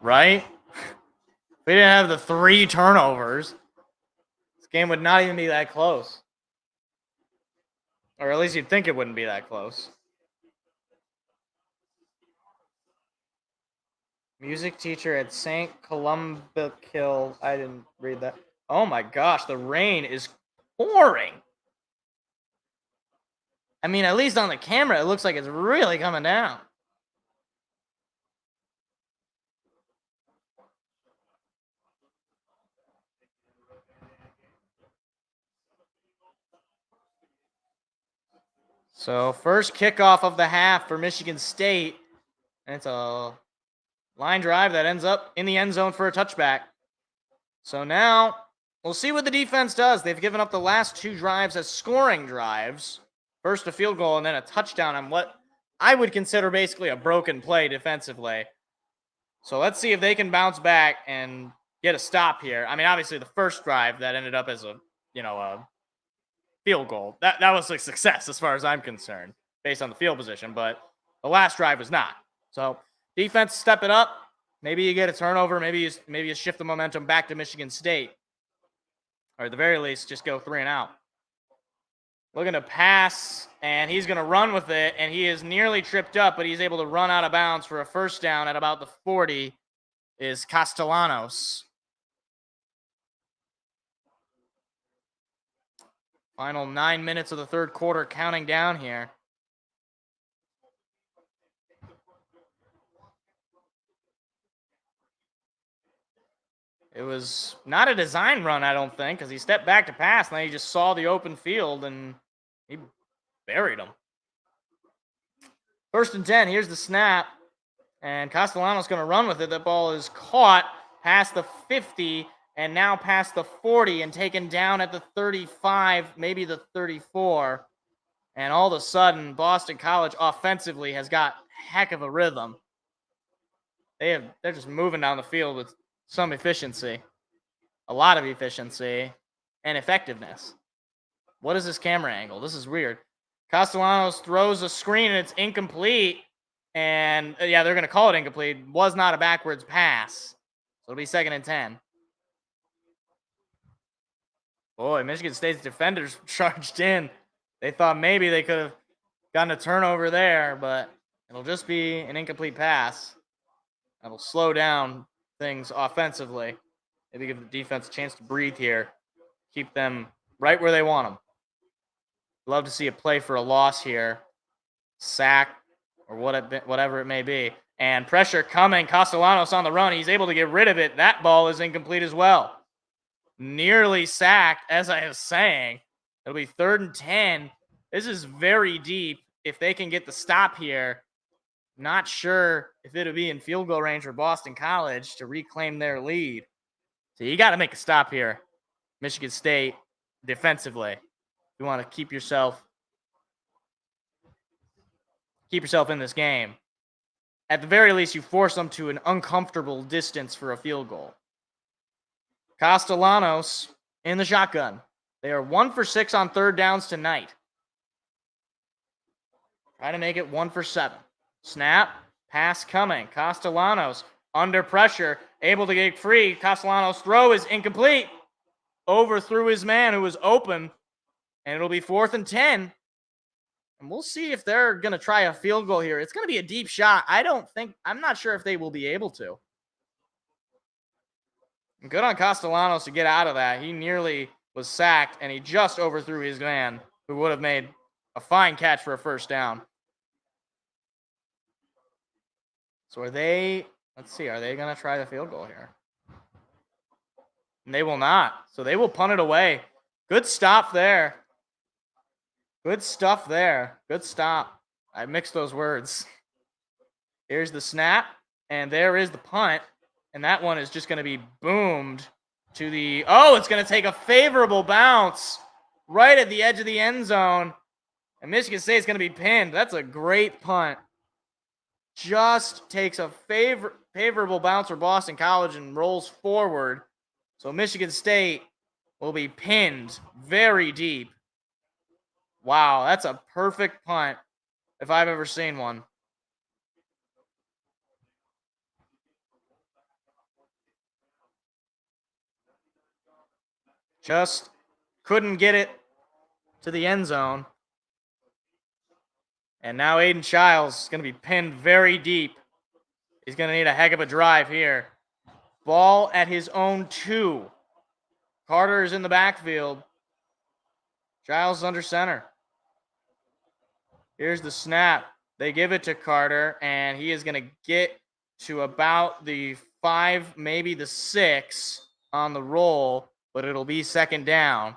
Right? If we didn't have the 3 turnovers, this game would not even be that close. Or at least you'd think it wouldn't be that close. Music teacher at St. Columbikill. I didn't read that. Oh my gosh, the rain is pouring. I mean, at least on the camera, it looks like it's really coming down. So first kickoff of the half for Michigan State. And it's a line drive that ends up in the end zone for a touchback. So now we'll see what the defense does. They've given up the last 2 drives as scoring drives. First a field goal and then a touchdown on what I would consider basically a broken play defensively. So let's see if they can bounce back and get a stop here. I mean, obviously the first drive that ended up as a field goal. That was a success as far as I'm concerned based on the field position, but the last drive was not. So defense, step it up. Maybe you get a turnover. Maybe you shift the momentum back to Michigan State. Or at the very least, just go 3 and out. Looking to pass, and he's going to run with it, and he is nearly tripped up, but he's able to run out of bounds for a first down at about the 40 is Castellanos. Final 9 minutes of the third quarter counting down here. It was not a design run, I don't think, because he stepped back to pass, and then he just saw the open field, and he buried him. First and 10, here's the snap, and Castellanos going to run with it. That ball is caught past the 50, and now past the 40, and taken down at the 35, maybe the 34. And all of a sudden, Boston College offensively has got heck of a rhythm. They're just moving down the field with some efficiency, a lot of efficiency, and effectiveness. What is this camera angle? This is weird. Castellanos throws a screen, and it's incomplete. And, yeah, they're going to call it incomplete. Was not a backwards pass. So it'll be 2nd and 10. Boy, Michigan State's defenders charged in. They thought maybe they could have gotten a turnover there, but it'll just be an incomplete pass. That'll slow down things offensively. Maybe give the defense a chance to breathe here. Keep them right where they want them. Love to see a play for a loss here. Sack or whatever it may be. And pressure coming. Castellanos on the run. He's able to get rid of it. That ball is incomplete as well. Nearly sacked, as I was saying. It'll be 3rd and 10. This is very deep. If they can get the stop here, not sure if it'll be in field goal range for Boston College to reclaim their lead. So you got to make a stop here, Michigan State, defensively. You want to keep yourself in this game. At the very least, you force them to an uncomfortable distance for a field goal. Castellanos in the shotgun. They are 1 for 6 on 3rd downs tonight. Try to make it 1 for 7. Snap, pass coming. Castellanos under pressure, able to get free. Castellanos' throw is incomplete. Overthrew his man who was open, and it'll be 4th and 10. And we'll see if they're going to try a field goal here. It's going to be a deep shot. I'm not sure if they will be able to. Good on Castellanos to get out of that. He nearly was sacked, and he just overthrew his man, who would have made a fine catch for a first down. So let's see, are they going to try the field goal here? And they will not. So they will punt it away. Good stop there. Good stuff there. Good stop. I mixed those words. Here's the snap, and there is the punt. And that one is just going to be boomed to the... Oh, it's going to take a favorable bounce right at the edge of the end zone. And Michigan State's going to be pinned. That's a great punt. Just takes a favorable bounce for Boston College and rolls forward. So Michigan State will be pinned very deep. Wow, that's a perfect punt if I've ever seen one. Just couldn't get it to the end zone. And now Aiden Childs is going to be pinned very deep. He's going to need a heck of a drive here. Ball at his own 2. Carter is in the backfield. Childs is under center. Here's the snap. They give it to Carter, and he is going to get to about the 5, maybe the 6 on the roll, but it'll be second down.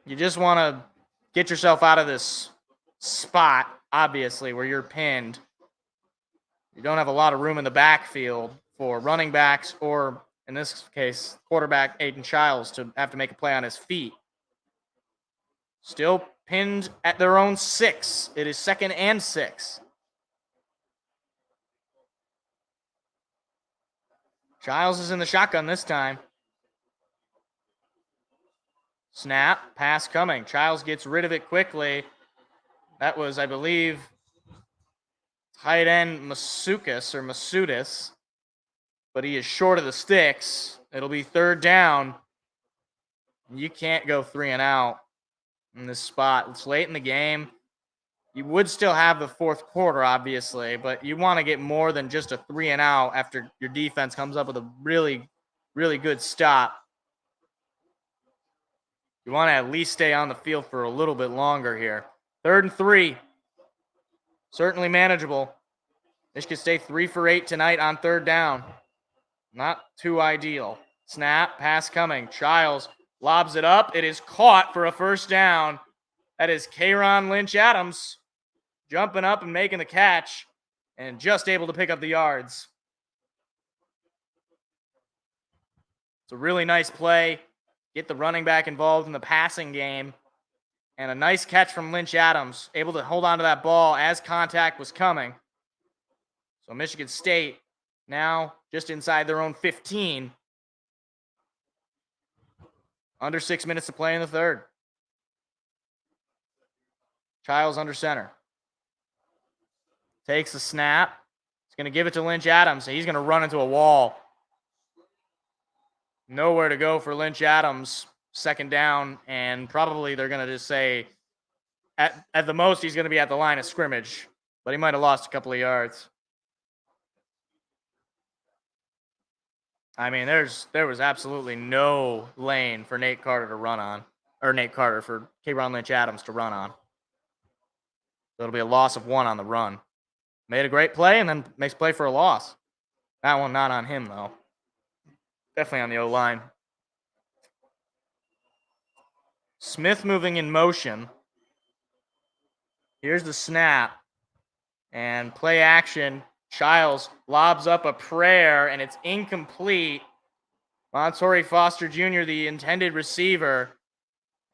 You just want to get yourself out of this spot, obviously, where you're pinned. You don't have a lot of room in the backfield for running backs or, in this case, quarterback Aiden Childs to have to make a play on his feet. Still pinned at their own 6. It is second and 6. Childs is in the shotgun this time. Snap, pass coming. Childs gets rid of it quickly. That was, I believe, tight end Masudis, but he is short of the sticks. It'll be third down. You can't go 3 and out in this spot. It's late in the game. You would still have the fourth quarter, obviously, but you want to get more than just a 3 and out after your defense comes up with a really, really good stop. You want to at least stay on the field for a little bit longer here. 3rd and 3. Certainly manageable. Michigan State 3 for 8 tonight on 3rd down. Not too ideal. Snap, pass coming. Childs lobs it up. It is caught for a first down. That is Kayron Lynch-Adams jumping up and making the catch and just able to pick up the yards. It's a really nice play. Get the running back involved in the passing game. And a nice catch from Lynch-Adams, able to hold on to that ball as contact was coming. So Michigan State now just inside their own 15. Under 6 minutes to play in the 3rd. Childs under center. Takes the snap. He's going to give it to Lynch-Adams. He's going to run into a wall. Nowhere to go for Lynch-Adams. Second down, and probably they're going to just say, at the most, he's going to be at the line of scrimmage, but he might have lost a couple of yards. I mean, there was absolutely no lane for Nate Carter to run on, or Nate Carter for Kayron Lynch-Adams to run on. So it'll be a loss of 1 on the run. Made a great play and then makes play for a loss. That one not on him, though. Definitely on the O-line. Smith moving in motion. Here's the snap. And play action. Childs lobs up a prayer, and it's incomplete. Montori Foster Jr., the intended receiver,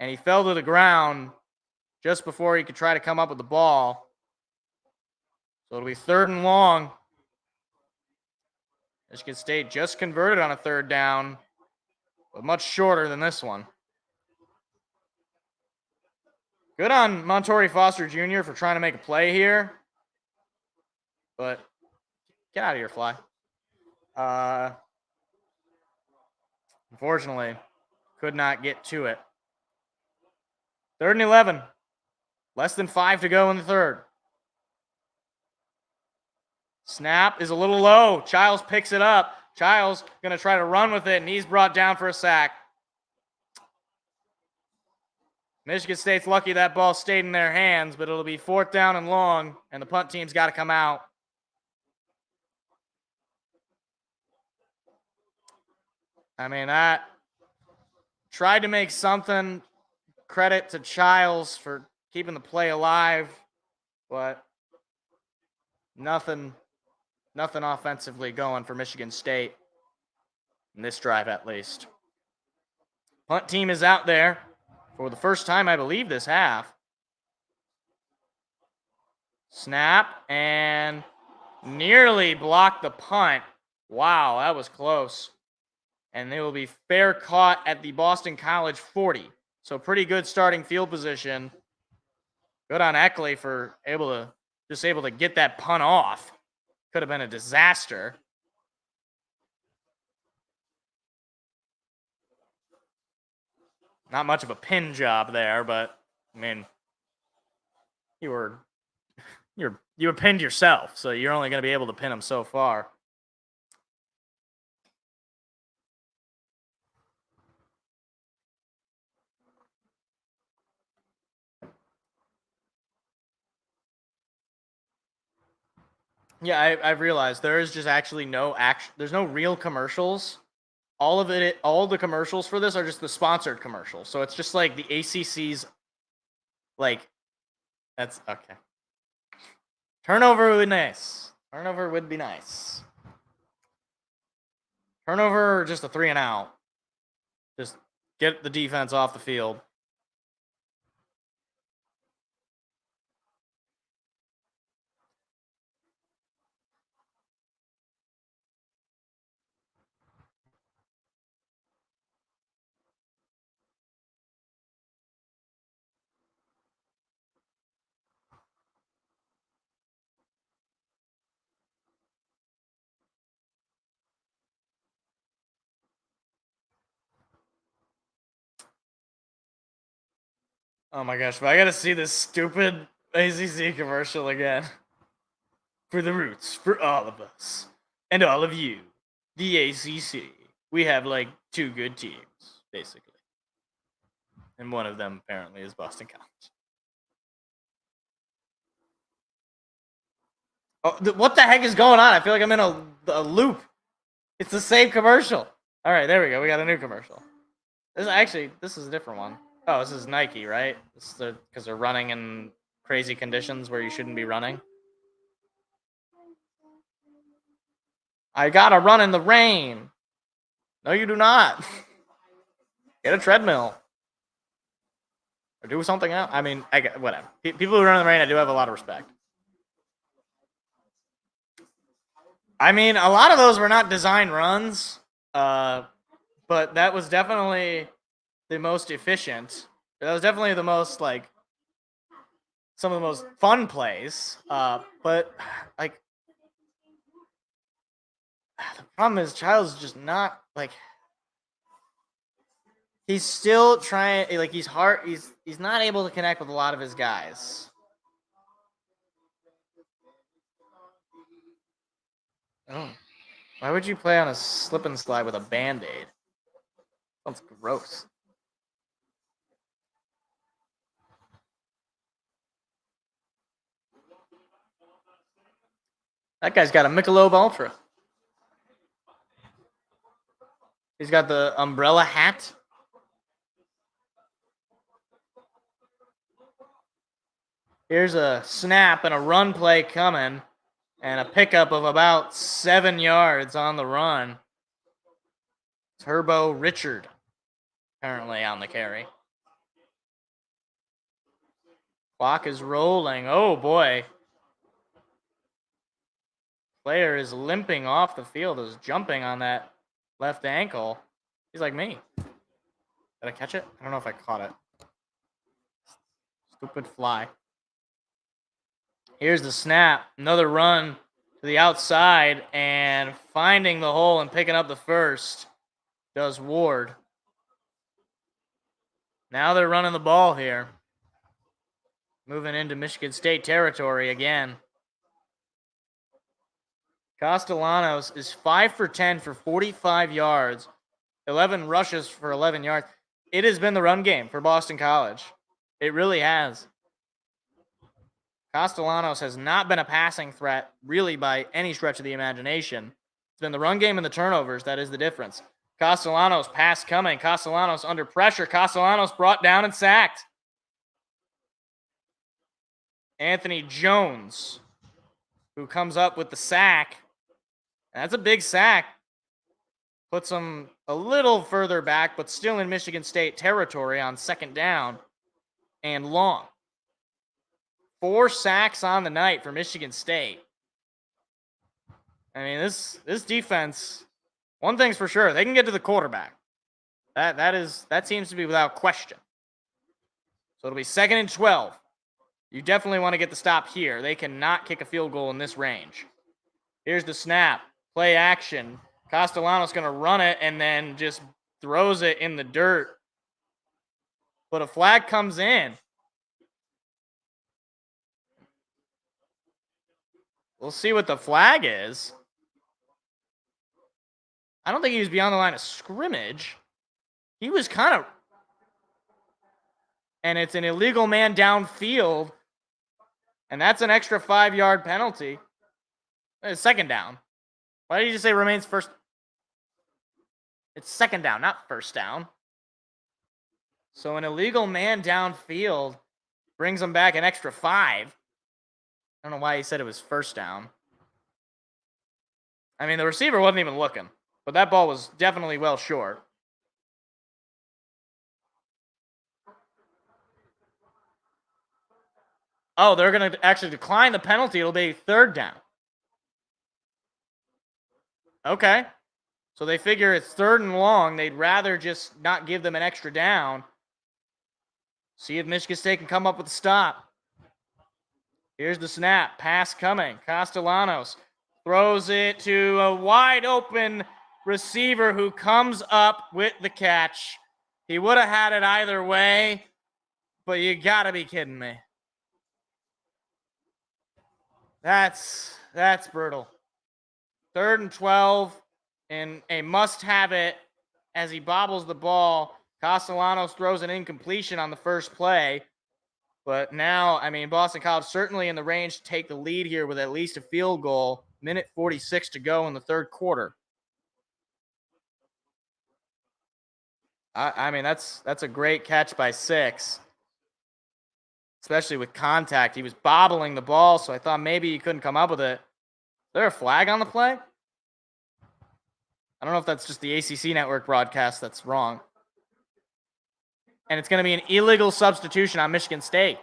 and he fell to the ground just before he could try to come up with the ball. So it'll be 3rd and long. Michigan State just converted on a 3rd down, but much shorter than this one. Good on Montori Foster Jr. for trying to make a play here. But get out of here, Fly. Unfortunately, could not get to it. 3rd and 11. Less than 5 to go in the 3rd. Snap is a little low. Childs picks it up. Childs going to try to run with it, and he's brought down for a sack. Michigan State's lucky that ball stayed in their hands, but it'll be 4th down and long, and the punt team's got to come out. I mean, that tried to make something. Credit to Childs for keeping the play alive. but nothing offensively going for Michigan State in this drive, at least. Punt team is out there for the first time, I believe, this half. Snap and nearly blocked the punt. Wow, that was close. And they will be fair caught at the Boston College 40. So pretty good starting field position. Good on Eckley for able to get that punt off. Could have been a disaster. Not much of a pin job there, but I mean, you were pinned yourself, so you're only going to be able to pin him so far. Yeah, I've realized there is just actually there's no real commercials. All the commercials for this are just the sponsored commercials. So it's just like the ACC's, like, that's okay. Turnover would be nice. Turnover would be nice. Turnover or just a 3 and out. Just get the defense off the field. Oh my gosh, but I gotta see this stupid ACC commercial again. For the Roots, for all of us, and all of you, the ACC. We have like 2 good teams, basically. And one of them apparently is Boston College. Oh, what the heck is going on? I feel like I'm in a loop. It's the same commercial. All right, there we go. We got a new commercial. This is a different one. Oh, this is Nike, right? Because they're running in crazy conditions where you shouldn't be running. I gotta run in the rain. No, you do not. Get a treadmill. Or do something else. I mean, whatever. People who run in the rain, I do have a lot of respect. I mean, a lot of those were not design runs, but that was definitely the most efficient. That was definitely the most, like, some of the most fun plays. But, like, the problem is Childs just not, like, he's still trying, like, he's not able to connect with a lot of his guys. Oh. Why would you play on a slip and slide with a Band-Aid? Sounds gross. That guy's got a Michelob Ultra. He's got the umbrella hat. Here's a snap and a run play coming. And a pickup of about 7 yards on the run. Turbo Richard, apparently on the carry. Clock is rolling. Oh, boy. Player is limping off the field, is jumping on that left ankle. He's like me. Did I catch it? I don't know if I caught it. Stupid fly. Here's the snap. Another run to the outside, and finding the hole and picking up the first does Ward. Now they're running the ball here. Moving into Michigan State territory again. Castellanos is 5 for 10 for 45 yards, 11 rushes for 11 yards. It has been the run game for Boston College. It really has. Castellanos has not been a passing threat, really, by any stretch of the imagination. It's been the run game and the turnovers that is the difference. Castellanos pass coming. Castellanos under pressure. Castellanos brought down and sacked. Anthony Jones, who comes up with the sack. That's a big sack. Puts them a little further back, but still in Michigan State territory on second down and long. 4 sacks on the night for Michigan State. I mean, this defense, one thing's for sure, they can get to the quarterback. That seems to be without question. So it'll be 2nd and 12. You definitely want to get the stop here. They cannot kick a field goal in this range. Here's the snap. Play action. Castellanos going to run it and then just throws it in the dirt. But a flag comes in. We'll see what the flag is. I don't think he was beyond the line of scrimmage. He was kind of... And it's an illegal man downfield. And that's an extra 5-yard penalty. It's 2nd down. Why did you just say remains first? It's 2nd down, not 1st down. So an illegal man downfield brings them back an extra 5. I don't know why he said it was 1st down. I mean, the receiver wasn't even looking, but that ball was definitely well short. Oh, they're going to actually decline the penalty. It'll be 3rd down. Okay. So they figure it's 3rd and long. They'd rather just not give them an extra down. See if Michigan State can come up with a stop. Here's the snap. Pass coming. Castellanos throws it to a wide open receiver who comes up with the catch. He would have had it either way, but you got to be kidding me. That's brutal. 3rd and 12, and a must-have it as he bobbles the ball. Castellanos throws an incompletion on the first play. But now, I mean, Boston College certainly in the range to take the lead here with at least a field goal. Minute 46 to go in the 3rd quarter. I mean, that's a great catch by 6. Especially with contact. He was bobbling the ball, so I thought maybe he couldn't come up with it. Is there a flag on the play? I don't know if that's just the ACC network broadcast that's wrong. And it's going to be an illegal substitution on Michigan State.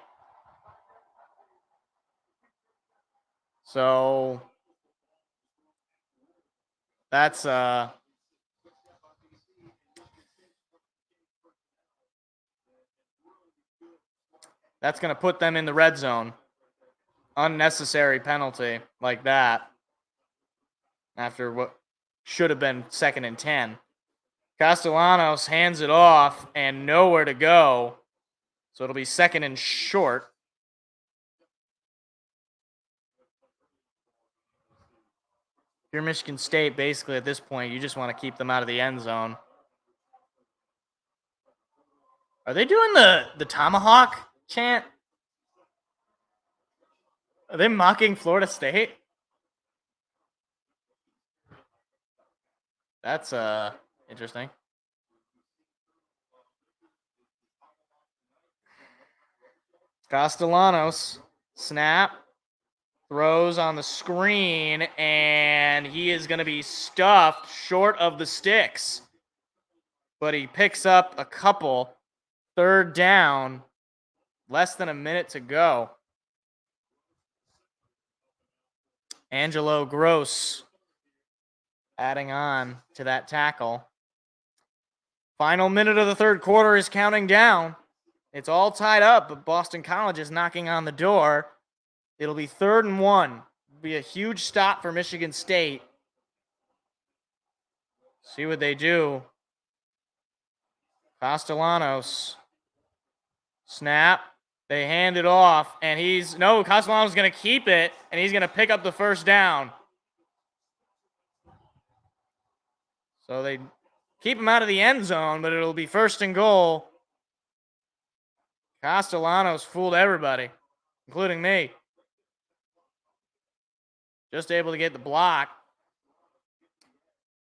So that's going to put them in the red zone. Unnecessary penalty like that after what should have been 2nd and 10. Castellanos hands it off and nowhere to go. So it'll be 2nd and short. If you're Michigan State, basically at this point, you just want to keep them out of the end zone. Are they doing the tomahawk chant? Are they mocking Florida State? That's interesting. Castellanos, snap, throws on the screen, and he is going to be stuffed short of the sticks. But he picks up a couple. 3rd down, less than a minute to go. Angelo Gross adding on to that tackle. Final minute of the 3rd quarter is counting down. It's all tied up, but Boston College is knocking on the door. It'll be 3rd and 1. It'll be a huge stop for Michigan State. See what they do. Castellanos. Snap. They hand it off, and Castellanos is going to keep it, and he's going to pick up the 1st down. So they keep him out of the end zone, but it'll be 1st and goal. Castellanos fooled everybody, including me. Just able to get the block.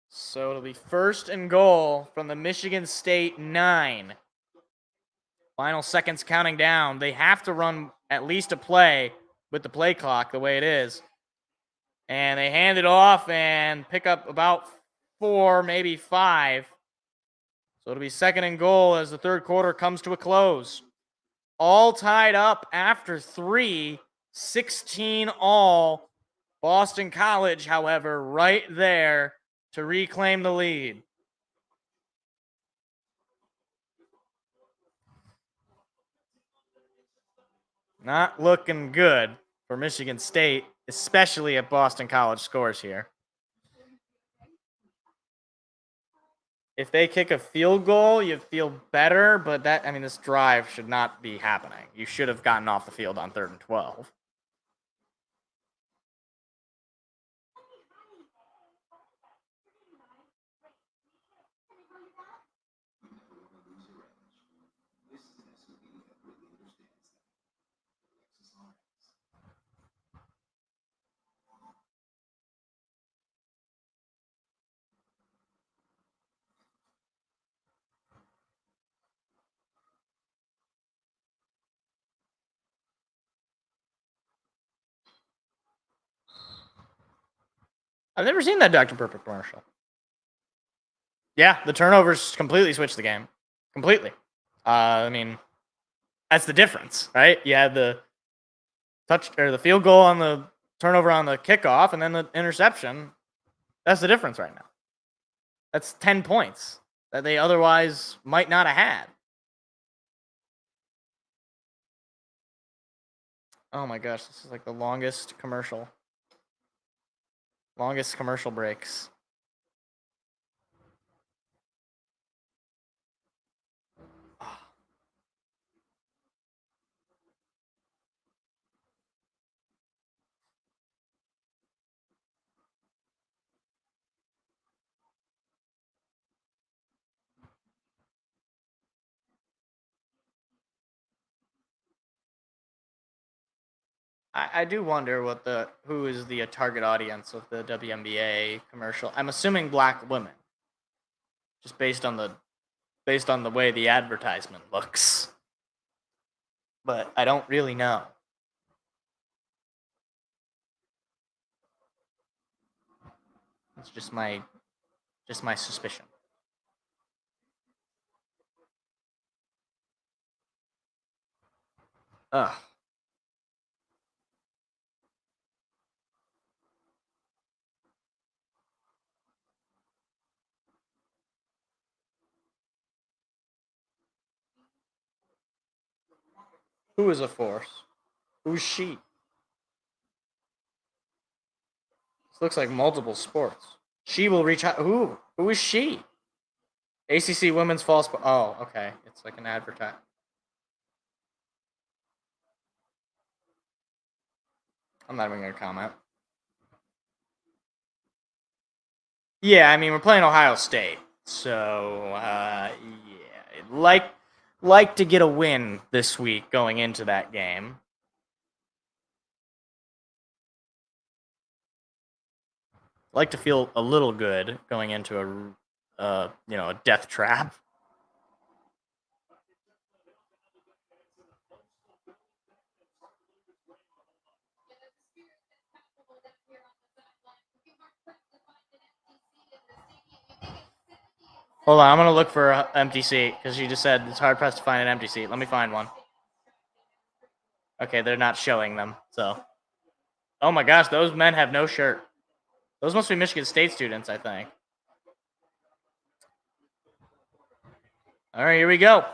So it'll be 1st and goal from the Michigan State 9. Final seconds counting down. They have to run at least a play with the play clock the way it is. And they hand it off and pick up about 4, maybe 5. So it'll be 2nd and goal as the third quarter comes to a close. All tied up after 3, 16 all. Boston College, however, right there to reclaim the lead. Not looking good for Michigan State, especially if Boston College scores here. If they kick a field goal, you feel better, but this drive should not be happening. You should have gotten off the field on 3rd and 12. I've never seen that Dr. Pepper commercial. Yeah, the turnovers completely switched the game. Completely. That's the difference, right? You had the the field goal on the turnover on the kickoff and then the interception. That's the difference right now. That's 10 points that they otherwise might not have had. Oh my gosh, this is like the longest commercial. Longest commercial breaks. I do wonder who is the target audience of the WNBA commercial. I'm assuming black women, just based on the way the advertisement looks. But I don't really know. It's just my suspicion. Ugh. Who is a force? Who's she? This looks like multiple sports. She will reach out. Who is she? ACC women's fall sport. Oh, okay. It's like an advertise. I'm not even going to comment. Yeah, we're playing Ohio State. So, yeah. Like to get a win this week going into that game. Like to feel a little good going into a death trap. Hold on, I'm going to look for an empty seat because you just said it's hard pressed to find an empty seat. Let me find one. Okay, they're not showing them, so. Oh my gosh, those men have no shirt. Those must be Michigan State students, I think. All right, here we go.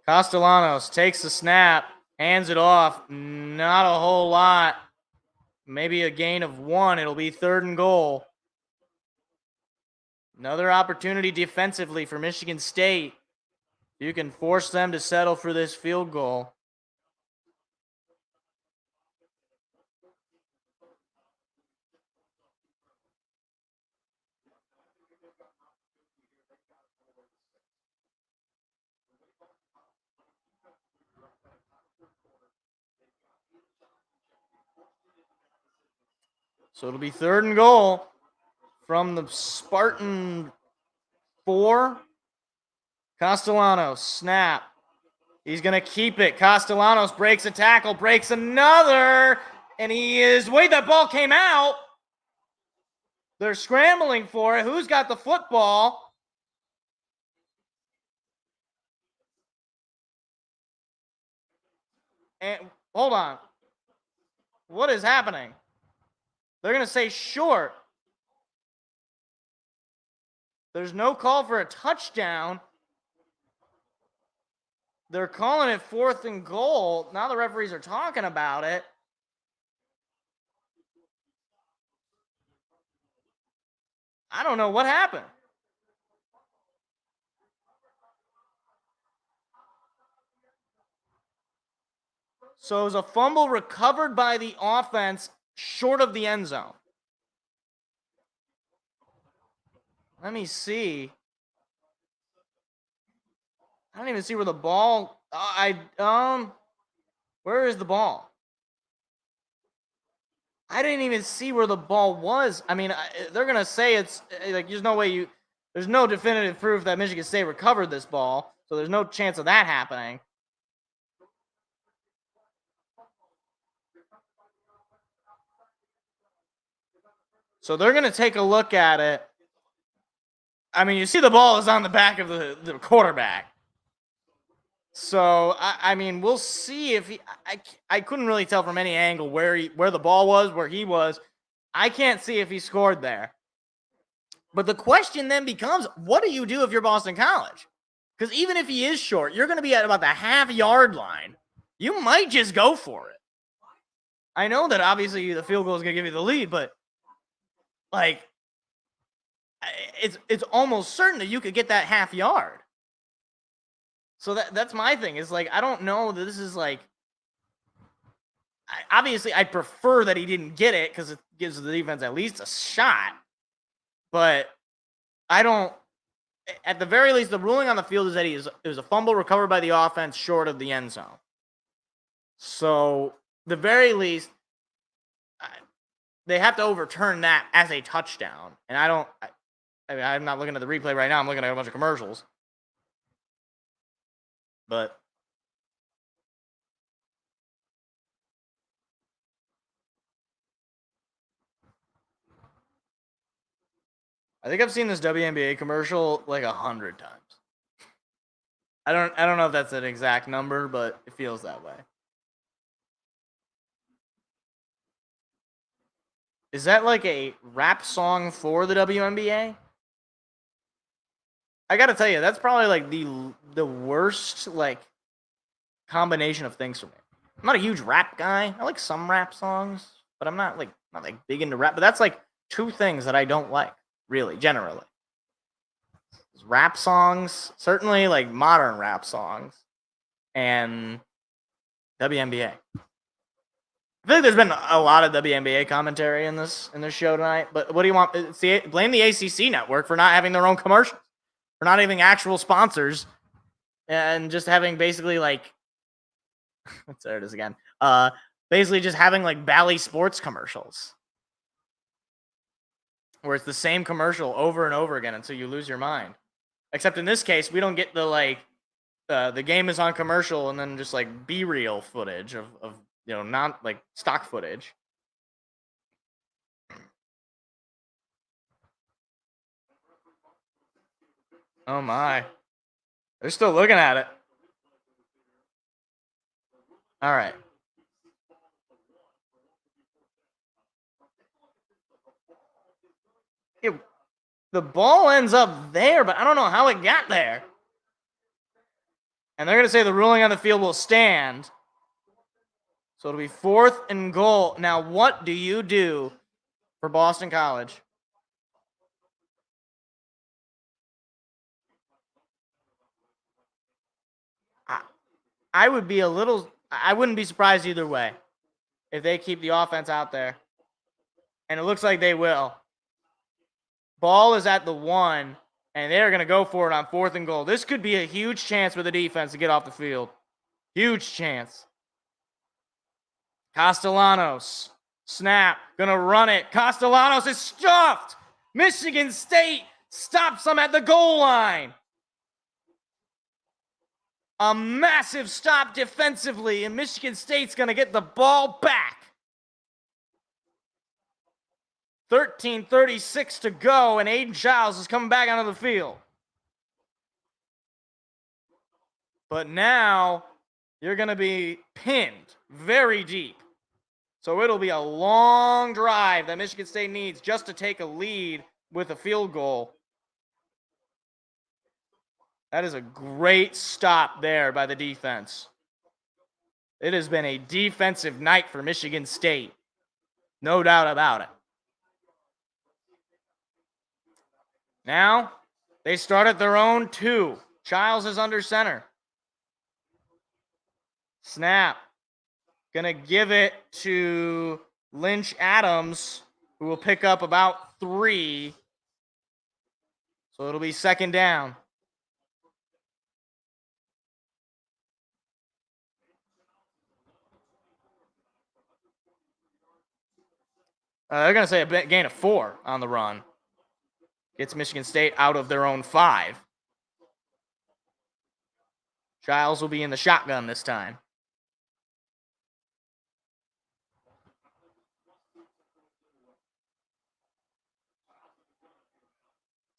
Castellanos takes the snap, hands it off. Not a whole lot. Maybe a gain of 1. It'll be 3rd and goal. Another opportunity defensively for Michigan State. You can force them to settle for this field goal. So it'll be 3rd and goal from the Spartan 4. Castellanos, snap. He's going to keep it. Castellanos breaks a tackle, breaks another, and wait, that ball came out. They're scrambling for it. Who's got the football? And hold on. What is happening? They're going to say short. There's no call for a touchdown. They're calling it 4th and goal. Now the referees are talking about it. I don't know what happened. So it was a fumble recovered by the offense short of the end zone. Let me see. I don't even see where the ball. Where is the ball? I didn't even see where the ball was. I mean, they're gonna say it's like there's no way there's no definitive proof that Michigan State recovered this ball, so there's no chance of that happening. So they're gonna take a look at it. I mean, you see the ball is on the back of the quarterback. So, I mean, we'll see if I couldn't really tell from any angle where the ball was, where he was. I can't see if he scored there. But the question then becomes, what do you do if you're Boston College? Because even if he is short, you're going to be at about the half-yard line. You might just go for it. I know that obviously the field goal is going to give you the lead, but like it's almost certain that you could get that half yard. So that's my thing. Is like I don't know that this is like. Obviously, I prefer that he didn't get it because it gives the defense at least a shot. But I don't. At the very least, the ruling on the field is that it was a fumble recovered by the offense short of the end zone. So the very least, they have to overturn that as a touchdown. And I'm not looking at the replay right now. I'm looking at a bunch of commercials. But I think I've seen this WNBA commercial like 100 times. I don't know if that's an exact number, but it feels that way. Is that like a rap song for the WNBA? I gotta tell you, that's probably like the worst like combination of things for me. I'm not a huge rap guy. I like some rap songs, but I'm not like big into rap. But that's like two things that I don't like, really, generally. Rap songs, certainly like modern rap songs, and WNBA. I feel like there's been a lot of WNBA commentary in this show tonight. But what do you want? Blame the ACC network for not having their own commercials, for not having actual sponsors, and just having basically like, there it is again. Basically just having like Bally Sports commercials, where it's the same commercial over and over again until you lose your mind. Except in this case, we don't get the like, the game is on commercial and then just like B-reel footage of not like stock footage. Oh my. They're still looking at it. All right. The ball ends up there, but I don't know how it got there. And they're going to say the ruling on the field will stand. So it'll be 4th and goal. Now, what do you do for Boston College? I wouldn't be surprised either way if they keep the offense out there. And it looks like they will. Ball is at the 1, and they're going to go for it on 4th and goal. This could be a huge chance for the defense to get off the field. Huge chance. Castellanos, snap, gonna run it. Castellanos is stuffed. Michigan State stops them at the goal line. A massive stop defensively, and Michigan State's going to get the ball back. 13:36 to go, and Aiden Childs is coming back onto the field. But now you're going to be pinned very deep. So it'll be a long drive that Michigan State needs just to take a lead with a field goal. That is a great stop there by the defense. It has been a defensive night for Michigan State. No doubt about it. Now, they start at their own 2. Childs is under center. Snap. Gonna give it to Lynch Adams, who will pick up about 3. So it'll be second down. They're going to say a gain of 4 on the run. Gets Michigan State out of their own 5. Childs will be in the shotgun this time.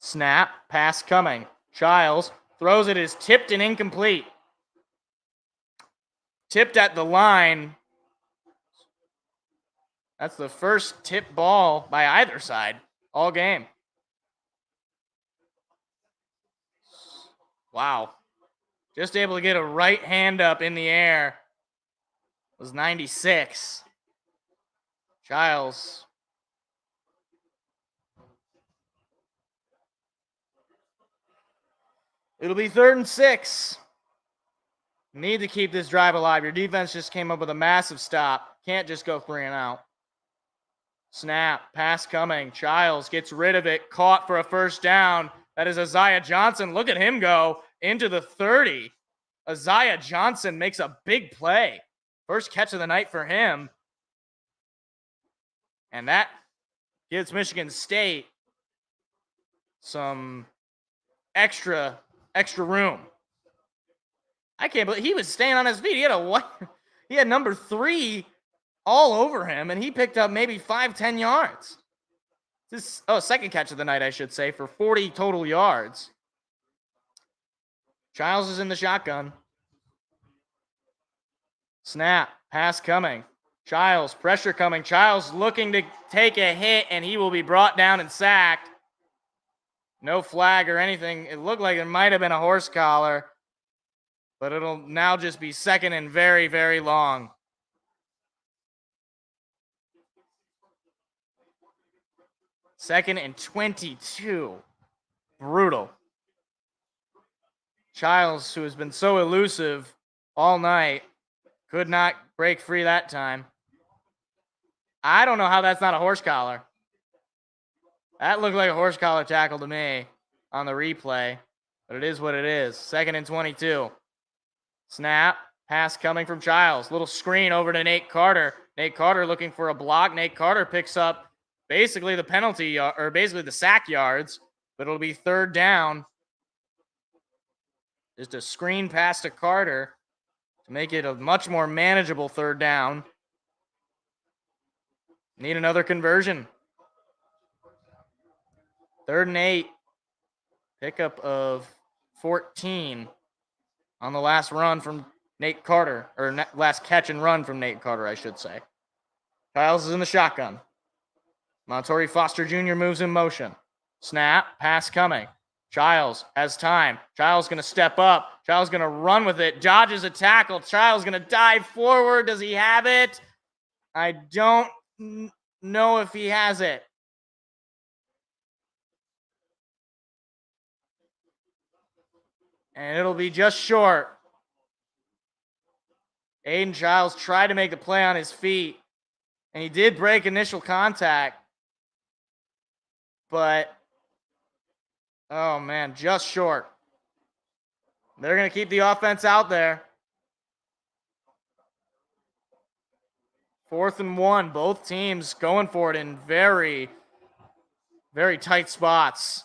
Snap, pass coming. Childs throws it, is tipped and incomplete. Tipped at the line. That's the first tip ball by either side all game. Wow. Just able to get a right hand up in the air. It was 96. Childs. It'll be 3rd and 6. Need to keep this drive alive. Your defense just came up with a massive stop. Can't just go 3 and out. Snap, pass coming. Childs gets rid of it, caught for a first down. That is Isaiah Johnson. Look at him go into the 30. Isaiah Johnson makes a big play. First catch of the night for him. And that gives Michigan State some extra room. I can't believe he was staying on his feet. He had number 3 all over him, and he picked up maybe 5-10 yards. Second catch of the night, I should say, for 40 total yards. Childs is in the shotgun. Snap, pass coming. Childs, pressure coming. Childs looking to take a hit, and he will be brought down and sacked. No flag or anything. It looked like it might have been a horse collar, but it'll now just be second and very, very long. Second and 22. Brutal. Childs, who has been so elusive all night, could not break free that time. I don't know how that's not a horse collar. That looked like a horse collar tackle to me on the replay, but it is what it is. Second and 22. Snap, pass coming from Childs. Little screen over to Nate Carter. Nate Carter looking for a block. Nate Carter picks up basically the penalty, or basically the sack yards, but it'll be 3rd down. Just a screen pass to Carter to make it a much more manageable 3rd down. Need another conversion. 3rd and 8. Pickup of 14 on the last run from Nate Carter, or last catch and run from Nate Carter, I should say. Childs is in the shotgun. Montori Foster Jr. moves in motion. Snap, pass coming. Childs has time. Childs going to step up. Childs going to run with it. Dodges a tackle. Childs going to dive forward. Does he have it? I don't know if he has it. And it'll be just short. Aiden Childs tried to make the play on his feet, and he did break initial contact. But, oh man, just short. They're going to keep the offense out there. 4th and 1. Both teams going for it in very, very tight spots.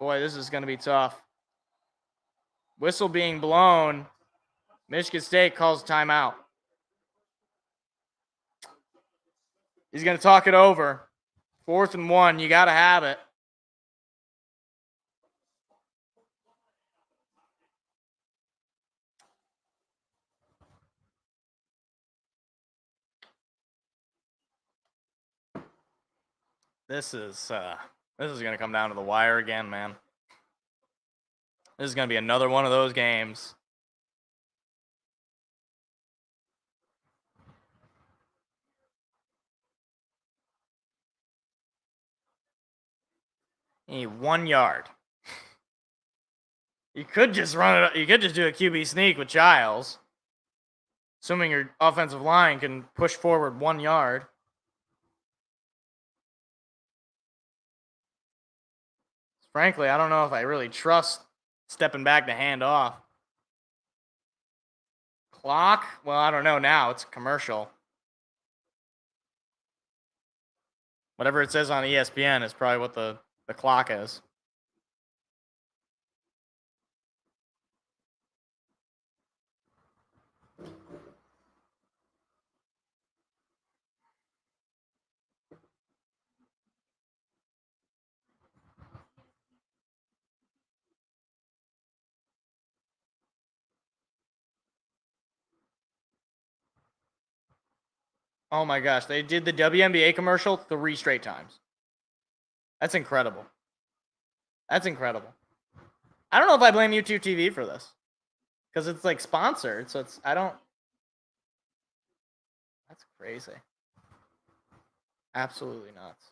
Boy, this is going to be tough. Whistle being blown. Michigan State calls timeout. He's going to talk it over. 4th and 1. You got to have it. This is going to come down to the wire again, man. This is going to be another one of those games. You need 1 yard. You could just run it. You could just do a QB sneak with Giles, assuming your offensive line can push forward 1 yard. Frankly, I don't know if I really trust stepping back to hand off. Clock? Well, I don't know now. It's a commercial. Whatever it says on ESPN is probably what the clock is. Oh my gosh, they did the WNBA commercial 3 straight times. That's incredible. That's incredible. I don't know if I blame YouTube TV for this. Because it's like sponsored, so it's, that's crazy. Absolutely nuts.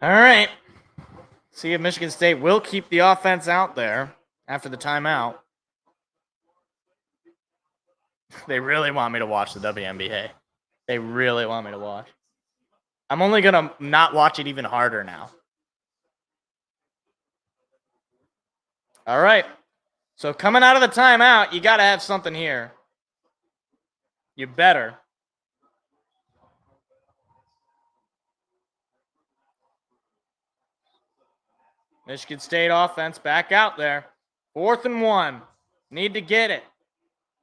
All right. See if Michigan State will keep the offense out there after the timeout. They really want me to watch the WNBA. They really want me to watch. I'm only going to not watch it even harder now. All right. So coming out of the timeout, you got to have something here. You better. Michigan State offense back out there. 4th and 1. Need to get it.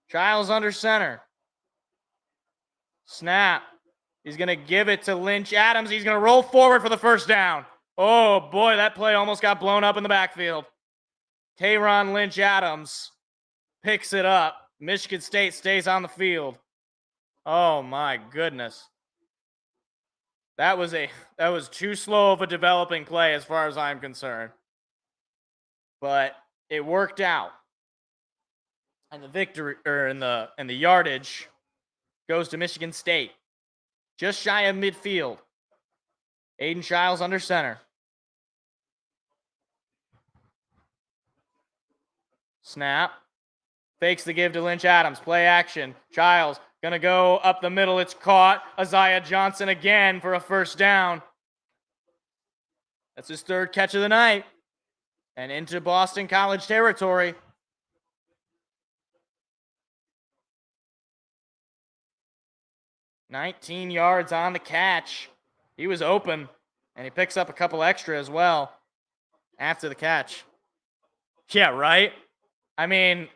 Giles under center. Snap. He's going to give it to Lynch Adams. He's going to roll forward for the first down. Oh, boy, that play almost got blown up in the backfield. Tayron Lynch Adams picks it up. Michigan State stays on the field. Oh, my goodness. That was too slow of a developing play as far as I'm concerned. But it worked out. And the victory and the yardage goes to Michigan State. Just shy of midfield. Aiden Giles under center. Snap. Fakes the give to Lynch Adams. Play action. Giles gonna go up the middle. It's caught. Isaiah Johnson again for a first down. That's his 3rd catch of the night. And into Boston College territory. $19 yards on the catch. He was open, and he picks up a couple extra as well after the catch. Yeah, right? I mean,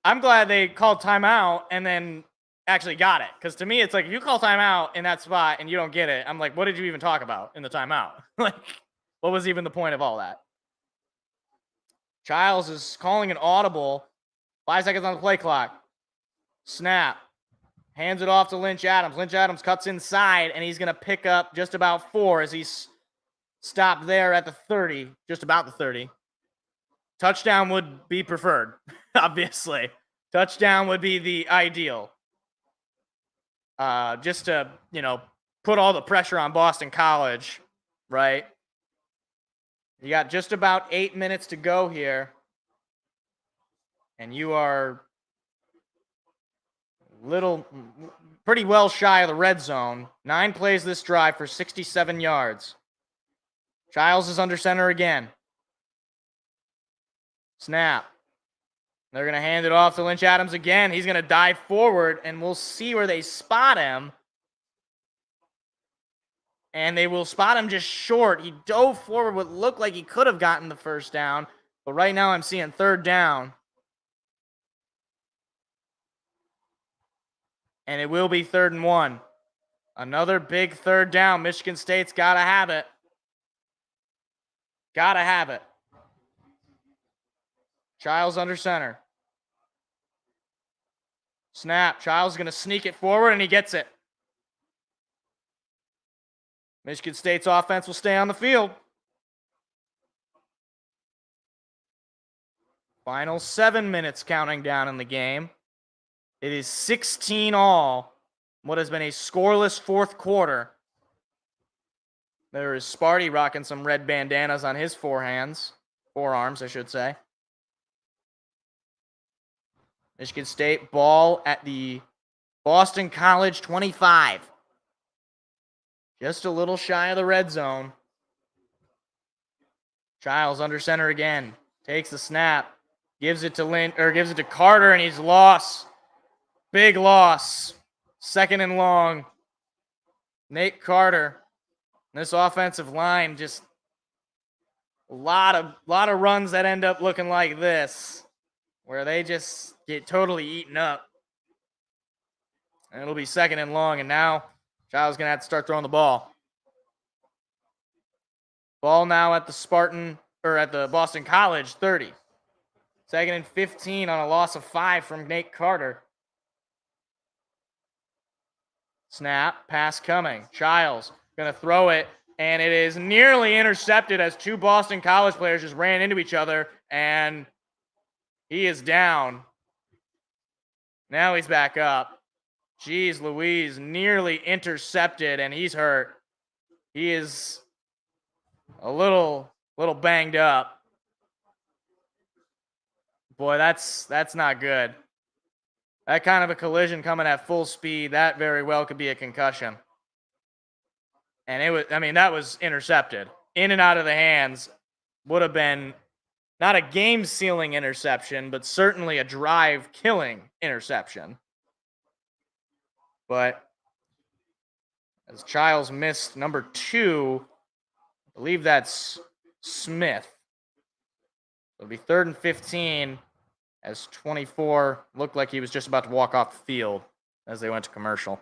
I'm glad they called timeout and then actually got it. Because to me, it's like, if you call timeout in that spot and you don't get it, I'm like, what did you even talk about in the timeout? Like, what was even the point of all that? Giles is calling an audible. 5 seconds on the play clock. Snap. Hands it off to Lynch Adams. Lynch Adams cuts inside, and he's going to pick up just about 4 as he's stopped there at the 30, just about the 30. Touchdown would be preferred, obviously. Touchdown would be the ideal. Just to, put all the pressure on Boston College, right? You got just about 8 minutes to go here. and you are pretty well shy of the red zone. 9 plays this drive for 67 yards. Childs is under center again. Snap. They're going to hand it off to Lynch Adams again. He's going to dive forward, and we'll see where they spot him. And they will spot him just short. He dove forward what looked like he could have gotten the first down. But right now I'm seeing 3rd down. And it will be 3rd and 1. Another big 3rd down. Michigan State's got to have it. Got to have it. Childs under center. Snap. Childs is going to sneak it forward, and he gets it. Michigan State's offense will stay on the field. Final 7 minutes counting down in the game. It is 16-all. What has been a scoreless 4th quarter. There is Sparty rocking some red bandanas on his forearms, I should say. Michigan State ball at the Boston College 25. Just a little shy of the red zone. Childs under center again. Takes the snap. Gives it to Carter, and he's lost. Big loss. 2nd and long. Nate Carter. This offensive line, just a lot of runs that end up looking like this, where they just get totally eaten up. And it'll be 2nd and long, and now Child's going to have to start throwing the ball. Ball now at the Boston College 30. 2nd and 15 on a loss of 5 from Nate Carter. Snap, pass coming. Childs going to throw it, and it is nearly intercepted as 2 Boston College players just ran into each other, and he is down. Now he's back up. Jeez Louise, nearly intercepted, and he's hurt. He is a little banged up. Boy, that's not good. That kind of a collision coming at full speed, that very well could be a concussion. And that was intercepted. In and out of the hands. Would have been not a game-sealing interception, but certainly a drive-killing interception. But as Childs missed number 2, I believe that's Smith. It'll be 3rd and 15 as 24 looked like he was just about to walk off the field as they went to commercial.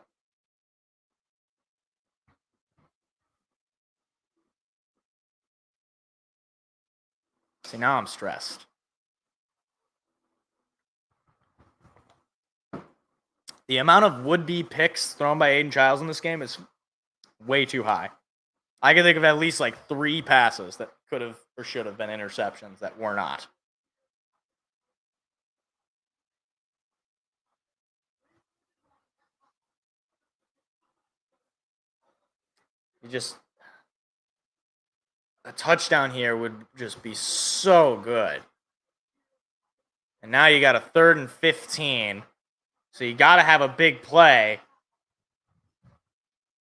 See, now I'm stressed. The amount of would-be picks thrown by Aiden Childs in this game is way too high. I can think of at least 3 passes that could have or should have been interceptions that were not. A touchdown here would just be so good. And now you got a 3rd and 15. So you got to have a big play.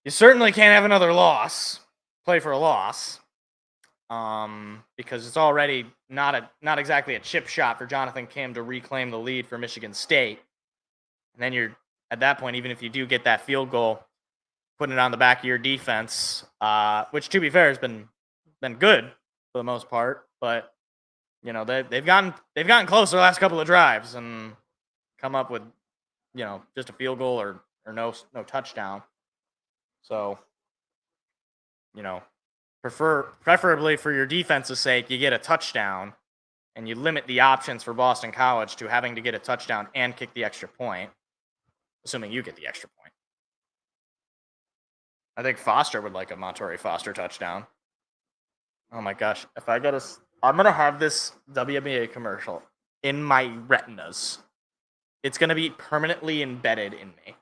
You certainly can't have another loss. Play for a loss. Because it's already not exactly a chip shot for Jonathan Kim to reclaim the lead for Michigan State. And then you're, at that point, even if you do get that field goal, putting it on the back of your defense, which, to be fair, has been good for the most part, but they've gotten close the last couple of drives and come up with just a field goal or no touchdown. So preferably for your defense's sake, you get a touchdown and you limit the options for Boston College to having to get a touchdown and kick the extra point, assuming you get the extra point. I think Foster would like a Montorie Foster touchdown. Oh my gosh. I'm going to have this WNBA commercial in my retinas. It's going to be permanently embedded in me.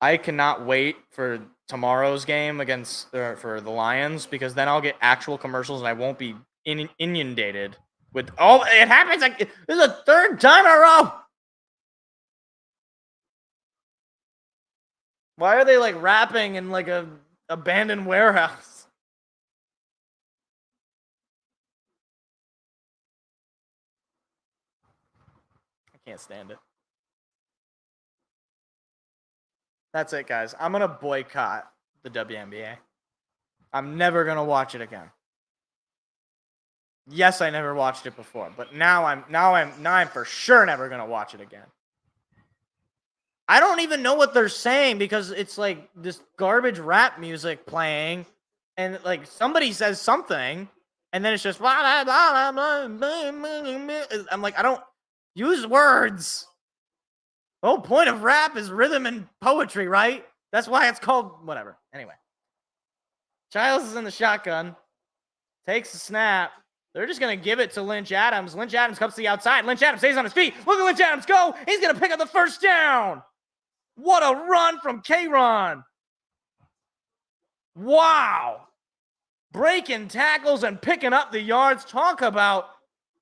I cannot wait for tomorrow's game for the Lions, because then I'll get actual commercials and I won't be inundated It happens like this is the third time in a row. Why are they like rapping in like a abandoned warehouse? I can't stand it. That's it, guys. I'm gonna boycott the WNBA. I'm never gonna watch it again. Yes, I never watched it before, but now I'm for sure never gonna watch it again. I don't even know what they're saying because it's like this garbage rap music playing, and like somebody says something, and then it's just blah, blah, blah, blah, blah. I'm like, I don't use words. The whole point of rap is rhythm and poetry, right? That's why it's called whatever. Anyway, Childs is in the shotgun, takes the snap. They're just going to give it to Lynch Adams. Lynch Adams comes to the outside. Lynch Adams stays on his feet. Look at Lynch Adams go. He's going to pick up the first down. What a run from K-Ron. Wow. Breaking tackles and picking up the yards. Talk about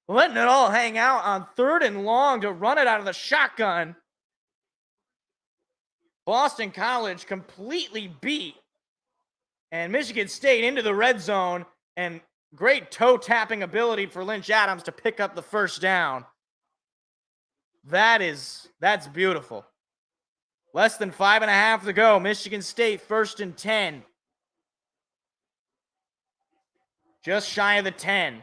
letting it all hang out on 3rd and long to run it out of the shotgun. Boston College completely beat. And Michigan State into the red zone. And great toe-tapping ability for Lynch Adams to pick up the first down. That's beautiful. Less than 5.5 to go. Michigan State 1st and 10. Just shy of the 10.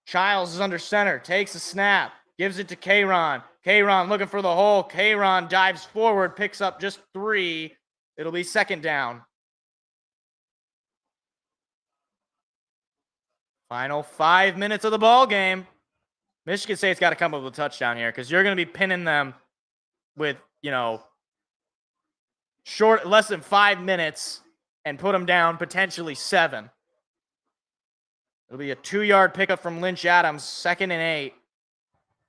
Childs is under center. Takes a snap. Gives it to K-Ron. K-Ron looking for the hole. K-Ron dives forward. Picks up just 3. It'll be 2nd down. Final 5 minutes of the ball game. Michigan State's got to come up with a touchdown here because you're going to be pinning them with, less than 5 minutes and put them down potentially 7. It'll be a 2-yard pickup from Lynch Adams, 2nd and 8.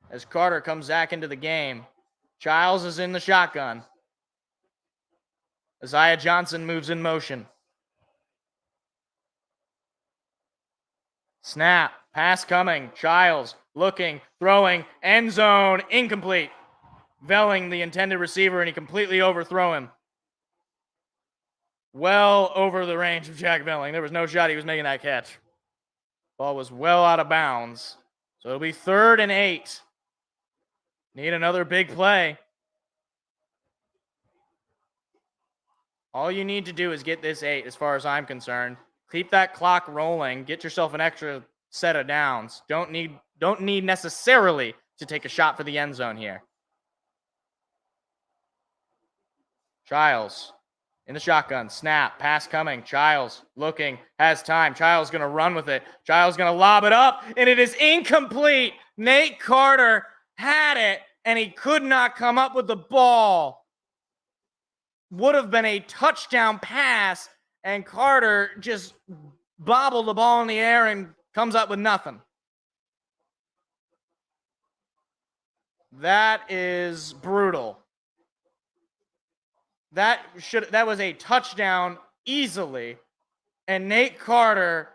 As Carter comes back into the game. Childs is in the shotgun. Isaiah Johnson moves in motion. Snap, pass coming, Childs looking, throwing, end zone, incomplete. Velling the intended receiver, and he completely overthrew him. Well over the range of Jack Velling. There was no shot he was making that catch. Ball was well out of bounds. So it'll be 3rd and 8. Need another big play. All you need to do is get this 8 as far as I'm concerned. Keep that clock rolling. Get yourself an extra set of downs. Don't need necessarily to take a shot for the end zone here. Childs in the shotgun. Snap. Pass coming. Childs looking. Has time. Childs going to run with it. Childs going to lob it up, and it is incomplete. Nate Carter had it, and he could not come up with the ball. Would have been a touchdown pass, and Carter just bobbled the ball in the air and comes up with nothing. That is brutal. That was a touchdown easily, and Nate Carter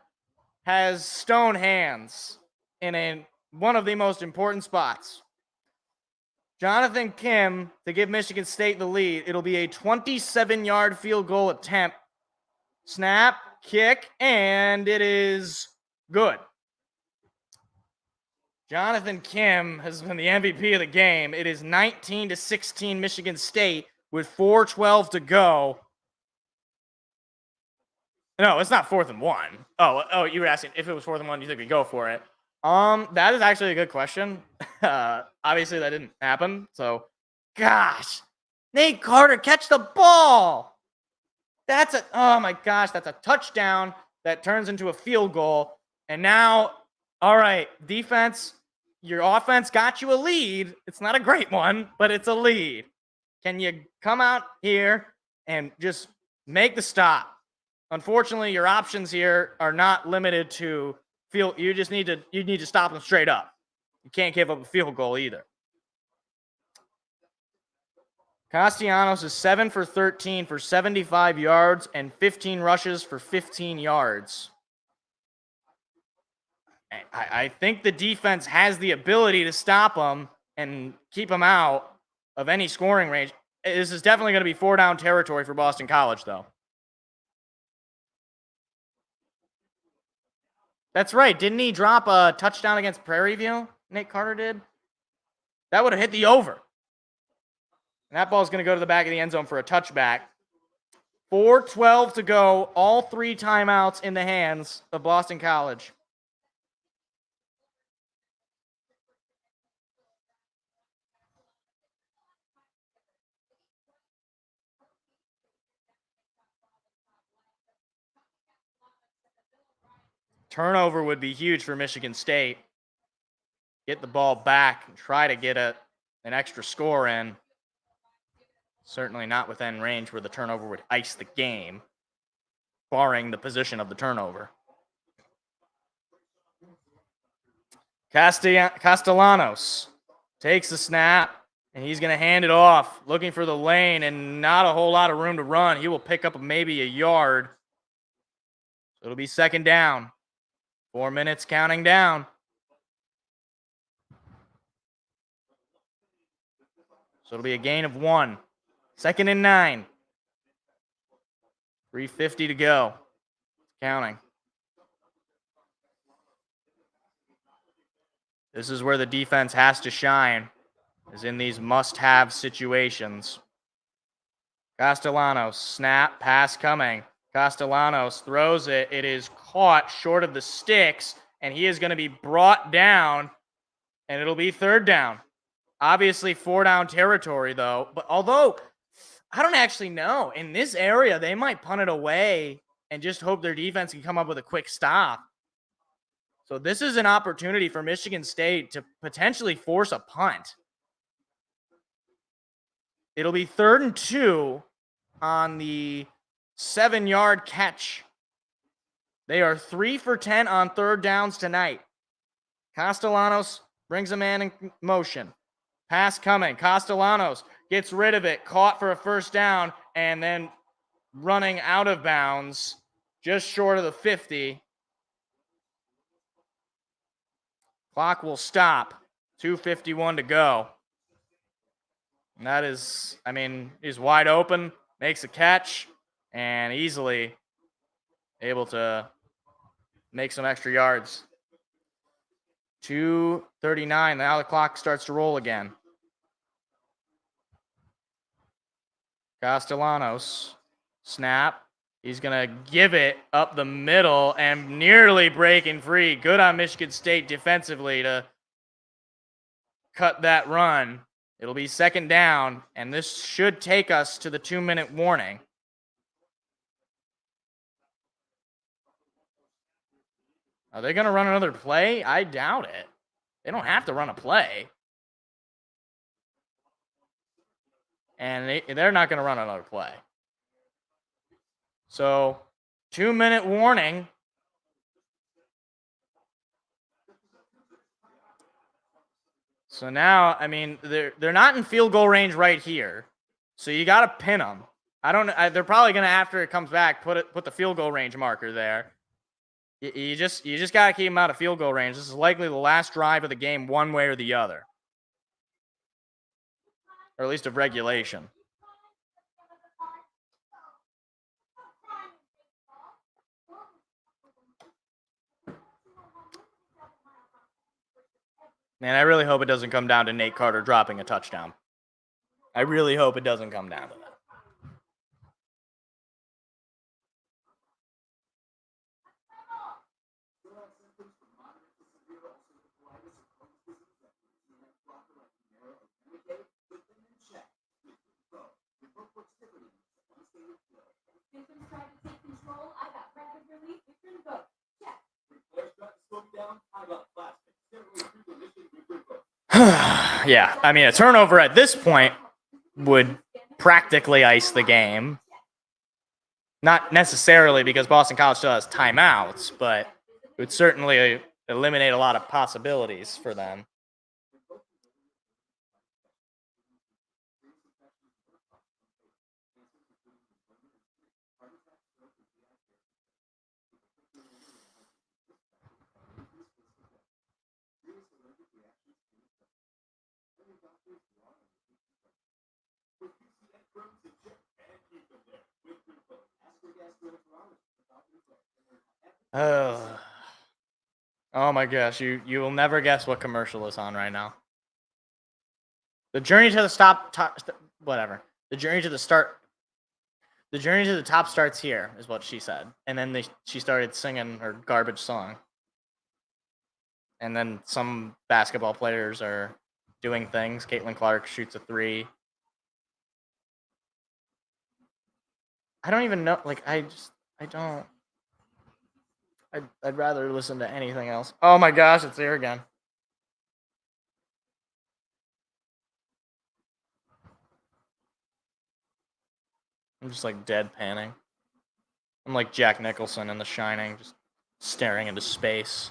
has stone hands in one of the most important spots. Jonathan Kim to give Michigan State the lead. It'll be a 27-yard field goal attempt. Snap, kick, and it is good. Jonathan Kim has been the MVP of the game. It is 19-16 Michigan State with 4:12 to go. No, it's not 4th and 1. Oh, you were asking if it was 4th and 1, you think we go for it? That is actually a good question. Obviously that didn't happen. So, gosh, Nate Carter, catch the ball. Oh my gosh, that's a touchdown that turns into a field goal. And now, all right, defense, your offense got you a lead. It's not a great one, but it's a lead. Can you come out here and just make the stop? Unfortunately, your options here are not limited to field. You need to stop them straight up. You can't give up a field goal either. Castellanos is 7 for 13 for 75 yards and 15 rushes for 15 yards. I think the defense has the ability to stop them and keep them out of any scoring range. This is definitely going to be 4-down territory for Boston College, though. That's right. Didn't he drop a touchdown against Prairie View? Nate Carter did. That would have hit the over. And that ball's going to go to the back of the end zone for a touchback. 4:12 to go. All 3 timeouts in the hands of Boston College. Turnover would be huge for Michigan State. Get the ball back and try to get an extra score in. Certainly not within range where the turnover would ice the game, barring the position of the turnover. Castellanos takes the snap, and he's going to hand it off, looking for the lane, and not a whole lot of room to run. He will pick up maybe a yard. So it'll be 2nd down. 4 minutes counting down. So it'll be a gain of 1. 2nd and 9. 3:50 to go. Counting. This is where the defense has to shine, is in these must-have situations. Castellanos, snap, pass coming. Castellanos throws it. It is caught short of the sticks, and he is going to be brought down, and it'll be 3rd down. Obviously 4-down territory, though. But although, I don't actually know. In this area, they might punt it away and just hope their defense can come up with a quick stop. So this is an opportunity for Michigan State to potentially force a punt. It'll be 3rd and 2 on the 7-yard catch. They are 3 for 10 on 3rd downs tonight. Castellanos brings a man in motion. Pass coming. Castellanos gets rid of it, caught for a 1st down, and then running out of bounds just short of the 50. Clock will stop. 2:51 to go. And that is, he's wide open, makes a catch, and easily able to make some extra yards. 2:39. Now the clock starts to roll again. Castellanos, snap. He's going to give it up the middle and nearly breaking free. Good on Michigan State defensively to cut that run. It'll be 2nd down, and this should take us to the 2-minute warning. Are they going to run another play? I doubt it. They don't have to run a play. And they're not going to run another play. So, 2-minute warning. So now, they're not in field goal range right here. So you got to pin them. They're probably going to, after it comes back, put the field goal range marker there. You just got to keep them out of field goal range. This is likely the last drive of the game, one way or the other. Or at least of regulation. Man, I really hope it doesn't come down to Nate Carter dropping a touchdown. I really hope it doesn't come down to that. Yeah, a turnover at this point would practically ice the game. Not necessarily because Boston College still has timeouts, but it would certainly eliminate a lot of possibilities for them. Oh my gosh, you will never guess what commercial is on right now. The journey to the whatever. The journey to the top starts here, is what she said. And then she started singing her garbage song. And then some basketball players are doing things. Caitlin Clark shoots a 3. I don't even know. Like, I don't. I'd rather listen to anything else. Oh my gosh, it's here again. I'm just like deadpanning. I'm like Jack Nicholson in The Shining, just staring into space.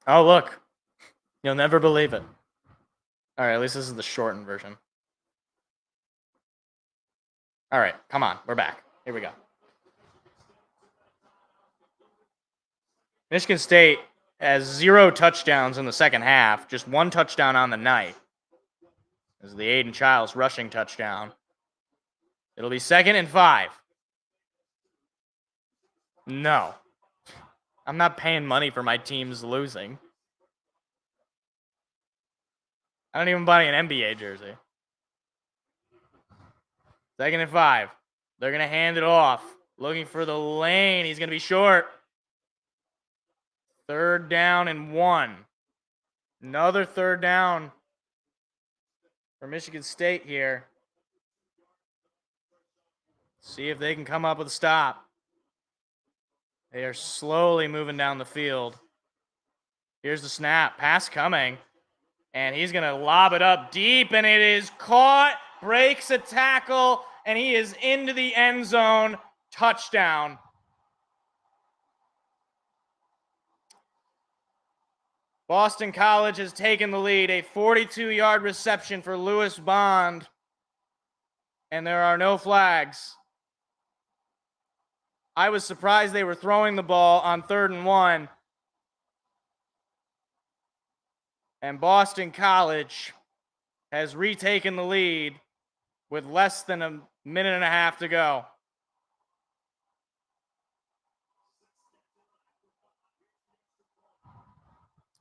Oh, look. You'll never believe it. All right, at least this is the shortened version. All right, come on. We're back. Here we go. Michigan State has 0 touchdowns in the second half, just 1 touchdown on the night. This is the Aiden Childs rushing touchdown. It'll be 2nd and 5. No. I'm not paying money for my teams losing. I don't even buy an NBA jersey. 2nd and 5. They're going to hand it off. Looking for the lane. He's going to be short. 3rd down and 1. Another 3rd down for Michigan State here. See if they can come up with a stop. They are slowly moving down the field. Here's the snap. Pass coming. And he's going to lob it up deep, and it is caught. Breaks a tackle, and he is into the end zone. Touchdown. Boston College has taken the lead. A 42-yard reception for Lewis Bond. And there are no flags. I was surprised they were throwing the ball on 3rd and 1. And Boston College has retaken the lead with less than a minute and a half to go.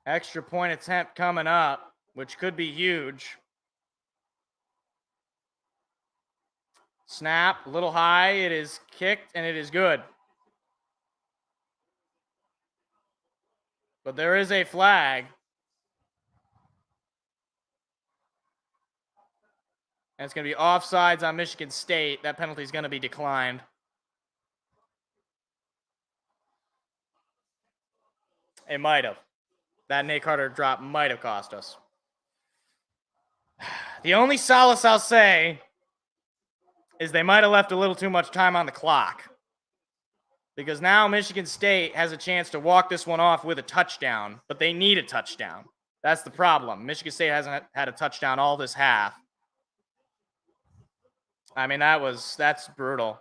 Extra point attempt coming up, which could be huge. Snap, a little high. It is kicked, and it is good. But there is a flag. And it's going to be offsides on Michigan State. That penalty is going to be declined. It might have. That Nate Carter drop might have cost us. The only solace I'll say is they might have left a little too much time on the clock. Because now Michigan State has a chance to walk this one off with a touchdown, but they need a touchdown. That's the problem. Michigan State hasn't had a touchdown all this half. I mean, that's brutal.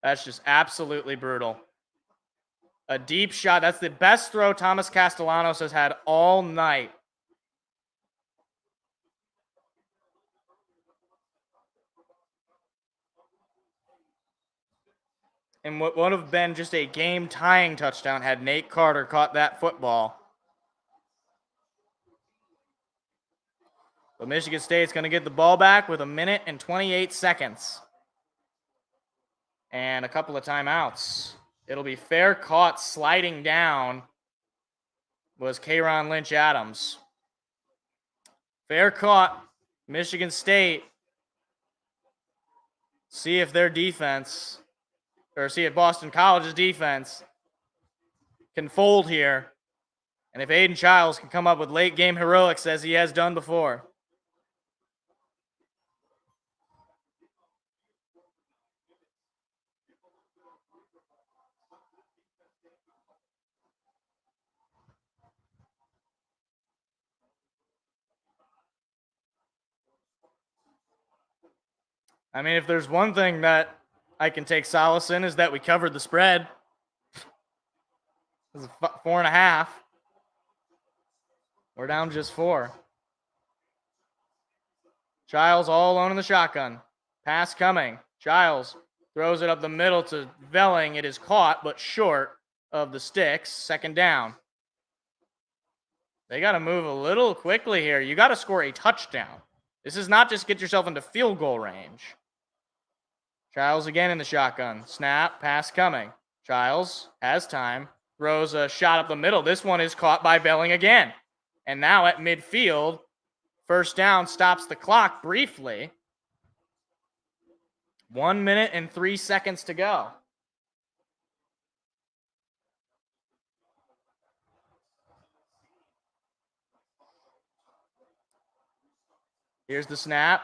That's just absolutely brutal. A deep shot. That's the best throw Thomas Castellanos has had all night. And what would have been just a game-tying touchdown had Nate Carter caught that football. But Michigan State's going to get the ball back with 1 minute and 28 seconds. And a couple of timeouts. It'll be fair caught sliding down was Kayron Lynch-Adams. Fair caught, Michigan State. See if their defense, or see if Boston College's defense can fold here. And if Aiden Childs can come up with late game heroics as he has done before. I mean, if there's one thing that I can take solace in is that we covered the spread. This is 4.5. We're down just 4. Childs all alone in the shotgun. Pass coming. Giles throws it up the middle to Velling. It is caught, but short of the sticks. Second down. They got to move a little quickly here. You got to score a touchdown. This is not just get yourself into field goal range. Giles again in the shotgun. Snap, pass coming. Giles has time. Throws a shot up the middle. This one is caught by Velling again. And now at midfield, first down, stops the clock briefly. 1 minute and 3 seconds to go. Here's the snap.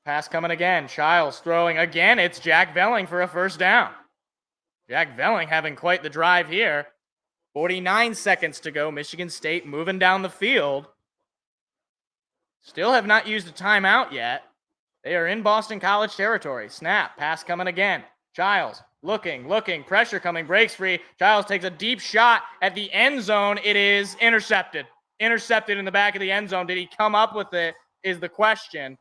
Pass coming again. Giles throwing again. It's Jack Velling for a first down. Jack Velling having quite the drive here. 49 seconds to go. Michigan State moving down the field. Still have not used a timeout yet. They are in Boston College territory. Snap. Pass coming again. Giles looking. Pressure coming. Breaks free. Giles takes a deep shot at the end zone. It is intercepted. Intercepted in the back of the end zone. Did he come up with it is the question.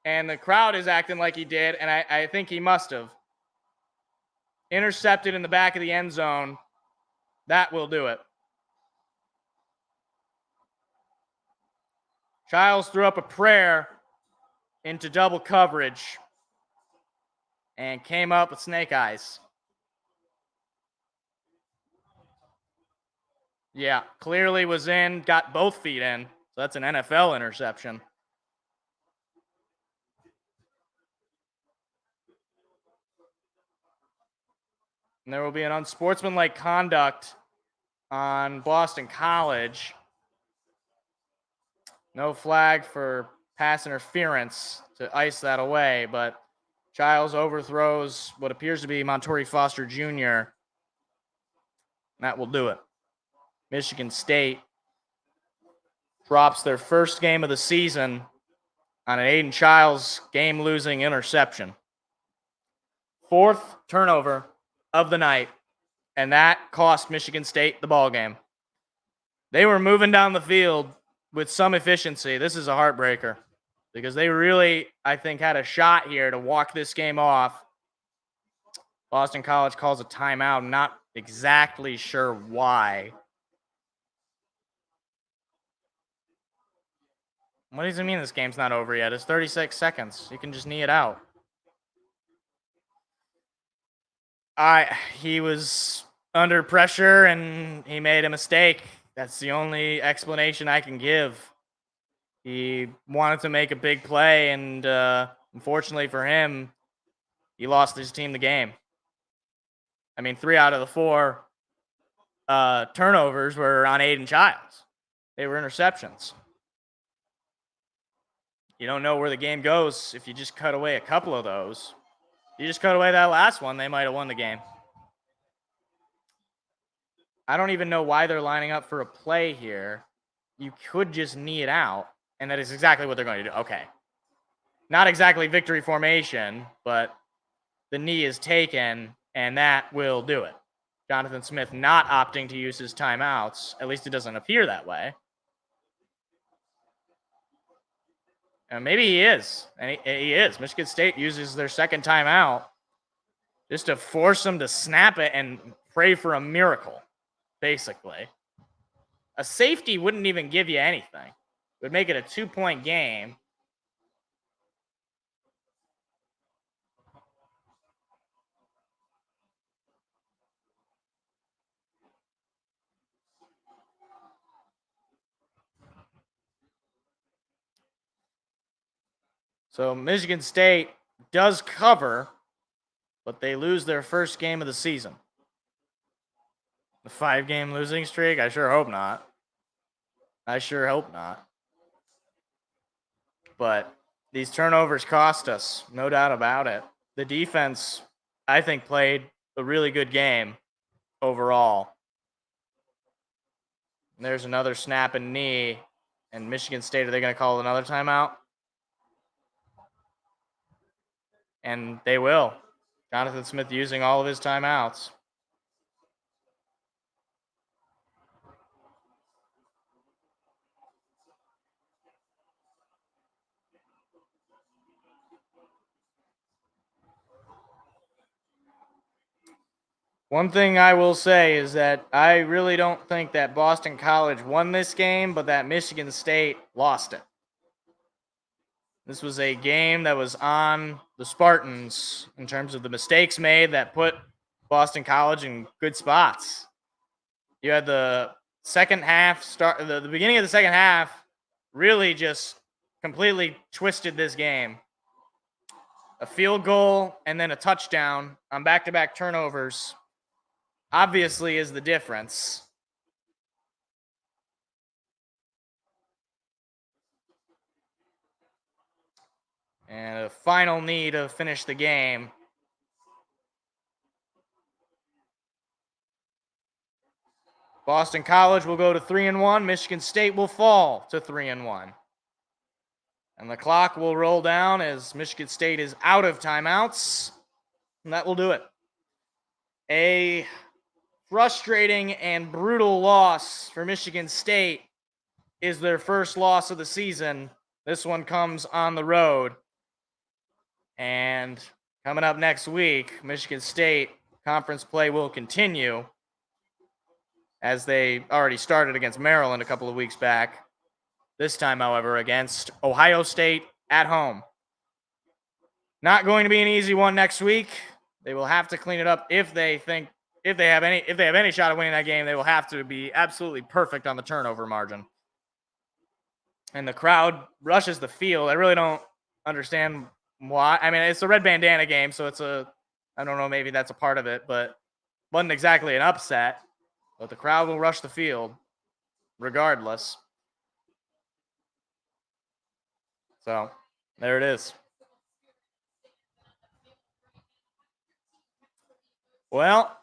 And the crowd is acting like he did, and I think he must have. Intercepted in the back of the end zone. That will do it. Giles threw up a prayer into double coverage and came up with snake eyes. Yeah, clearly was in, got both feet in. So that's an NFL interception. And there will be an unsportsmanlike conduct on Boston College. No flag for pass interference to ice that away, but Giles overthrows what appears to be Montori Foster Jr. That will do it. Michigan State drops their first game of the season on an Aiden Childs game-losing interception. Fourth turnover of the night, and that cost Michigan State the ball game. They were moving down the field with some efficiency. This is a heartbreaker because they really, I think, had a shot here to walk this game off. Boston College calls a timeout. Not exactly sure why. What does it mean this game's not over yet? It's 36 seconds. You can just knee it out. He was under pressure and he made a mistake. That's the only explanation I can give. He wanted to make a big play, and unfortunately for him, he lost his team the game. I mean, 3 out of the 4 turnovers were on Aiden Childs. They were interceptions. You don't know where the game goes if you just cut away a couple of those. If you just cut away that last one, they might have won the game. I don't even know why they're lining up for a play here. You could just knee it out, and that is exactly what they're going to do. Okay. Not exactly victory formation, but the knee is taken, and that will do it. Jonathan Smith not opting to use his timeouts. At least it doesn't appear that way. And maybe he is. And he is. Michigan State uses their second timeout just to force them to snap it and pray for a miracle, basically. A safety wouldn't even give you anything. It would make it a 2-point game. So Michigan State does cover, but they lose their first game of the season. The 5-game losing streak? I sure hope not. But these turnovers cost us, no doubt about it. The defense, I think, played a really good game overall. And there's another snap and knee. And Michigan State, are they going to call another timeout? And they will. Jonathan Smith using all of his timeouts. One thing I will say is that I really don't think that Boston College won this game, but that Michigan State lost it. This was a game that was on the Spartans in terms of the mistakes made that put Boston College in good spots. You had the second half start, the beginning of the second half really just completely twisted this game. A field goal and then a touchdown on back-to-back turnovers obviously is the difference. And a final knee to finish the game. Boston College will go to 3-1. Michigan State will fall to 3-1. And the clock will roll down as Michigan State is out of timeouts. And that will do it. A frustrating and brutal loss for Michigan State is their first loss of the season. This one comes on the road. And coming up next week, Michigan State conference play will continue as they already started against Maryland a couple of weeks back. This time, however, against Ohio State at home. Not going to be an easy one next week. They will have to clean it up if they have any shot at winning that game. They will have to be absolutely perfect on the turnover margin. And the crowd rushes the field. I really don't understand why. I mean, it's a red bandana game, so I don't know, maybe that's a part of it, but wasn't exactly an upset. But the crowd will rush the field regardless. So, there it is. Well,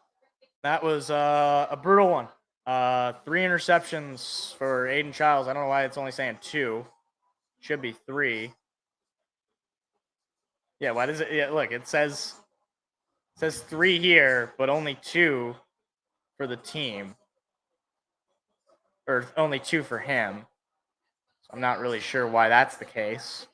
that was a brutal one. 3 interceptions for Aiden Childs. I don't know why it's only saying 2. Should be 3. Yeah, why does it? Yeah, look, it says 3 here, but only 2 for the team, or only 2 for him. So I'm not really sure why that's the case.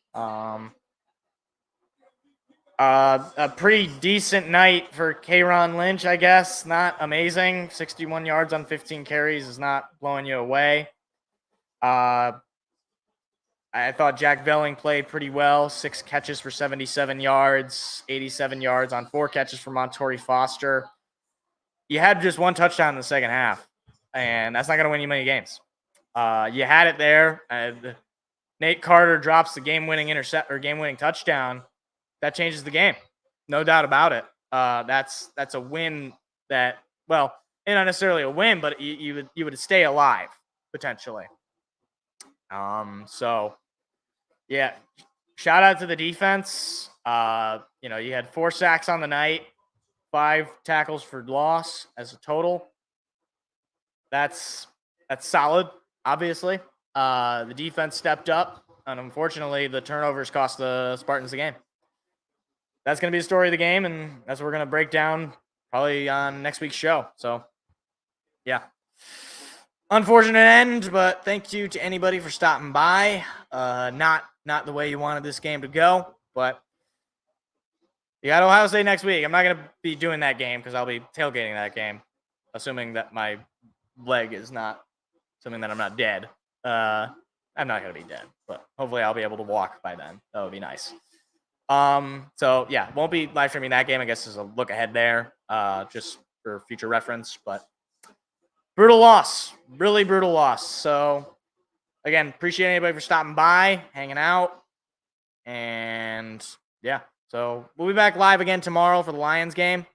A pretty decent night for K'Ron Lynch, I guess. Not amazing. 61 yards on 15 carries is not blowing you away. I thought Jack Velling played pretty well. 6 catches for 77 yards, 87 yards on 4 catches for Montori Foster. You had just 1 touchdown in the second half, and that's not going to win you many games. You had it there. Nate Carter drops the game-winning touchdown. That changes the game, no doubt about it. That's a win that, well, not necessarily a win, but you would stay alive potentially. So yeah, shout out to the defense. You had 4 sacks on the night, 5 tackles for loss as a total. That's solid, obviously. The defense stepped up, and unfortunately, the turnovers cost the Spartans the game. That's going to be the story of the game, and that's what we're going to break down probably on next week's show. So, yeah. Unfortunate end, but thank you to anybody for stopping by. Not the way you wanted this game to go, but you got Ohio State next week. I'm not going to be doing that game because I'll be tailgating that game, assuming that my leg is not, assuming that I'm not dead. I'm not going to be dead, but hopefully I'll be able to walk by then. That would be nice. So yeah, won't be live streaming that game. I guess as a look ahead there, just for future reference, but brutal loss, really brutal loss. So again, appreciate anybody for stopping by, hanging out, and yeah, so we'll be back live again tomorrow for the Lions game.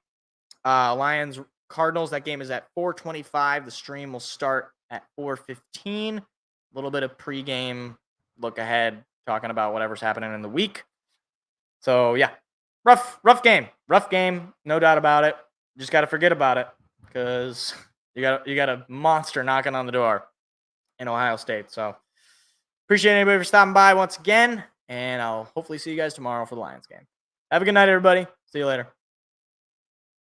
Lions Cardinals, that game is at 4:25. The stream will start at 4:15. A little bit of pregame look ahead, talking about whatever's happening in the week. So yeah, rough game, no doubt about it. Just got to forget about it because you got a monster knocking on the door in Ohio State. So appreciate anybody for stopping by once again, and I'll hopefully see you guys tomorrow for the Lions game. Have a good night, everybody. See you later.